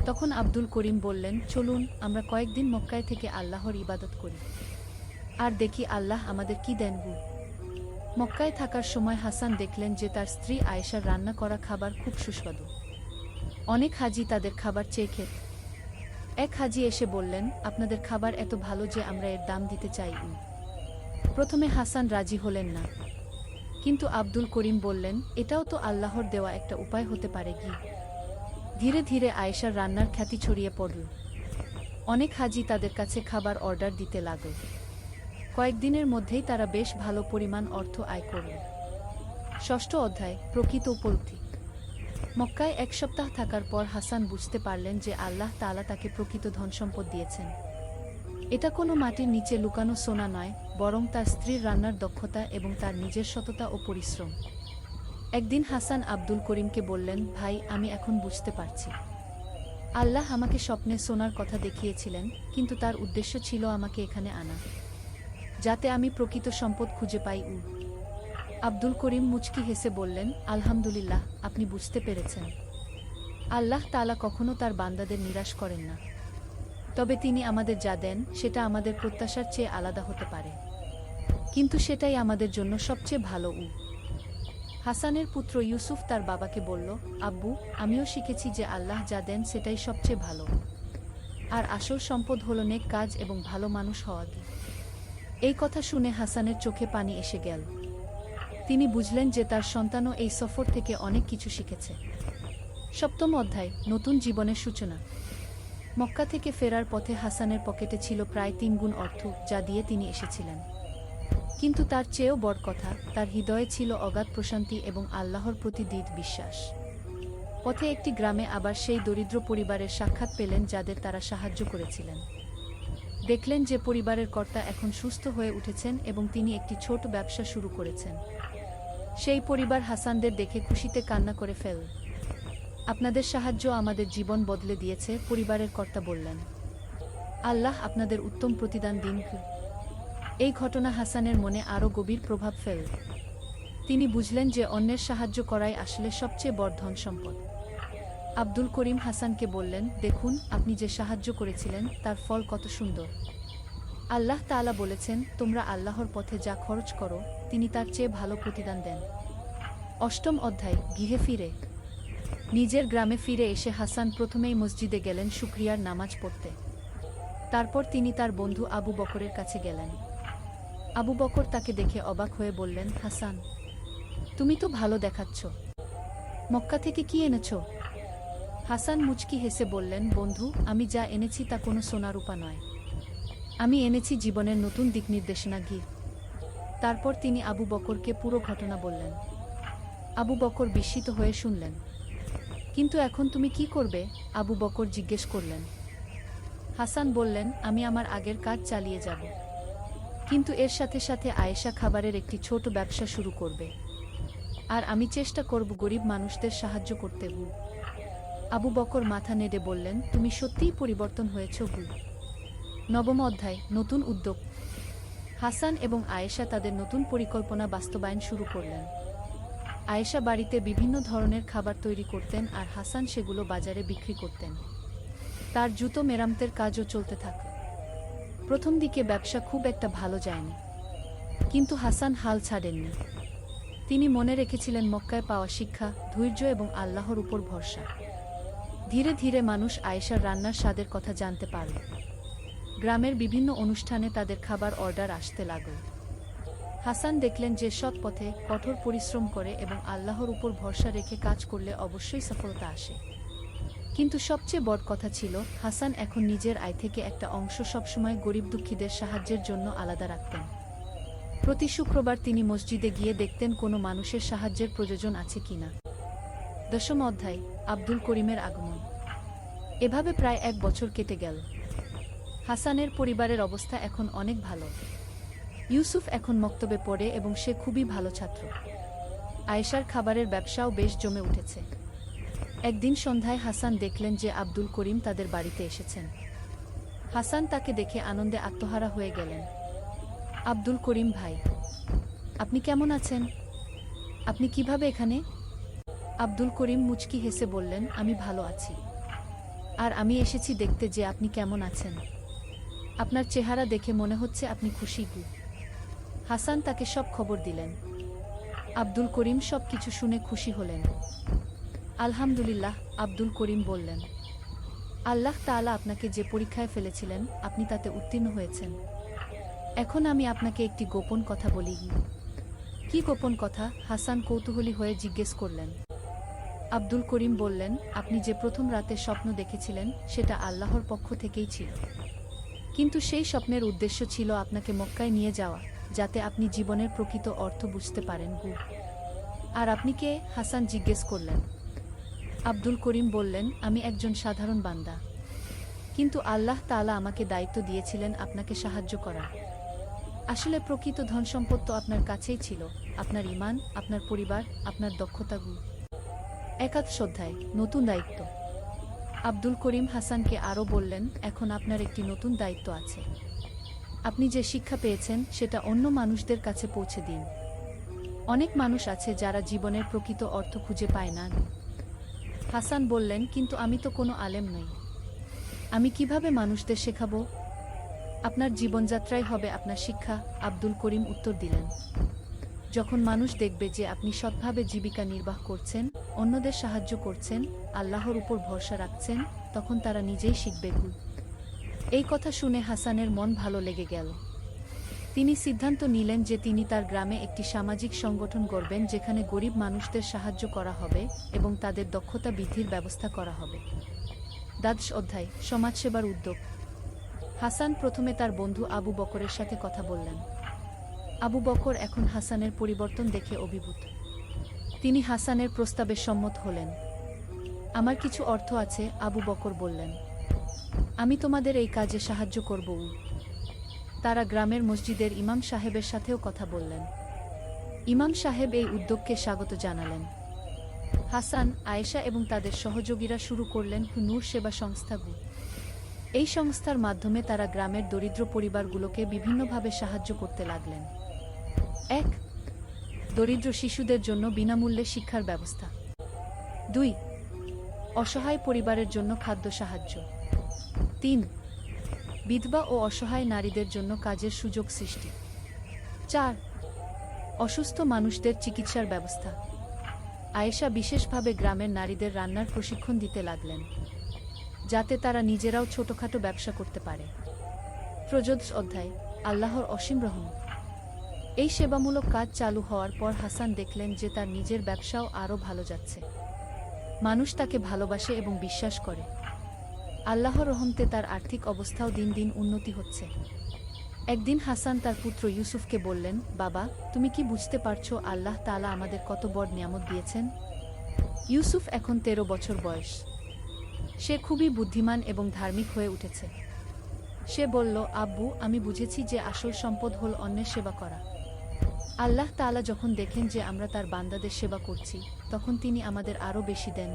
তখন আব্দুল করিম বললেন, চলুন আমরা কয়েকদিন মক্কায় থেকে আল্লাহর ইবাদত করি, আর দেখি আল্লাহ আমাদের কি দেন। মক্কায় থাকার সময় হাসান দেখলেন যে তার স্ত্রী আয়েশার রান্না করা খাবার খুব সুস্বাদু। অনেক হাজি তাদের খাবার চেয়ে খেত। এক হাজি এসে বললেন, আপনাদের খাবার এত ভালো যে আমরা এর দাম দিতে চাই। প্রথমে হাসান রাজি হলেন না, কিন্তু আব্দুল করিম বললেন, এটাও তো আল্লাহর দেওয়া একটা উপায় হতে পারে। ধীরে ধীরে আয়েশার রান্নার খ্যাতি ছড়িয়ে পড়ল। অনেক হাজি তাদের কাছে খাবার অর্ডার দিতে লাগল। কয়েকদিনের মধ্যেই তারা বেশ ভালো পরিমাণ অর্থ আয় করল। ৬ষ্ঠ অধ্যায়, প্রকৃত উপলব্ধি। মক্কায় ১ সপ্তাহ থাকার পর হাসান বুঝতে পারলেন যে আল্লাহ তাআলা তাকে প্রকৃত ধনসম্পদ দিয়েছেন। এটা কোনো মাটির নিচে লুকানো সোনা নয়, বরং তার স্ত্রীর রান্নার দক্ষতা এবং তার নিজের সততা ও পরিশ্রম। একদিন হাসান আব্দুল করিমকে বললেন, ভাই, আমি এখন বুঝতে পারছি। আল্লাহ আমাকে স্বপ্নে সোনার কথা দেখিয়েছিলেন, কিন্তু তার উদ্দেশ্য ছিল আমাকে এখানে আনা, যাতে আমি প্রকৃত সম্পদ খুঁজে পাই। আব্দুল করিম মুচকি হেসে বললেন, আলহামদুলিল্লাহ, আপনি বুঝতে পেরেছেন। আল্লাহ তাআলা কখনো তার বান্দাদের নিরাশ করেন না। তবে তিনি আমাদের যা দেন সেটা আমাদের প্রত্যাশার চেয়ে আলাদা হতে পারে, কিন্তু সেটাই আমাদের জন্য সবচেয়ে ভালো। হাসানের পুত্র ইউসুফ তার বাবাকে বলল, আব্বু, আমিও শিখেছি যে আল্লাহ যা দেন সেটাই সবচেয়ে ভালো, আর আসল সম্পদ হল নেক কাজ এবং ভালো মানুষ হওয়া। এই কথা শুনে হাসানের চোখে পানি এসে গেল। তিনি বুঝলেন যে তার সন্তানও এই সফর থেকে অনেক কিছু শিখেছে। সপ্তম অধ্যায়, নতুন জীবনের সূচনা। মক্কা থেকে ফেরার পথে হাসানের পকেটে ছিল প্রায় 3 গুণ অর্থ, যা দিয়ে তিনি এসেছিলেন। কিন্তু তার চেয়েও বড় কথা, তার হৃদয়ে ছিল অগাধ প্রশান্তি এবং আল্লাহর প্রতি দৃঢ় বিশ্বাস। পথে একটি গ্রামে আবার সেই দরিদ্র পরিবারের সাক্ষাৎ পেলেন যাদের তারা সাহায্য করেছিলেন। দেখলেন যে পরিবারের কর্তা এখন সুস্থ হয়ে উঠেছেন এবং তিনি একটি ছোট ব্যবসা শুরু করেছেন। সেই পরিবার হাসানদের দেখে খুশিতে কান্না করে ফেলল। আপনাদের সাহায্য আমাদের জীবন বদলে দিয়েছে, পরিবারের কর্তা বললেন। আল্লাহ আপনাদের উত্তম প্রতিদান দিন। এই ঘটনা হাসানের মনে আরও গভীর প্রভাব ফেলল। তিনি বুঝলেন যে অন্যের সাহায্য করাই আসলে সবচেয়ে বড় ধন সম্পদ। আব্দুল করিম হাসানকে বললেন, দেখুন, আপনি যে সাহায্য করেছিলেন তার ফল কত সুন্দর। আল্লাহ তাআলা বলেছেন, তোমরা আল্লাহর পথে যা খরচ করো তিনি তার চেয়ে ভালো প্রতিদান দেন। অষ্টম অধ্যায়, গৃহে ফিরে। নিজের গ্রামে ফিরে এসে হাসান প্রথমেই মসজিদে গেলেন শুকরিয়ার নামাজ পড়তে। তারপর তিনি তার বন্ধু আবু বকরের কাছে গেলেন। আবু বকর তাকে দেখে অবাক হয়ে বললেন, হাসান, তুমি তো ভালো দেখাচ্ছ, মক্কা থেকে কি এনেছ? হাসান মুচকি হেসে বললেন, বন্ধু, আমি যা এনেছি তা কোনো সোনারূপা নয়, আমি এনেছি জীবনের নতুন দিকনির্দেশনা ঘি। তারপর তিনি আবু বকরকে পুরো ঘটনা বললেন। আবু বকর বিস্মিত হয়ে শুনলেন। কিন্তু এখন তুমি কি করবে? আবু বকর জিজ্ঞেস করলেন। হাসান বললেন, আমি আমার আগের কাজ চালিয়ে যাব, কিন্তু এর সাথে সাথে আয়েশা খাবারের একটি ছোট ব্যবসা শুরু করবে, আর আমি চেষ্টা করব গরিব মানুষদের সাহায্য করতে। আবু বকর মাথা নেড়ে বললেন, তুমি সত্যিই পরিবর্তন হয়েছ। নবম অধ্যায়, নতুন উদ্যোগ। হাসান এবং আয়েশা তাদের নতুন পরিকল্পনা বাস্তবায়ন শুরু করলেন। আয়েশা বাড়িতে বিভিন্ন ধরনের খাবার তৈরি করতেন আর হাসান সেগুলো বাজারে বিক্রি করতেন। তার জুতো মেরামতের কাজও চলতে থাকল। প্রথম দিকে ব্যবসা খুব একটা ভালো যায়নি, কিন্তু হাসান হাল ছাড়েননি। তিনি মনে রেখেছিলেন মক্কায় পাওয়া শিক্ষা, ধৈর্য এবং আল্লাহর উপর ভরসা। ধীরে ধীরে মানুষ আয়েশার রান্নার স্বাদের কথা জানতে পারল। গ্রামের বিভিন্ন অনুষ্ঠানে তাদের খাবার অর্ডার আসতে লাগল। হাসান দেখলেন যে সৎ পথে, কঠোর পরিশ্রম করে এবং আল্লাহর উপর ভরসা রেখে কাজ করলে অবশ্যই সফলতা আসে। কিন্তু সবচেয়ে বড় কথা ছিল, হাসান এখন নিজের আয় থেকে একটা অংশ সবসময় গরিব দুঃখীদের সাহায্যের জন্য আলাদা রাখতেন। প্রতি শুক্রবার তিনি মসজিদে গিয়ে দেখতেন কোনো মানুষের সাহায্যের প্রয়োজন আছে কিনা। দশম অধ্যায়, আব্দুল করিমের আগমন। এভাবে প্রায় 1 বছর কেটে গেল। হাসানের পরিবারের অবস্থা এখন অনেক ভালো। ইউসুফ এখন মক্তবে পড়ে এবং সে খুবই ভালো ছাত্র। আয়েশার খাবারের ব্যবসাও বেশ জমে উঠেছে। একদিন সন্ধ্যায় হাসান দেখলেন যে আব্দুল করিম তাদের বাড়িতে এসেছেন। হাসান তাকে দেখে আনন্দে আত্মহারা হয়ে গেলেন। আব্দুল করিম ভাই, আপনি কেমন আছেন? আপনি কিভাবে এখানে? আব্দুল করিম মুচকি হেসে বললেন, আমি ভালো আছি, আর আমি এসেছি দেখতে যে আপনি কেমন আছেন। আপনার চেহারা দেখে মনে হচ্ছে আপনি খুশি। হাসান তাকে সব খবর দিলেন। আব্দুল করিম সব কিছু শুনে খুশি হলেন। আলহামদুলিল্লাহ, আব্দুল করিম বললেন। আল্লাহ তাআলা আপনাকে যে পরীক্ষায় ফেলেছিলেন আপনি তাতে উত্তীর্ণ হয়েছেন। এখন আমি আপনাকে একটি গোপন কথা বলি। কি গোপন কথা? হাসান কৌতূহলী হয়ে জিজ্ঞেস করলেন। আব্দুল করিম বললেন, আপনি যে প্রথম রাতে স্বপ্ন দেখেছিলেন সেটা আল্লাহর পক্ষ থেকেই ছিল, কিন্তু সেই স্বপ্নের উদ্দেশ্য ছিল আপনাকে মক্কায় নিয়ে যাওয়া, যাতে আপনি জীবনের প্রকৃত অর্থ বুঝতে পারেন। আর আপনি কে? হাসান জিজ্ঞেস করলেন। আব্দুল করিম বললেন, আমি একজন সাধারণ বান্দা, কিন্তু আল্লাহ তাআলা আমাকে দায়িত্ব দিয়েছিলেন আপনাকে সাহায্য করার। আসলে প্রকৃত ধনসম্পদ তো আপনার কাছেই ছিল, আপনার ঈমান, আপনার পরিবার, আপনার দক্ষতা। একাদশ অধ্যায়, নতুন দায়িত্ব। আব্দুল করিম হাসানকে আরও বললেন, এখন আপনার একটি নতুন দায়িত্ব আছে। আপনি যে শিক্ষা পেয়েছেন সেটা অন্য মানুষদের কাছে পৌঁছে দিন। অনেক মানুষ আছে যারা জীবনের প্রকৃত অর্থ খুঁজে পায় না। হাসান বললেন, কিন্তু আমি তো কোনো আলেম নই। আমি কিভাবে মানুষদের শেখাবো? আপনার জীবনযাত্রাই হবে আপনার শিক্ষা। আব্দুল করিম উত্তর দিলেন, যখন মানুষ দেখবে যে আপনি সৎভাবে জীবিকা নির্বাহ করছেন, অন্যদের সাহায্য করছেন, আল্লাহর উপর ভরসা রাখছেন, তখন তারা নিজেই শিখবে। এই কথা শুনে হাসানের মন ভালো লেগে গেল। তিনি সিদ্ধান্ত নিলেন যে তিনি তার গ্রামে একটি সামাজিক সংগঠন গড়বেন যেখানে গরিব মানুষদের সাহায্য করা হবে এবং তাদের দক্ষতা বৃদ্ধির ব্যবস্থা করা হবে। দ্বাদশ অধ্যায়, সমাজসেবার উদ্যোগ। হাসান প্রথমে তার বন্ধু আবু বকরের সাথে কথা বললেন। আবু বকর এখন হাসানের পরিবর্তন দেখে অভিভূত। তিনি হাসানের প্রস্তাবে সম্মত হলেন। আমার কিছু অর্থ আছে, আবু বকর বললেন। আমি তোমাদের এই কাজে সাহায্য করব। তারা গ্রামের মসজিদের ইমাম সাহেবের সাথেও কথা বললেন। ইমাম সাহেব এই উদ্যোগকে স্বাগত জানালেন। হাসান, আয়েশা এবং তাদের সহযোগীরা শুরু করলেন নূর সেবা সংস্থা। এই সংস্থার মাধ্যমে তারা গ্রামের দরিদ্র পরিবারগুলোকে বিভিন্নভাবে সাহায্য করতে লাগলেন। ১. দরিদ্র শিশুদের জন্য বিনামূল্যে শিক্ষার ব্যবস্থা। ২. অসহায় পরিবারের জন্য খাদ্য সাহায্য। ৩. বিধবা ও অসহায় নারীদের জন্য কাজের সুযোগ সৃষ্টি। ৪. অসুস্থ মানুষদের চিকিৎসার ব্যবস্থা। আয়েশা বিশেষভাবে গ্রামের নারীদের রান্নার প্রশিক্ষণ দিতে লাগলেন, যাতে তারা নিজেরাও ছোটখাটো ব্যবসা করতে পারে। ত্রয়োদশ অধ্যায়, আল্লাহর অসীম রহমত। এই সেবামূলক কাজ চালু হওয়ার পর হাসান দেখলেন যে তার নিজের ব্যবসাও আরও ভালো যাচ্ছে। মানুষ তাকে ভালোবাসে এবং বিশ্বাস করে। আল্লাহর রহমতে তার আর্থিক অবস্থাও দিন দিন উন্নতি হচ্ছে। একদিন হাসান তার পুত্র ইউসুফকে বললেন, বাবা, তুমি কি বুঝতে পারছো আল্লাহ তাআলা আমাদের কত বড় নিয়ামত দিয়েছেন? ইউসুফ এখন 13 বছর বয়স। সে খুবই বুদ্ধিমান এবং ধার্মিক হয়ে উঠেছে। সে বলল, আব্বু, আমি বুঝেছি যে আসল সম্পদ হল অন্যের সেবা করা। আল্লাহ তাআলা যখন দেখেন যে আমরা তার বান্দাদের সেবা করছি, তখন তিনি আমাদের আরও বেশি দেন।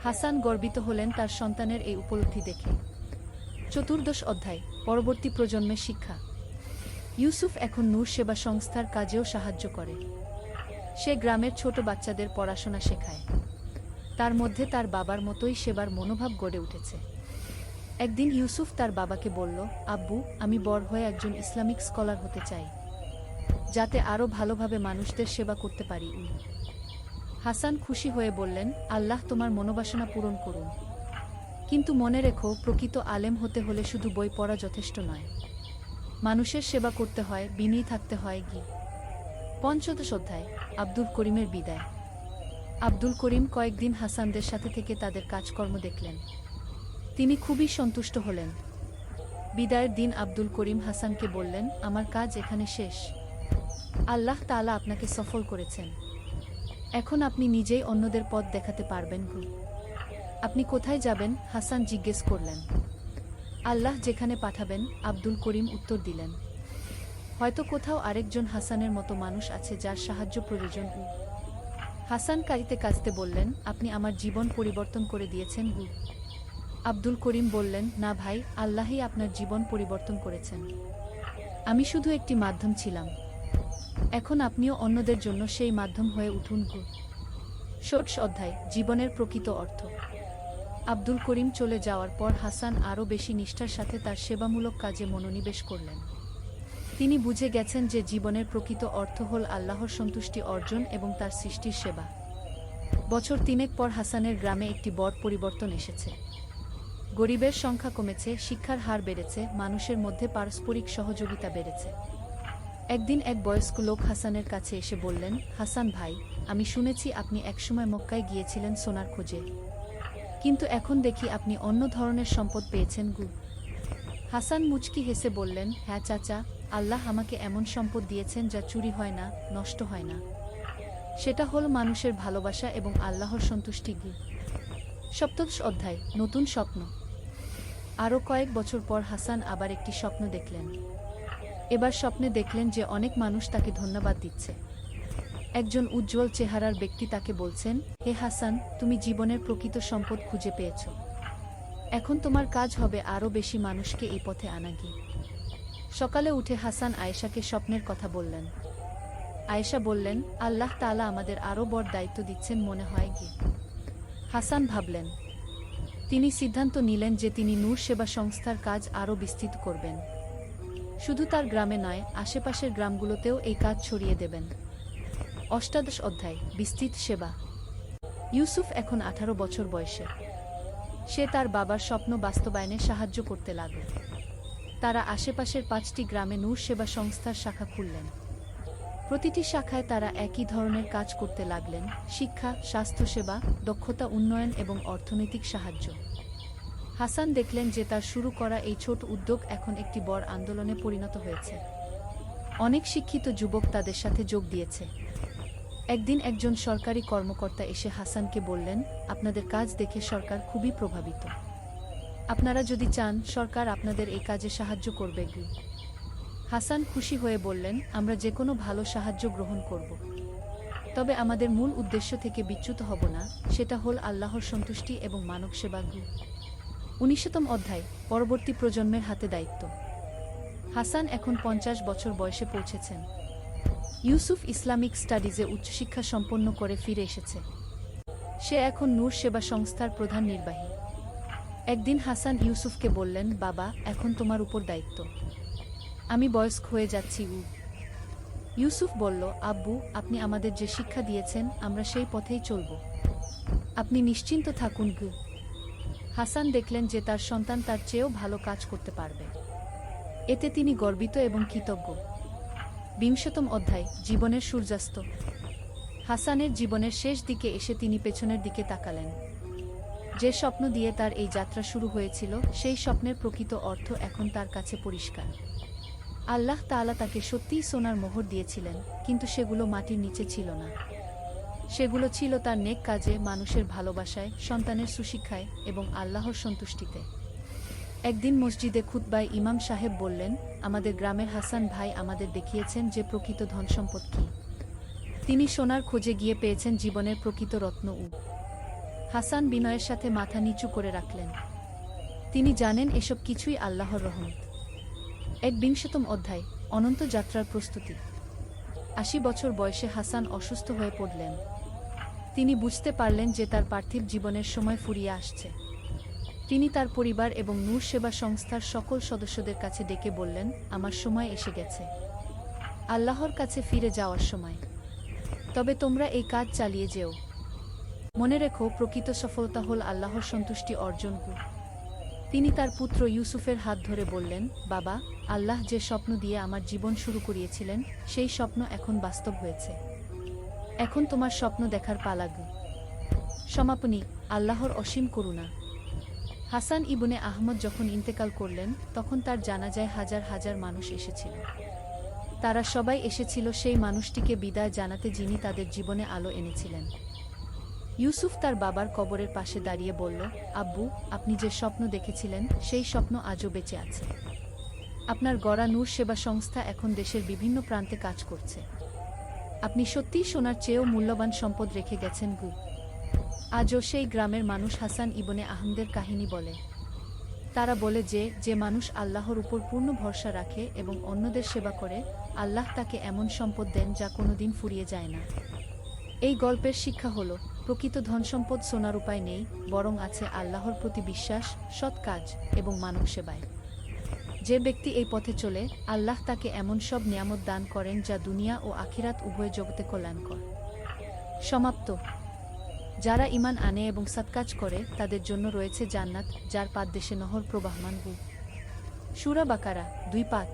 হাসান গর্বিত হলেন তার সন্তানের এই উপলব্ধি দেখে। চতুর্দশ অধ্যায়, পরবর্তী প্রজন্মের শিক্ষা। ইউসুফ এখন নূর সেবা সংস্থার কাজেও সাহায্য করে। সে গ্রামের ছোট বাচ্চাদের পড়াশোনা শেখায়। তার মধ্যে তার বাবার মতোই সেবার মনোভাব গড়ে উঠেছে। একদিন ইউসুফ তার বাবাকে বলল, আব্বু, আমি বড় হয়ে একজন ইসলামিক স্কলার হতে চাই, যাতে আরও ভালোভাবে মানুষদের সেবা করতে পারি। হাসান খুশি হয়ে বললেন, আল্লাহ তোমার মনোবাসনা পূরণ করুন। কিন্তু মনে রেখো, প্রকৃত আলেম হতে হলে শুধু বই পড়া যথেষ্ট নয়। মানুষের সেবা করতে হয়, বিনয়ী থাকতে হয়। পঞ্চদশ অধ্যায়, আব্দুল করিমের বিদায়। আব্দুল করিম কয়েকদিন হাসানদের সাথে থেকে তাদের কাজকর্ম দেখলেন। তিনি খুবই সন্তুষ্ট হলেন। বিদায়ের দিন আব্দুল করিম হাসানকে বললেন, আমার কাজ এখানে শেষ। আল্লাহ তাআলা আপনাকে সফল করেছেন। এখন আপনি নিজেই অন্যদের পথ দেখাতে পারবেন। আপনি কোথায় যাবেন? হাসান জিজ্ঞেস করলেন। আল্লাহ যেখানে পাঠাবেন, আব্দুল করিম উত্তর দিলেন। হয়তো কোথাও আরেকজন হাসানের মতো মানুষ আছে যার সাহায্য প্রয়োজন। হাসান কাঁদতে কাঁদতে বললেন, আপনি আমার জীবন পরিবর্তন করে দিয়েছেন। আব্দুল করিম বললেন, না ভাই, আল্লাহই আপনার জীবন পরিবর্তন করেছেন। আমি শুধু একটি মাধ্যম ছিলাম। এখন আপনিও অন্যদের জন্য সেই মাধ্যম হয়ে উঠুন। ষোড়শ অধ্যায়, জীবনের প্রকৃত অর্থ। আব্দুল করিম চলে যাওয়ার পর হাসান আরও বেশি নিষ্ঠার সাথে তার সেবামূলক কাজে মনোনিবেশ করলেন। তিনি বুঝে গেছেন যে জীবনের প্রকৃত অর্থ হল আল্লাহর সন্তুষ্টি অর্জন এবং তার সৃষ্টির সেবা। বছর 3 পর হাসানের গ্রামে একটি বড় পরিবর্তন এসেছে। গরিবের সংখ্যা কমেছে, শিক্ষার হার বেড়েছে, মানুষের মধ্যে পারস্পরিক সহযোগিতা বেড়েছে। একদিন এক বয়স্ক লোক হাসানের কাছে এসে বললেন, হাসান ভাই, আমি শুনেছি আপনি একসময় মক্কায় গিয়েছিলেন সোনার খোঁজে, কিন্তু এখন দেখি আপনি অন্য ধরনের সম্পদ পেয়েছেন। হাসান মুচকি হেসে বললেন, হ্যাঁ চাচা, আল্লাহ আমাকে এমন সম্পদ দিয়েছেন যা চুরি হয় না, নষ্ট হয় না। সেটা হল মানুষের ভালোবাসা এবং আল্লাহর সন্তুষ্টি। সপ্তদশ অধ্যায়, নতুন স্বপ্ন। আরও কয়েক বছর পর হাসান আবার একটি স্বপ্ন দেখলেন। এবার স্বপ্নে দেখলেন যে অনেক মানুষ তাকে ধন্যবাদ দিচ্ছে। একজন উজ্জ্বল চেহারার ব্যক্তি তাকে বলছেন, হে হাসান, তুমি জীবনের প্রকৃত সম্পদ খুঁজে পেয়েছ। এখন তোমার কাজ হবে আরও বেশি মানুষকে এই পথে আনা। সকালে উঠে হাসান আয়েশাকে স্বপ্নের কথা বললেন। আয়েশা বললেন, আল্লাহ তাআলা আমাদের আরও বড় দায়িত্ব দিচ্ছেন মনে হয়। হাসান ভাবলেন। তিনি সিদ্ধান্ত নিলেন যে তিনি নূর সেবা সংস্থার কাজ আরও বিস্তৃত করবেন। শুধু তার গ্রামে নয়, আশেপাশের গ্রামগুলোতেও এই কাজ ছড়িয়ে দেবেন। অষ্টাদশ অধ্যায়, বিস্তৃত সেবা। ইউসুফ এখন 18 বছর বয়সে। সে তার বাবার স্বপ্ন বাস্তবায়নে সাহায্য করতে লাগল। তারা আশেপাশের 5টি গ্রামে নূর সেবা সংস্থার শাখা খুললেন। প্রতিটি শাখায় তারা একই ধরনের কাজ করতে লাগলেন: শিক্ষা, স্বাস্থ্যসেবা, দক্ষতা উন্নয়ন এবং অর্থনৈতিক সাহায্য। হাসান দেখলেন যে তার শুরু করা এই ছোট উদ্যোগ এখন একটি বড় আন্দোলনে পরিণত হয়েছে। অনেক শিক্ষিত যুবক তাদের সাথে যোগ দিয়েছে। একদিন একজন সরকারি কর্মকর্তা এসে হাসানকে বললেন, আপনাদের কাজ দেখে সরকার খুবই প্রভাবিত। আপনারা যদি চান, সরকার আপনাদের এই কাজে সাহায্য করবে। হাসান খুশি হয়ে বললেন, আমরা যে কোনো ভালো সাহায্য গ্রহণ করব। তবে আমাদের মূল উদ্দেশ্য থেকে বিচ্যুত হব না, সেটা হল আল্লাহর সন্তুষ্টি এবং মানব সেবা। 19তম অধ্যায়, পরবর্তী প্রজন্মের হাতে দায়িত্ব। হাসান এখন 50 বছর বয়সে পৌঁছেছেন। ইউসুফ ইসলামিক স্টাডিজে উচ্চশিক্ষা সম্পন্ন করে ফিরে এসেছে। সে এখন নূর সেবা সংস্থার প্রধান নির্বাহী। একদিন হাসান ইউসুফকে বললেন, বাবা, এখন তোমার উপর দায়িত্ব। আমি বয়স্ক হয়ে যাচ্ছি। ইউসুফ বলল, আব্বু, আপনি আমাদের যে শিক্ষা দিয়েছেন, আমরা সেই পথেই চলব। আপনি নিশ্চিন্ত থাকুন। হাসান দেখলেন যে তার সন্তান তার চেয়েও ভালো কাজ করতে পারবে। এতে তিনি গর্বিত এবং কৃতজ্ঞ। 20তম অধ্যায়, জীবনের সূর্যাস্ত। হাসানের জীবনের শেষ দিকে এসে তিনি পেছনের দিকে তাকালেন। যে স্বপ্ন দিয়ে তার এই যাত্রা শুরু হয়েছিল, সেই স্বপ্নের প্রকৃত অর্থ এখন তার কাছে পরিষ্কার। আল্লাহ তাআলা তাকে সত্যিই সোনার মোহর দিয়েছিলেন, কিন্তু সেগুলো মাটির নিচে ছিল না। সেগুলো ছিল তার নেক কাজে, মানুষের ভালোবাসায়, সন্তানের সুশিক্ষায় এবং আল্লাহর সন্তুষ্টিতে। একদিন মসজিদে খুতবায় ইমাম সাহেব বললেন, আমাদের গ্রামের হাসান ভাই আমাদের দেখিয়েছেন যে প্রকৃত ধনসম্পদ কী। তিনি সোনার খোঁজে গিয়ে পেয়েছেন জীবনের প্রকৃত রত্ন। হাসান বিনয়ের সাথে মাথা নিচু করে রাখলেন। তিনি জানেন এসব কিছুই আল্লাহর রহমত। 20তম অধ্যায়, অনন্ত যাত্রার প্রস্তুতি। 80 বছর বয়সে হাসান অসুস্থ হয়ে পড়লেন। তিনি বুঝতে পারলেন যে তার পার্থিব জীবনের সময় ফুরিয়ে আসছে। তিনি তার পরিবার এবং নূর সেবা সংস্থার সকল সদস্যদের কাছে ডেকে বললেন, আমার সময় এসে গেছে। আল্লাহর কাছে ফিরে যাওয়ার সময়। তবে তোমরা এই কাজ চালিয়ে যেও। মনে রেখো, প্রকৃত সফলতা হল আল্লাহর সন্তুষ্টি অর্জন। তিনি তার পুত্র ইউসুফের হাত ধরে বললেন, বাবা, আল্লাহ যে স্বপ্ন দিয়ে আমার জীবন শুরু করিয়েছিলেন, সেই স্বপ্ন এখন বাস্তব হয়েছে। এখন তোমার স্বপ্ন দেখার পালা। সমাপনী, আল্লাহর অসীম করুণা। হাসান ইবনে আহমদ যখন ইন্তেকাল করলেন, তখন তার জানাজায় হাজার হাজার মানুষ এসেছিল। তারা সবাই এসেছিল সেই মানুষটিকে বিদায় জানাতে যিনি তাদের জীবনে আলো এনেছিলেন। ইউসুফ তার বাবার কবরের পাশে দাঁড়িয়ে বলল, আব্বু, আপনি যে স্বপ্ন দেখেছিলেন, সেই স্বপ্ন আজও বেঁচে আছে। আপনার গড়া নূর সেবা সংস্থা এখন দেশের বিভিন্ন প্রান্তে কাজ করছে। আপনি সত্যিই সোনার চেয়েও মূল্যবান সম্পদ রেখে গেছেন। আজও সেই গ্রামের মানুষ হাসান ইবনে আহমদের কাহিনী বলে। তারা বলে যে, যে মানুষ আল্লাহর উপর পূর্ণ ভরসা রাখে এবং অন্যদের সেবা করে, আল্লাহ তাকে এমন সম্পদ দেন যা কোনোদিন ফুরিয়ে যায় না। এই গল্পের শিক্ষা হল, প্রকৃত ধনসম্পদ সোনার উপায় নেই, বরং আছে আল্লাহর প্রতি বিশ্বাস, সৎ কাজ এবং মানব সেবায়। যে ব্যক্তি এই পথে চলে, আল্লাহ তাকে এমন সব নিয়ামত দান করেন যা দুনিয়া ও আখিরাত উভয় জগতে কল্যাণকর। সমাপ্ত। যারা ঈমান আনে এবং সৎকাজ করে, তাদের জন্য রয়েছে জান্নাত, যার পাদদেশে নহর প্রবাহমান। সূরা বাকারা 2:5।